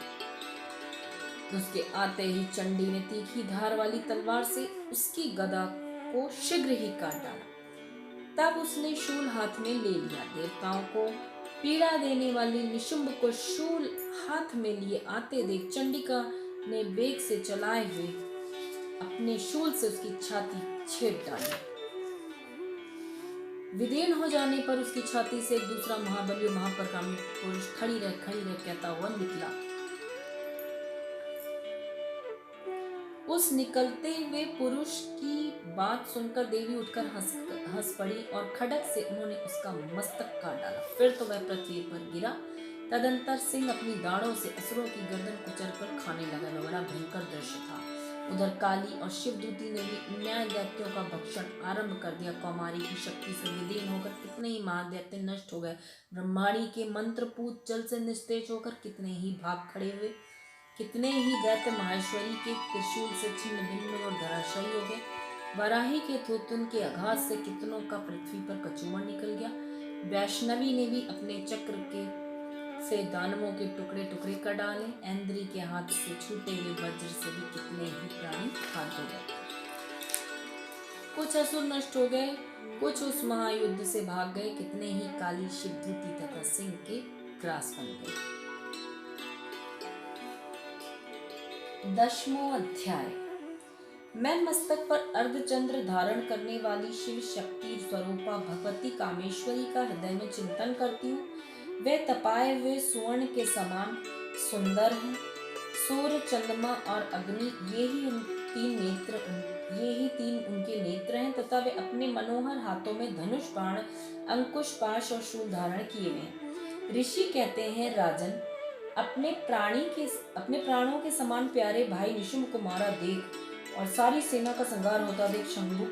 उसके आते ही चंडी ने तीखी धार वाली तलवार से उसकी गदा को शीघ्र ही काट डाला। तब उसने शूल हाथ में ले लिया। देवताओं को पीड़ा देने वाली निशुंभ को शूल हाथ में लिए आते देख चंडिका ने वेग से चलाए हुए अपने शूल से उसकी छाती छेद डाली। विदीर्ण हो जाने पर उसकी छाती से एक दूसरा महाबली और महापराक्रमी पुरुष खड़ी रह कहता हुआ निकला। उस निकलते हुए पुरुष की बात सुनकर देवी उठकर हंस पड़ी और खड्ग से उन्होंने उसका मस्तक काट डाला। फिर तो वह पृथ्वी पर गिरा। तदंतर सिंह अपनी दाढ़ों से असुरों की गर्दन कुचलकर खाने लगा। वह बड़ा भयंकर दृश्य था। उधर काली और शिवदूती ने भी न्याय दैत्यों का भक्षण आरंभ कर दिया। कौमारी की शक्ति से विलीन होकर कितने ही महादैत्य नष्ट हो गए। ब्रह्माणी के मंत्रपूत जल से निस्तेज होकर कितने ही भाग खड़े हुए। कितने ही दैत्य माहेश्वरी के त्रिशूल से छिन्न भिन्न और धराशायी हो गए। वराही के थूथुन के आघात से कितनों का पृथ्वी पर कचूमर निकल गया। वैष्णवी ने भी अपने चक्र के से दानवों के टुकड़े टुकड़े कर डाले। ऐन्द्री के हाथ से छूटे हुए वज्र से भी कितने ही प्राणी घात हो गए। कुछ असुर नष्ट हो गए, कुछ उस महायुद्ध से भाग गए। कितने ही काली, शिवदूती तथा सिंह के ग्रास बन गए। 10वां अध्याय। मैं मस्तक पर अर्धचंद्र धारण करने वाली शिव शक्ति स्वरूपा भगवती कामेश्वरी का हृदय में चिंतन करती हूँ। वे तपाए हुए सुवर्ण के समान सुंदर हैं। सूर्य, चंद्रमा और अग्नि ये ही तीन उनके नेत्र हैं तथा वे अपने मनोहर हाथों में धनुष, बाण, अंकुश, पाश और शूल धारण किए हुए हैं। ऋषि कहते हैं, राजन, अपने प्राणों के समान प्यारे भाई निशुंभ को मारा देख और सारी सेना का संहार होता देख शंभु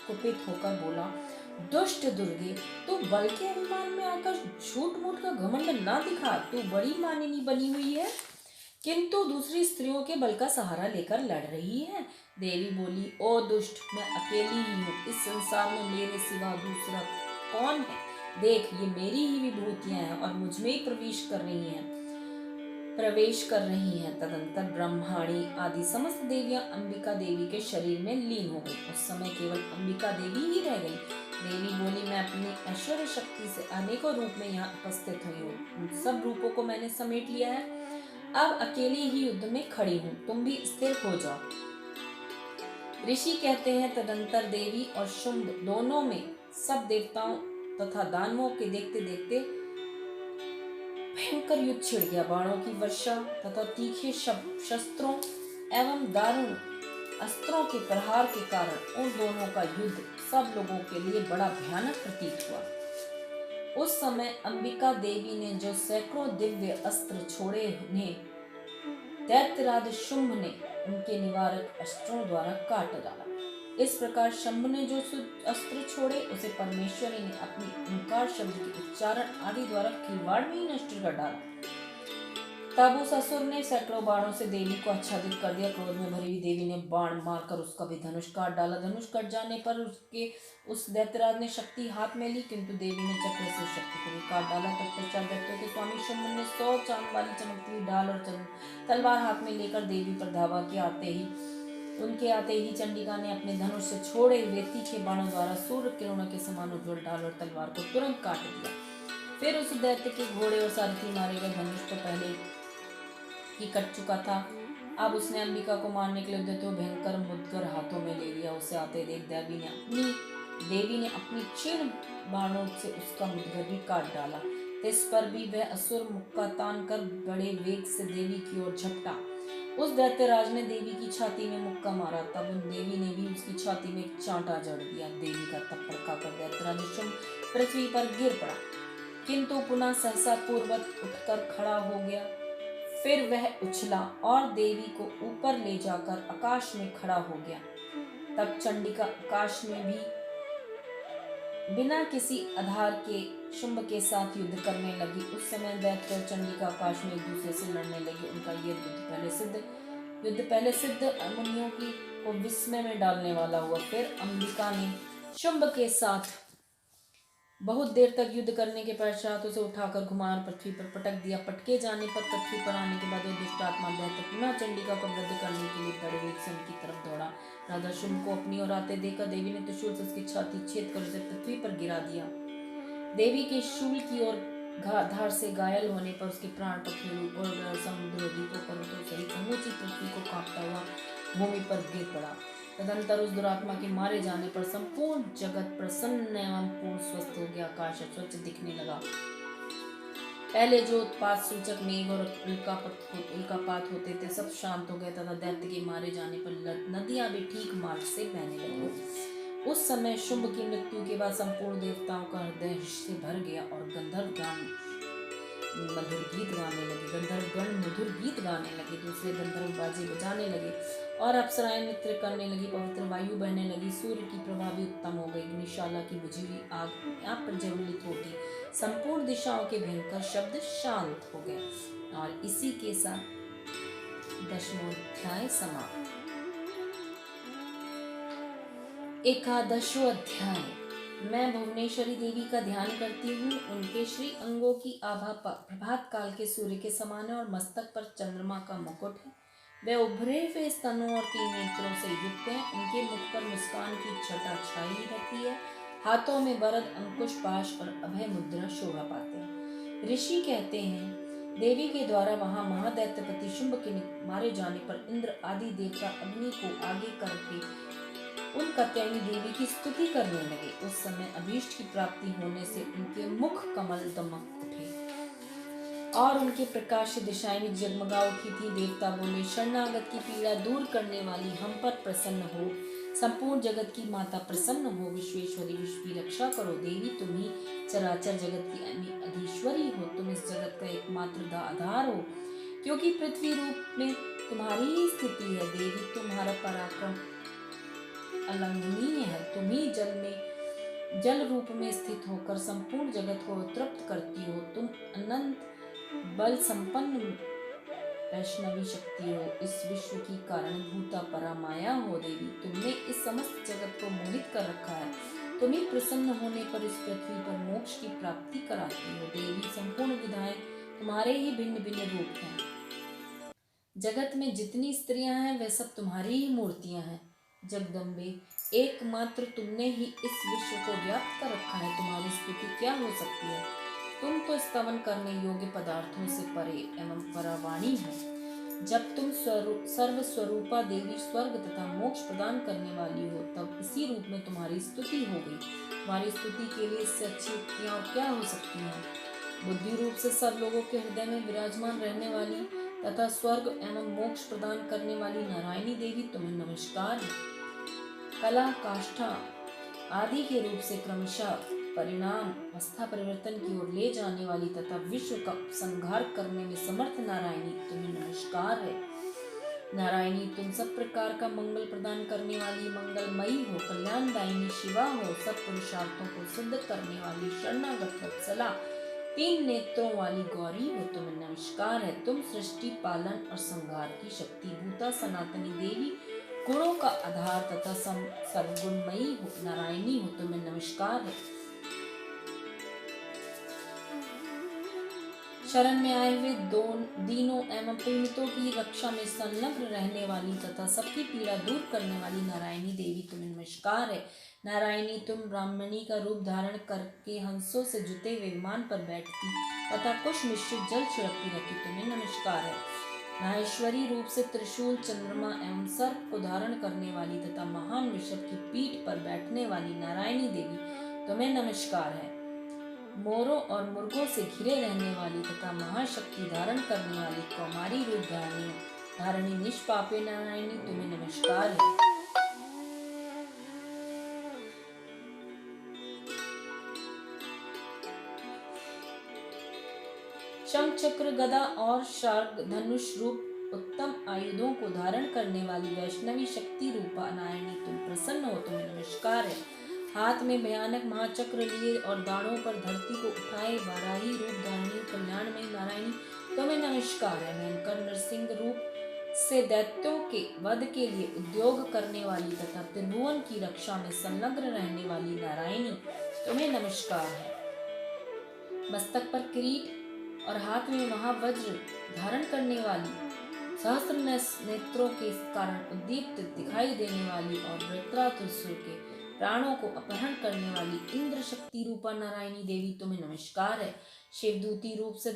कुपित होकर बोला, दुष्ट दुर्गे, तू बल के अभिमान में आकर झूठ मूठ का घमंड ना दिखा। तू बड़ी मानिनी बनी हुई है। किंतु दूसरी स्त्रियों के बल का सहारा लेकर लड़ रही है। देवी बोली, ओ दुष्ट, मैं अकेली ही हूँ, इस संसार में मेरे सिवा दूसरा कौन है? देख, ये मेरी ही विभूतियां हैं और मुझ में ही प्रवेश कर रही हैं। तदंतर ब्रह्माणी आदि समस्त देवियां अंबिका देवी के शरीर में लीन हो गई। उस समय केवल अंबिका देवी ही रह गई। देवी बोली, मैं अपनी ऐश्वर्य शक्ति से अनेकों रूप में यहाँ उपस्थित हुई हूँ। उन सब रूपों को मैंने समेट लिया है। अब अकेली ही युद्ध में खड़ी हूँ, तुम भी स्थिर हो जाओ। ऋषि कहते हैं, तदंतर देवी और शुंभ दोनों में सब देवताओं तथा दानवों के देखते देखते भयंकर युद्ध छिड़ गया। बाणों की वर्षा तथा तीखे शस्त्रों एवं दारुण अस्त्रों के प्रहार के कारण उन दोनों का युद्ध सब लोगों के लिए बड़ा भयानक प्रतीत हुआ। उस समय अंबिका देवी ने जो सैकड़ों दिव्य अस्त्र छोड़े, उन्हें दैत्यराज शुंभ ने उनके निवारक अस्त्रों द्वारा काट डाला। इस प्रकार शंभ ने जो अस्त्र छोड़े, उसे परमेश्वरी ने अपनी ओंकार शब्द के उच्चारण आदि द्वारा खिलवाड़ में ही नष्ट कर डाला। तब उस असुर ने सैकड़ों बाणों से देवी को आच्छादित कर दिया। क्रोध में भरी हुई देवी ने बाण मारकर उसका भी धनुष काट डाला। धनुष कट जाने पर उस दैत्यराज ने शक्ति हाथ में ली, किंतु देवी ने चक्र से उस शक्ति को भी काट डाला। तत्पश्चात दैत्यों के स्वामी शुंभ ने 100 चांद वाली चमकती हुई ढाल और तलवार हाथ में लेकर देवी पर धावा किया। उनके आते ही चंडिका ने अपने धनुष से छोड़े हुए तीखे बाणों द्वारा सूर्य किरणों के समान उज्ज्वल ढाल और तलवार को तुरंत काट दिया। फिर उस दैत्य के घोड़े और सारथी मारे गए। धनुष तो पहले ही कट चुका था। अब उसने अंबिका को मारने के लिए दैत्यों भयंकर मुदगर हाथों में ले लिया। उसे आते देख देवी ने अपनी क्षीण बाणों से उसका मुदगर भी काट डाला। इस पर भी वह असुर मुक्का तान कर बड़े वेग से देवी की ओर झपटा। उस दैत्यराज ने देवी की छाती में मुक्का मारा। तब उन देवी ने भी उसकी छाती में एक चांटा जड़ दिया। देवी का थप्पड़ खाकर दैत्यराज शुंभ पृथ्वी पर गिर पड़ा, किंतु पुनः सहसा पूर्वत उठकर खड़ा हो गया। फिर वह उछला और देवी को ऊपर ले जाकर आकाश में खड़ा हो गया। तब चंडिका आकाश में भी बिना किसी आधार के शुंभ के साथ युद्ध करने लगी। उस समय दैत्य और चंडिका आकाश में एक दूसरे से लड़ने लगे। उनका ये युद्ध पहले सिद्ध मुनियों को विस्मय में डालने वाला हुआ। फिर अंबिका ने शुंभ के साथ बहुत देर तक युद्ध करने के पश्चात उसे उठाकर घुमाकर पृथ्वी पर पटक दिया। पटके जाने पर पृथ्वी पर आने के बाद वह दुष्ट आत्मा दैत्य पुनः चंडिका को वध करने के लिए बड़े वेग से उनकी तरफ दौड़ा। राजा शुंभ को अपनी ओर आते देखकर देवी ने त्रिशूल से उसकी छाती छेद कर उसे पृथ्वी पर गिरा दिया। देवी के शूल की ओर धार से घायल होने पर उसके प्राण पक्षी और समुद्र द्वीपों पर्वतों सहित समूची पृथ्वी को कांपता हुआ भूमि पर गिर पड़ा। तदंतर उस दुरात्मा के मारे जाने पर संपूर्ण जगत प्रसन्न एवं पूर्ण स्वस्थ हो गया। आकाश स्वच्छ दिखने लगा। पहले जो उत्पात सूचक मेघ और उल्कापात होते थे, सब शांत हो गए तथा दैत्य के मारे जाने पर नदियां भी ठीक मार्ग से बहने लगी। उस समय शुंभ की मृत्यु के बाद संपूर्ण देवताओं का हृदय हर्ष से भर गया और गंधर्वगण मधुर गीत गाने लगे। दूसरे गंधर्व बाजे बजाने लगे और अप्सराएं नृत्य करने लगी। पवित्र वायु बहने लगी। सूर्य की प्रभा भी उत्तम हो गई। अग्निशाला की बुझी हुई आग यहाँ पर ज्वलित होती संपूर्ण दिशाओं के भयंकर शब्द शांत हो गए। और इसी के साथ 10वां अध्याय समाप्त। 11वां अध्याय। मैं भुवनेश्वरी देवी का ध्यान करती हूँ। उनके श्री अंगों की आभा प्रभात काल के सूर्य के समान है और मस्तक पर चंद्रमा का मुकुट है। वे उभरे हुए स्तनों और 3 नेत्रों से युक्त हैं। उनके मुख पर मुस्कान की छटा छाई रहती है। हाथों में वरद, अंकुश, पाश और अभय मुद्रा शोभा पाते हैं। ऋषि कहते हैं, देवी के द्वारा वहां महादैत्यपति शुंभ के मारे जाने पर इंद्र आदि देवता अग्नि को आगे करके उन कात्यायनी देवी की स्तुति करने लगे। उस समय अभीष्ट की प्राप्ति होने से उनके मुख कमल दमक उठे और उनके प्रकाश से दिशाएं भी जगमगा उठी थी। देवता बोले, शरणागत की पीड़ा दूर करने वाली हम पर प्रसन्न हो। संपूर्ण जगत की माता प्रसन्न हो। विश्वेश्वरी, विश्व की रक्षा करो। देवी, तुम ही चराचर जगत की अधीश्वरी हो। तुम इस जगत का एकमात्र आधार हो, क्योंकि पृथ्वी रूप में तुम्हारी ही स्थिति है। देवी, तुम्हारा पराक्रम अलंघनीय है। तुम ही जल रूप में स्थित होकर संपूर्ण जगत को तृप्त करती हो। तुम अनंत बल संपन्न वैष्णवी शक्ति हो, इस विश्व की कारणभूता परा माया हो देवी, तुमने इस समस्त जगत को मोहित कर रखा है। तुम ही प्रसन्न होने पर इस पृथ्वी पर मोक्ष की प्राप्ति कराती हो देवी। संपूर्ण विधाएं तुम्हारे ही भिन्न भिन्न रूप हैं। जगत में जितनी स्त्रियां हैं वह सब तुम्हारी ही मूर्तियां हैं। जगदम्बे, एकमात्र तुमने ही इस विश्व को व्याप्त कर रखा है। तुम्हारी स्तुति क्या हो सकती है? तुम तो स्तवन करने योग्य पदार्थों से परे एवं परावाणी हो। जब तुम सर्वस्वरूपा देवी स्वर्ग तथा मोक्ष प्रदान करने वाली हो, तब इसी रूप में तुम्हारी स्तुति हो गई। तुम्हारी स्तुति के लिए इससे अच्छी युक्तियां और क्या हो सकती हैं? बुद्धि रूप से सब लोगों के हृदय में विराजमान रहने वाली तथा स्वर्ग एवं मोक्ष प्रदान करने वाली नारायणी देवी, तुम्हें नमस्कार है। कला, काष्ठा आदि के रूप से क्रमशः परिणाम अवस्था परिवर्तन की ओर ले जाने वाली तथा विश्व का संहार करने में समर्थ नारायणी, तुम्हें नमस्कार है। नारायणी, तुम सब प्रकार का मंगल प्रदान करने वाली मंगलमयी हो, कल्याणदायिनी शिवा हो, सब पुरुषार्थों को सिद्ध करने वाली शरणागत वत्सला, तीन नेत्रों वाली गौरी हो, तुम्हें नमस्कार है। तुम सृष्टि, पालन और संहार की शक्ति भूता सनातनी देवी, गुणों का आधार तथा सर्वगुणमयी हो, नारायणी हो, तुम्हें नमस्कार है। शरण में आए हुए दीनों एवं पीड़ितों की रक्षा में संलग्न रहने वाली तथा सबकी पीड़ा दूर करने वाली नारायणी देवी, तुम्हें नमस्कार है। नारायणी, तुम ब्राह्मणी का रूप धारण करके हंसों से जुटे हुए विमान पर बैठती तथा कुछ मिश्रित जल छिड़कती रहती, तुम्हें नमस्कार है। माहेश्वरी रूप से त्रिशूल, चंद्रमा एवं सर्प को धारण करने वाली तथा महान वृषभ की पीठ पर बैठने वाली नारायणी देवी, तुम्हें नमस्कार है। मोरों और मुर्गों से घिरे रहने वाली तथा महाशक्ति धारण करने वाली कौमारी रूप धारणी निष्पापे नारायणी, तुम्हें नमस्कार है। शंख, चक्र, गदा और शार्ग धनुष रूप उत्तम आयुधों को धारण करने वाली वैष्णवी शक्ति रूपा नारायणी, तुम प्रसन्न हो, तुम्हें नमस्कार है। हाथ में भयानक महाचक्र लिए और दाढ़ों पर धरती को उठाए वाराही रूप धारणी कल्याण में नारायणी, तुम्हें नमस्कार है। भयंकर नरसिंह रूप से दैत्यों के वध के लिए उद्योग करने वाली तथा त्रिभुवन की रक्षा में संलग्न रहने वाली नारायणी, तुम्हें नमस्कार है। मस्तक पर किरीट और हाथ में महावज्र धारण करने वाली, सहस्त्र नेत्रों के कारण उद्दीप्त दिखाई देने वाली और वृत्रासुर के प्राणों को अपहरण करने वाली इंद्र शक्ति रूपा नारायणी देवी, तुम्हें नमस्कार है। शिवदूती रूप से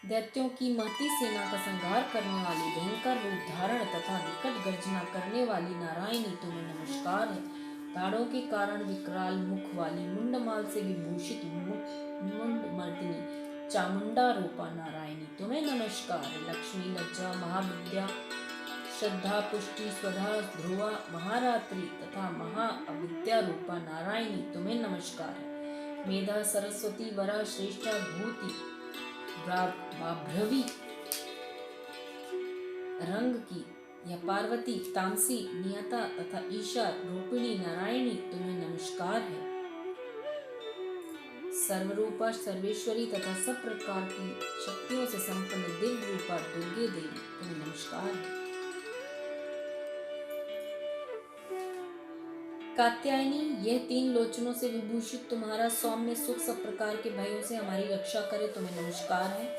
दैत्यों की महती सेना का संहार करने वाली, भयंकर रूप धारण तथा विकट गर्जना करने वाली नारायणी, तुम्हें नमस्कार है। दाढ़ों के कारण विकराल मुख वाली, मुंडमाल से विभूषित मुंडमर्दिनी चामुंडा रूपा नारायणी, तुम्हें नमस्कार है। लक्ष्मी, लज्जा, महाविद्या, श्रद्धा, पुष्टि, स्वधा, ध्रुवा, महारात्रि तथा महाअविद्या रूपा नारायणी, तुम्हें नमस्कार है। मेधा, सरस्वती, वरा, श्रेष्ठा, भूति, भ्रवी रंग की या पार्वती, तामसी, नियता तथा ईशा रूपिणी नारायणी, तुम्हें नमस्कार है। सर्वरूपा, सर्वेश्वरी तथा सब प्रकार की शक्तियों से संपन्न दिव्य रूपा दुर्गे देवी, तुम्हें नमस्कार है। कात्यायनी, यह तीन लोचनों से विभूषित तुम्हारा सौम्य सुख सब प्रकार के भयों से हमारी रक्षा करे, तुम्हें नमस्कार है।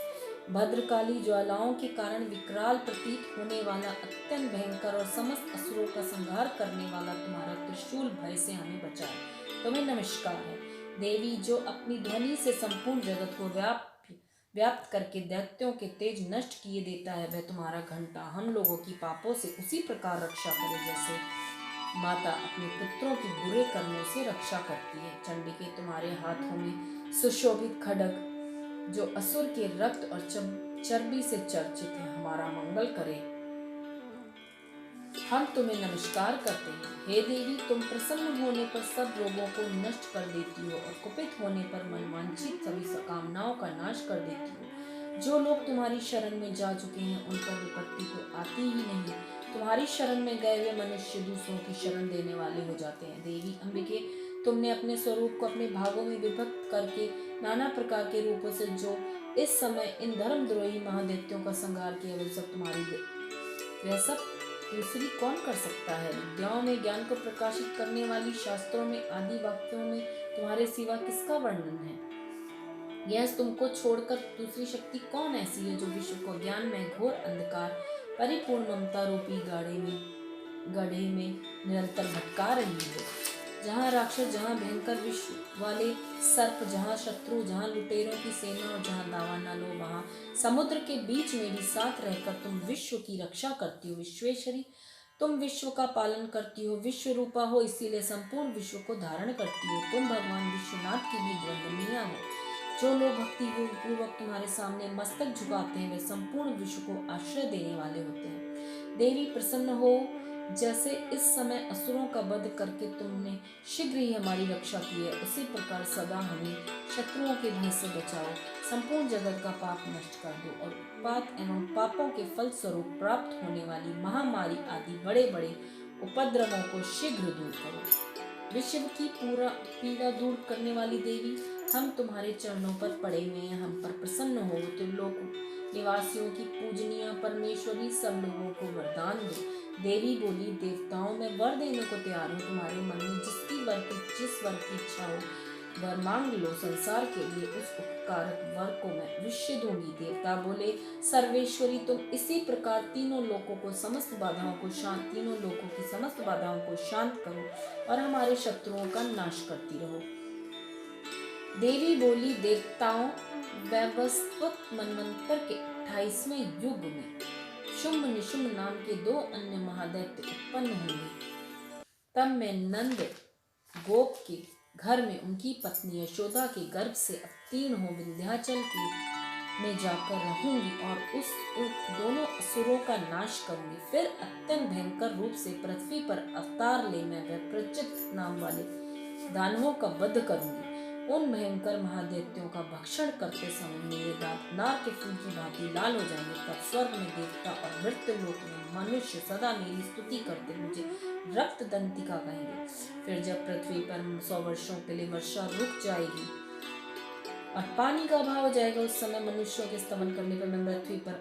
भद्रकाली, ज्वालाओं के कारण विकराल प्रतीत होने वाला, अत्यंत भयंकर और समस्त असुरों का संहार करने वाला तुम्हारा त्रिशूल भय से हमें बचाए, तुम्हें नमस्कार है। देवी, जो अपनी ध्वनि से संपूर्ण जगत को व्याप्त करके दैत्यों के तेज नष्ट किए देता है, वह तुम्हारा घंटा हम लोगों की पापों से उसी प्रकार रक्षा करे जैसे माता अपने पुत्रों की बुरे कर्मों से रक्षा करती है। चंडिके, तुम्हारे हाथों में सुशोभित खड्ग जो असुर के रक्त और चर्बी से चर्चित है, हमारा मंगल करे, हम तुम्हें नमस्कार करते हैं। हे देवी, तुम प्रसन्न होने पर सब रोगों को नष्ट कर देती हो और कुपित होने पर मनवांछित सभी कामनाओं का नाश कर देती हो। जो लोग तुम्हारी शरण में जा चुके हैं उन पर विपत्ति तो आती ही नहीं। तुम्हारी शरण में गए हुए मनुष्य दूसरों की शरण देने वाले हो जाते हैं। देवी अंबिके, तुमने अपने स्वरूप को अपने भागों में विभक्त करके नाना प्रकार के रूपों से जो इस समय इन धर्मद्रोही महादैत्यों का संहार किया, वे सब तुम्हारी वह सब दूसरी कौन कर सकता है? विद्याओं में ज्ञान को प्रकाशित करने वाली, शास्त्रों में आदि वाक्यों में तुम्हारे सिवा किसका वर्णन है? यह तुमको छोड़कर दूसरी शक्ति कौन ऐसी है जो विश्व को ज्ञान में घोर अंधकार परिपूर्ण ममता रूपी गड्ढे में निरंतर भटका रही है? जहाँ राक्षस, जहाँ भयंकर विश्व वाले सर्प, जहाँ शत्रु, जहाँ लुटेरों की सेना और जहाँ दावा न लो, वहाँ समुद्र के बीच में भी साथ रहकर तुम विश्व की रक्षा करती हो। विश्वेश्वरी, तुम विश्व का पालन करती हो, विश्व रूपा हो, इसीलिए संपूर्ण विश्व को धारण करती हो। तुम भगवान विश्वनाथ की भी वंदनीय हो। जो लोग भक्ति पूर्वक तुम्हारे सामने मस्तक झुकाते हैं, वे संपूर्ण विश्व को आश्रय देने वाले होते हैं। देवी, प्रसन्न हो। जैसे इस समय असुरों का वध करके तुमने शीघ्र ही हमारी रक्षा की है, उसी प्रकार सदा हमें शत्रुओं के भय से बचाओ। संपूर्ण जगत का पाप नष्ट कर दो और उत्पात एवं पापों के फल स्वरूप प्राप्त होने वाली महामारी आदि बड़े बड़े उपद्रवों को शीघ्र दूर करो। विश्व की पूरा पीड़ा दूर करने वाली देवी, हम तुम्हारे चरणों पर पड़े हुए हैं, हम पर प्रसन्न हो। तुम लोग निवासियों की पूजनीय परमेश्वरी, सब लोगों को वरदान दो। देवी बोली, देवताओं, मैं वर देने को तैयार हूँ। तुम्हारे मन में जिस वर की इच्छा हो वर मांग लो। संसार के लिए उस उपकारक वर को मैं अवश्य दूंगी। देवता बोले, सर्वेश्वरी, तुम इसी प्रकार तीनों लोगों की समस्त बाधाओं को शांत करो और हमारे शत्रुओं का नाश करती रहो। देवी बोली, देवताओं, वैवस्वत मनवंतर के 28वें युग में शुंभ निशुंभ नाम के 2 अन्य महादैत्य उत्पन्न होंगे। तब मैं नंद गोप के घर में उनकी पत्नी यशोदा के गर्भ से अवतीर्ण हो विंध्याचल में जाकर रहूंगी और उस दोनों असुरों का नाश करूंगी। फिर अत्यंत भयंकर रूप से पृथ्वी पर अवतार ले मैं प्रचित नाम वाले दानवों का वध करूंगी। उन भयंकर महादैत्यों का भक्षण करते समय मेरे दांत नार के फूल की भांति लाल हो जाएंगे। तब स्वर्ग में देवता और मृत्यु लोक में मनुष्य सदा मेरी स्तुति करते मुझे रक्त दंतिका कहेंगे। फिर जब पृथ्वी पर 100 वर्षों के लिए वर्षा रुक जाएगी और पानी का अभाव हो जाएगा, उस समय मनुष्यों के स्तमन करने पर मैं पृथ्वी पर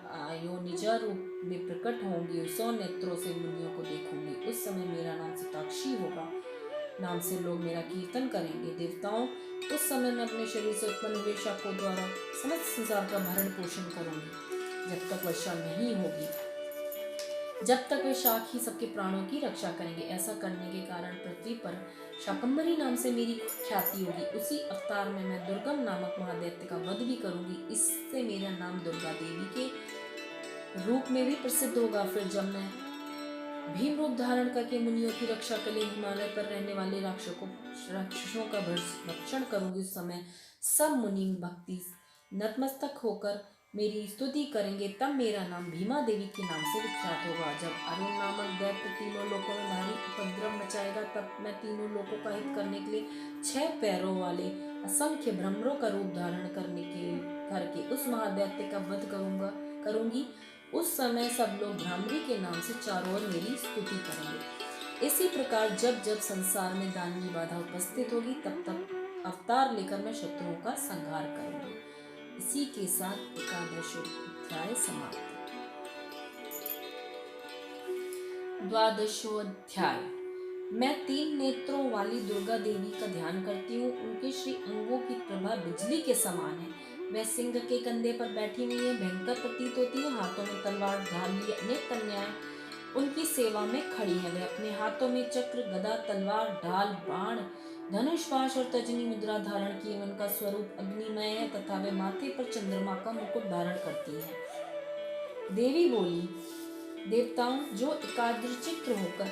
निजा रूप में प्रकट होंगी। 100 नेत्रों से मुनियों को देखूंगी। उस समय मेरा नाम सताक्षी होगा, नाम से लोग मेरा कीर्तन करेंगे। देवताओं, उस समय मैं अपने शरीर से उत्पन्न हुए शाखों द्वारा समस्त संसार का भरण पोषण करूंगी। जब तक वर्षा नहीं होगी, जब तक वे शाख ही सबके प्राणों की रक्षा करेंगे। ऐसा करने के कारण पृथ्वी पर शाकंभरी नाम से मेरी ख्याति होगी। उसी अवतार में मैं दुर्गम नामक महादैत्य का वध भी करूंगी। इससे मेरा नाम दुर्गा देवी के रूप में भी प्रसिद्ध होगा। फिर जब मैं भीम रूप धारण करके मुनियों की रक्षा के लिए हिमालय पर रहने वाले राक्षसों का भक्षण करूंगी, उस समय सब मुनि भक्ति नतमस्तक होकर मेरी स्तुति करेंगे। तब मेरा नाम भीमा देवी के नाम से विख्यात होगा। जब अरुण नामक दैत्य तीनों लोकों में भारी उपद्रव मचाएगा, तब मैं तीनों लोकों का हित करने के लिए 6 पैरों वाले असंख्य भ्रमरों का रूप धारण करके उस महादैत्य का वध करूंगी। उस समय सब लोग भ्रामरी के नाम से चारों ओर मेरी स्तुति करेंगे। इसी प्रकार जब जब संसार में दानवीय बाधा उपस्थित होगी, तब तब अवतार लेकर मैं शत्रुओं का संहार करूंगी। इसी के साथ 11वां अध्याय समाप्त। 12वां अध्याय। मैं 3 नेत्रों वाली दुर्गा देवी का ध्यान करती हूँ। उनके श्री अंगों की प्रभा बिजली के समान है। वह सिंह के कंधे पर बैठी हुई है, भयंकर प्रतीत होती है। हाथों में तलवार ढाल लिए अनेक कन्याएं उनकी सेवा में खड़ी हैं। वे अपने हाथों में चक्र, गदा, तलवार, ढाल, बाण, धनुष, पाश और तजनी मुद्रा धारण किए। उनका स्वरूप अग्निमय है तथा वे माथे पर चंद्रमा का मुकुट धारण करती हैं। देवी बोली, देवताओं, जो एकाग्रचित्त होकर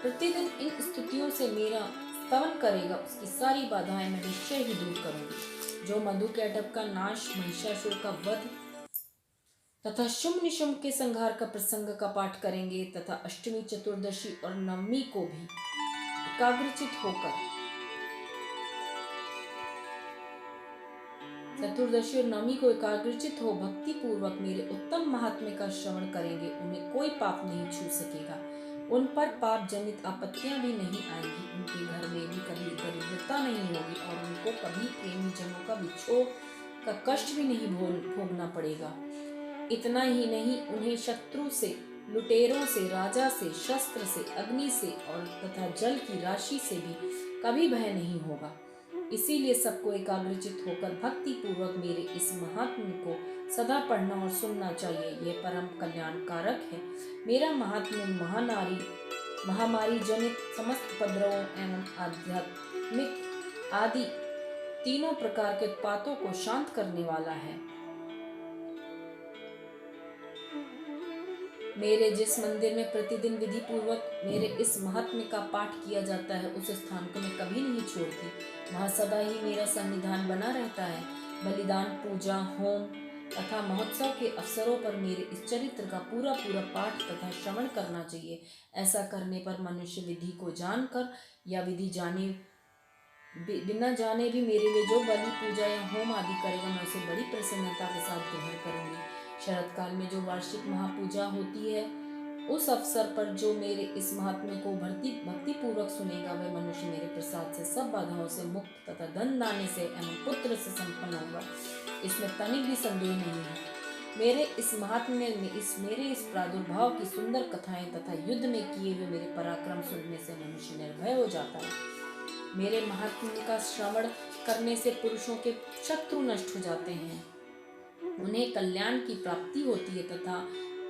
प्रतिदिन इन स्तुतियों से मेरा स्तवन करेगा, उसकी सारी बाधाएं मैं निश्चय ही दूर करूंगी। जो मधु कैटभ का नाश, महिषासुर का वध तथा शुंभ निशुंभ के संहार का प्रसंग का पाठ करेंगे तथा अष्टमी, चतुर्दशी और नवमी को भी एकाग्रचित होकर भक्ति पूर्वक मेरे उत्तम महात्म्य का श्रवण करेंगे, उन्हें कोई पाप नहीं छू सकेगा। उन पर पाप जनित आपत्तियां भी नहीं आएंगी। उनके घर में भी कभी दरिद्रता नहीं होगी और उनको कभी प्रेमी जनों का विक्षोभ का कष्ट भी नहीं भोगना पड़ेगा। इतना ही नहीं, उन्हें शत्रु से, लुटेरों से, राजा से, शस्त्र से, अग्नि से और तथा जल की राशि से भी कभी भय नहीं होगा। इसीलिए सबको एकाग्रचित होकर भक्ति पूर्वक मेरे इस महात्म्य को सदा पढ़ना और सुनना चाहिए। यह परम कल्याणकारक है। मेरा महात्म्य महामारी जनित समस्त उपद्रवों एवं आध्यात्मिक आदि तीनों प्रकार के उत्पातों को शांत करने वाला है। मेरे जिस मंदिर में प्रतिदिन विधि पूर्वक मेरे इस महात्म्य का पाठ किया जाता है, उस स्थान को मैं कभी नहीं छोड़ती। वहाँ सदा ही मेरा सन्निधान बना रहता है। बलिदान, पूजा, होम तथा महोत्सव के अवसरों पर मेरे इस चरित्र का पूरा पाठ तथा श्रवण करना चाहिए। ऐसा करने पर मनुष्य विधि को जानकर या विधि जाने बिना जाने भी मेरे लिए जो बलि, पूजा या होम आदि करेगा, मैं उसे बड़ी प्रसन्नता के साथ ग्रहण करूंगी। शरद काल में जो वार्षिक महापूजा होती है, उस अवसर पर जो मेरे इस महात्म्य को भक्ति पूर्वक सुनेगा, वह मनुष्य मेरे प्रसाद से सब बाधाओं से मुक्त तथा धन दाने से एवं पुत्र से संपन्न होगा। इसमें तनिक भी संदेह नहीं है। मेरे इस महात्म्य में मेरे इस प्रादुर्भाव की सुंदर कथाएं तथा युद्ध में किए हुए मेरे पराक्रम सुनने से मनुष्य निर्भय हो जाता है। मेरे महात्म्य का श्रवण करने से पुरुषों के शत्रु नष्ट हो जाते हैं, उन्हें कल्याण की प्राप्ति होती है तथा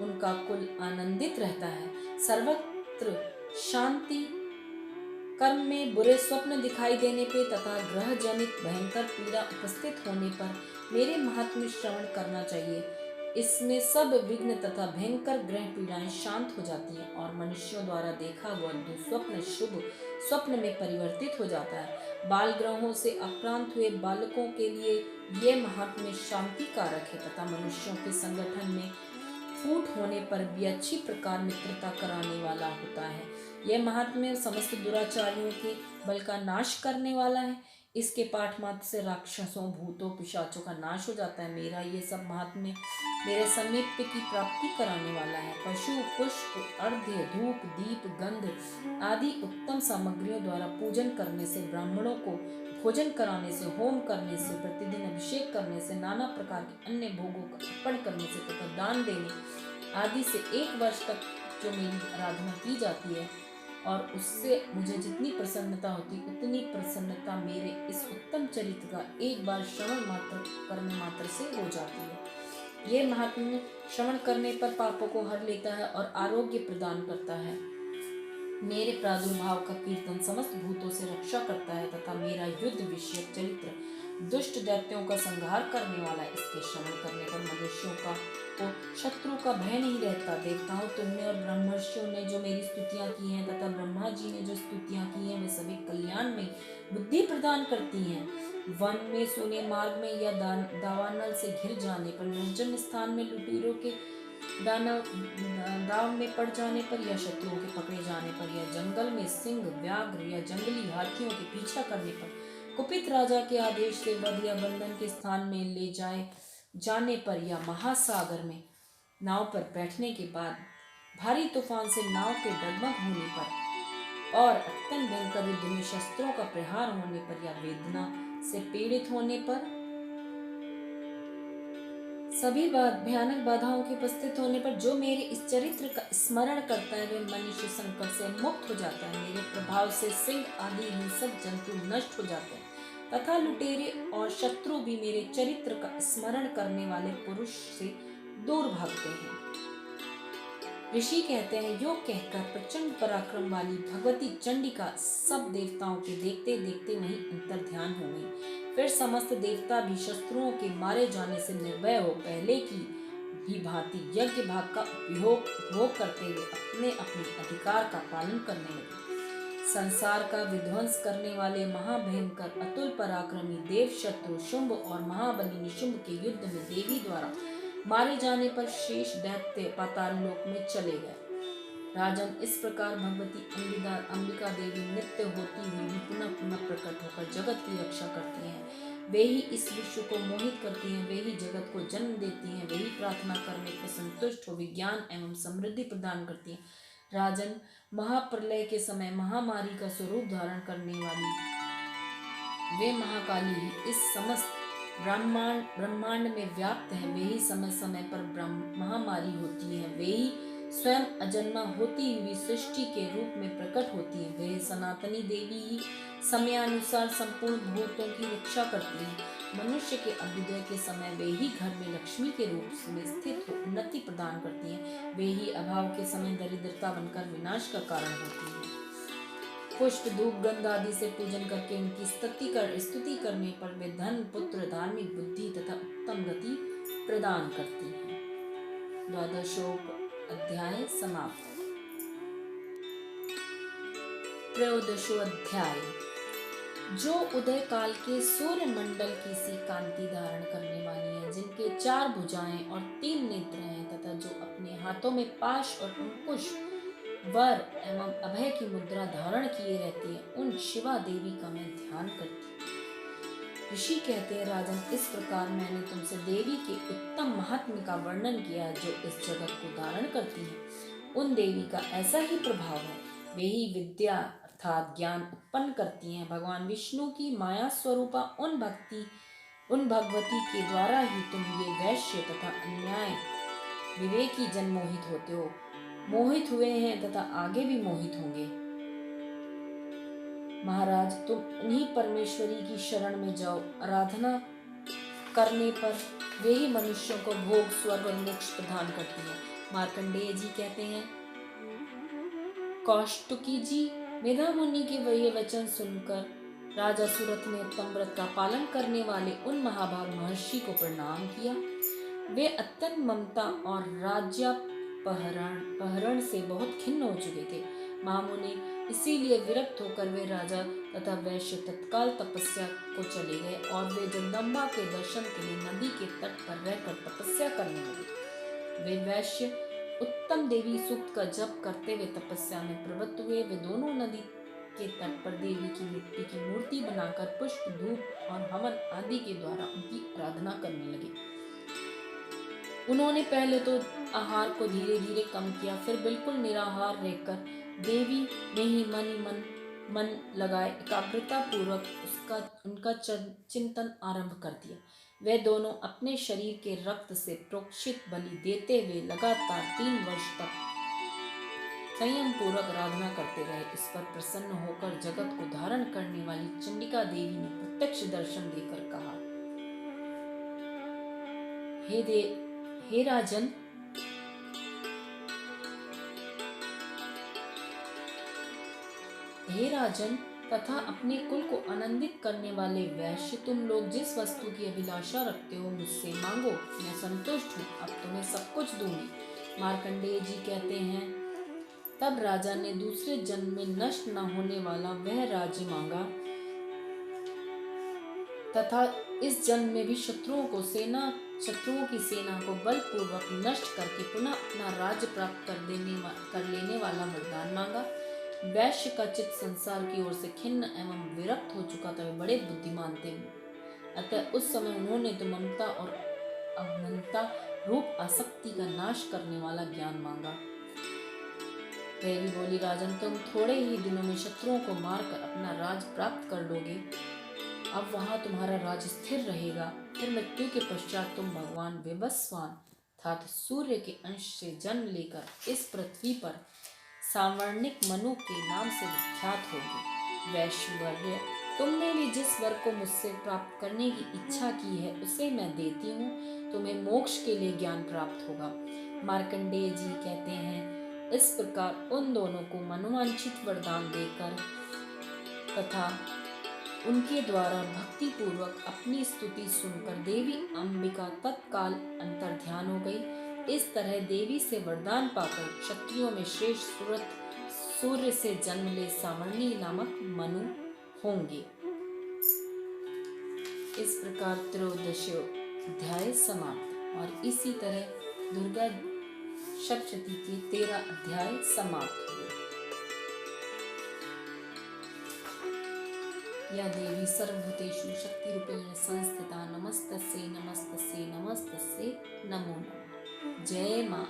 उनका कुल आनंदित रहता है। सर्वत्र शांति, कर्म में बुरे स्वप्न दिखाई देने पे तथा ग्रह जनित भयंकर पीड़ा उपस्थित होने पर मेरे महात्म्य श्रवण करना चाहिए। इसमें सब विघ्न तथा भयंकर ग्रह पीड़ाएं शांत हो जाती हैं और मनुष्यों द्वारा देखा हुआ दुस्वप्न शुभ स्वप्न में परिवर्तित हो जाता है। बाल ग्रहों से आक्रांत हुए बालकों के लिए ये महात्म्य शांति कारक है तथा मनुष्यों के संगठन में फूट होने पर भी अच्छी प्रकार मित्रता कराने वाला होता है। यह महात्म्य समस्त दुराचारियों के बल का नाश करने वाला है। इसके पाठ मात्र से राक्षसों, भूतों, पिशाचों का नाश हो जाता है। मेरा ये सब महात्म्य मेरे समीप्य की प्राप्ति कराने वाला है। पशु, पुष्प, अर्घ्य, धूप, दीप, गंध आदि उत्तम सामग्रियों द्वारा पूजन करने से, ब्राह्मणों को भोजन कराने से, होम करने से, प्रतिदिन अभिषेक करने से, नाना प्रकार के अन्य भोगों का अर्पण करने से तथा दान देने आदि से 1 वर्ष तक जो मेरी आराधना की जाती है और उससे मुझे जितनी प्रसन्नता होती, उतनी प्रसन्नता मेरे इस उत्तम चरित्र का एक बार श्रवण मात्र करने मात्र से हो जाती है। ये महात्म्य श्रवण करने पर पापों को हर लेता है और आरोग्य प्रदान करता है। मेरे प्रादुर्भाव का कीर्तन समस्त भूतों से रक्षा करता है तथा मेरा युद्ध विषयक चरित्र दुष्ट दैत्यों का संहार करने वाला है। इसके श्रवण करने पर मनुष्यों को शत्रु का भय नहीं रहता। देवताओं, तुमने और ब्रह्मर्षियों ने जो मेरी स्तुतियां की हैं तथा ब्रह्मा जी ने जो स्तुतियां की हैं, वे सभी कल्याण में बुद्धि प्रदान करती हैं। वन में, सोने मार्ग में या दावानल से घिर जाने पर, निर्जन स्थान में लुटेरों के दाव में पड़ जाने पर या शत्रुओं के पकड़े जाने पर या जंगल में सिंह, व्याघ्र या जंगली हाथियों के पीछा करने पर, कुपित राजा के आदेश से वध या बंधन के स्थान में ले जाने पर या महासागर में नाव पर बैठने के बाद भारी तूफान से नाव के डगमग होने पर और अत्यंत भयंकर युद्ध में शस्त्रों का प्रहार होने पर या वेदना से पीड़ित होने पर, सभी भयानक बाधाओं के उपस्थित होने पर जो मेरे इस चरित्र का स्मरण करता है, वह मनुष्य संकट से मुक्त हो जाता है। मेरे प्रभाव से सिंह आदि हिंसक जंतु नष्ट हो जाते हैं तथा लुटेरे और शत्रु भी मेरे चरित्र का स्मरण करने वाले पुरुष से दूर भागते हैं। ऋषि कहते हैं, योग कहकर प्रचंड पराक्रम वाली भगवती चंडिका सब देवताओं के देखते देखते वहीं अंतर ध्यान हो गई। फिर समस्त देवता भी शत्रुओं के मारे जाने से निर्भय हो पहले की भी भांति यज्ञ भाग का उपभोग करते हुए अपने अपने अधिकार का पालन करने लगे। संसार का विध्वंस करने वाले महाभयंकर अतुल पराक्रमी देव शत्रु शुंभ और महाबली निशुंभ के युद्ध में देवी द्वारा मारे जाने पर शेष दैत्य पाताल लोक में चले गए। राजन, इस प्रकार भगवती अंबिका देवी नित्य होती हुई भी पुनः पुनः प्रकट होकर जगत की रक्षा करती हैं। वे ही इस विश्व को मोहित करती हैं, वे ही जगत को जन्म देती हैं, वे ही प्रार्थना करने पर संतुष्ट हो विज्ञान एवं समृद्धि प्रदान करती हैं। राजन, महाप्रलय के समय महामारी का स्वरूप धारण करने वाली वे महाकाली ही इस समस्त ब्रह्मांड ब्रह्मांड में व्याप्त हैं, वे ही समय समय पर महामारी होती हैं, वे ही स्वयं अजन्मा होती हुई सृष्टि के रूप में प्रकट होती है। वे सनातनी देवी ही समयानुसार संपूर्ण भूतों की रक्षा करती है। मनुष्य के अभ्युदय के समय वे ही घर में लक्ष्मी के रूप में स्थित हो उन्नति प्रदान करती हैं। वे ही अभाव के समय दरिद्रता बनकर विनाश का कारण होती है। पुष्प धूप गंध आदि से पूजन करके उनकी स्तुति करने पर वे धन पुत्र धार्मिक बुद्धि तथा उत्तम गति प्रदान करती है। द्वादशोध्याय समाप्त। त्रयोदशो अध्याय। जो उदय काल के सूर्य मंडल की सी कांति धारण करने वाली है, जिनके 4 भुजाएं और 3 नेत्र हैं तथा जो अपने हाथों में पाश और अंकुश वर एवं अभय की मुद्रा धारण किए रहती है, उन शिवा देवी का मैं ध्यान करती हूँ। ऋषि कहते हैं, राजन, इस प्रकार मैंने तुमसे देवी के उत्तम महात्म्य का वर्णन किया जो इस जगत को धारण करती है। उन देवी का ऐसा ही प्रभाव है, वे ही विद्या अर्थात ज्ञान उत्पन्न करती हैं। भगवान विष्णु की माया स्वरूपा उन भगवती के द्वारा ही तुम ये वैश्य तथा अन्याय विवेकी जन मोहित होते हो, मोहित हुए हैं तथा आगे भी मोहित होंगे। महाराज, तुम उन्हीं परमेश्वरी की शरण में जाओ। आराधना करने पर वे ही मनुष्यों को भोग स्वर्ग और मोक्ष प्रदान करती है। मार्कंडेय जी कहते हैं, कौष्टुकी जी, मेधा मुनि के वही वचन सुनकर राजा सूरथ ने उत्तम व्रत का पालन करने वाले उन महाभाग महर्षि को प्रणाम किया। वे अत्यंत ममता और राज्यापहरण से बहुत खिन्न हो चुके थे। महामुनि इसीलिए विरक्त होकर वे राजा तथा वैश्य तत्काल तपस्या को चले गए और वे जगदम्बा के दर्शन के लिए नदी के तट पर रहकर तपस्या करने लगे। वे वैश्य उत्तम देवी सूक्त का जप करते हुए तपस्या में प्रवृत्त हुए। वे दोनों नदी के तट पर देवी की मिट्टी की मूर्ति बनाकर पुष्प धूप और हवन आदि के द्वारा उनकी आराधना करने लगे। उन्होंने पहले तो आहार को धीरे धीरे कम किया, फिर बिल्कुल निराहार रहकर देवी में ही मन लगाए एकाग्रता पूर्वक उनका चिंतन आरंभ कर दिया। वे दोनों अपने शरीर के रक्त से प्रोक्षित बलि देते हुए लगातार 3 वर्ष तक संयम पूर्वक आराधना करते रहे। इस पर प्रसन्न होकर जगत को धारण करने वाली चंडिका देवी ने प्रत्यक्ष दर्शन देकर कहा, हे राजन, तथा अपने कुल को आनंदित करने वाले वैश्य, तुम लोग जिस वस्तु की अभिलाषा रखते हो मुझसे मांगो, मैं संतुष्ट हूँ, अब तुम्हें सब कुछ दूंगी। मार्कंडेय जी कहते हैं, तब राजा ने दूसरे जन्म में नष्ट न होने वाला वह राज्य मांगा तथा इस जन्म में भी शत्रुओं की सेना को बलपूर्वक नष्ट करके पुनः अपना राज्य प्राप्त कर लेने वाला वरदान मांगा। वैश्य का चित्त संसार की ओर से खिन्न एवं विरक्त हो चुका था। वे बड़े बुद्धिमान थे, अतः उस समय उन्होंने तो ममता और अहंता रूप आसक्ति का नाश करने वाला ज्ञान मांगा। देवी बोली, राजन, तुम थोड़े ही दिनों में शत्रुओं को मारकर अपना राज प्राप्त कर लोगे। अब वहां तुम्हारा राज स्थिर रहेगा। फिर मृत्यु के पश्चात तुम भगवान विवस्वान अर्थात सूर्य के अंश से जन्म लेकर इस पृथ्वी पर सावर्णिक मनु के नाम से विख्यात होगी। वैश्यवर्य, तुमने भी जिस वर को मुझसे प्राप्त करने की इच्छा की है उसे मैं देती हूँ। तुम्हें मोक्ष के लिए ज्ञान प्राप्त होगा। मार्कंडेय जी कहते हैं, इस प्रकार उन दोनों को मनोवांछित वरदान देकर तथा उनके द्वारा भक्ति पूर्वक अपनी स्तुति सुनकर देवी अंबिका तत्काल अंतर्ध्यान हो गई। इस तरह देवी से वरदान पाकर क्षत्रियों में श्रेष्ठ सूर्य से जन्म ले सावर्णी नामक मनु होंगे। इस प्रकार त्रयोदशोध्याय समाप्त। और इसी तरह दुर्गा सप्तशती के 13 अध्याय समाप्त हुए। या देवी सर्वभूतेषु शक्तिरूपेण संस्थिता नमस्तस्यै नमस्तस्यै नमस्तस्यै नमो नमः। जय मां।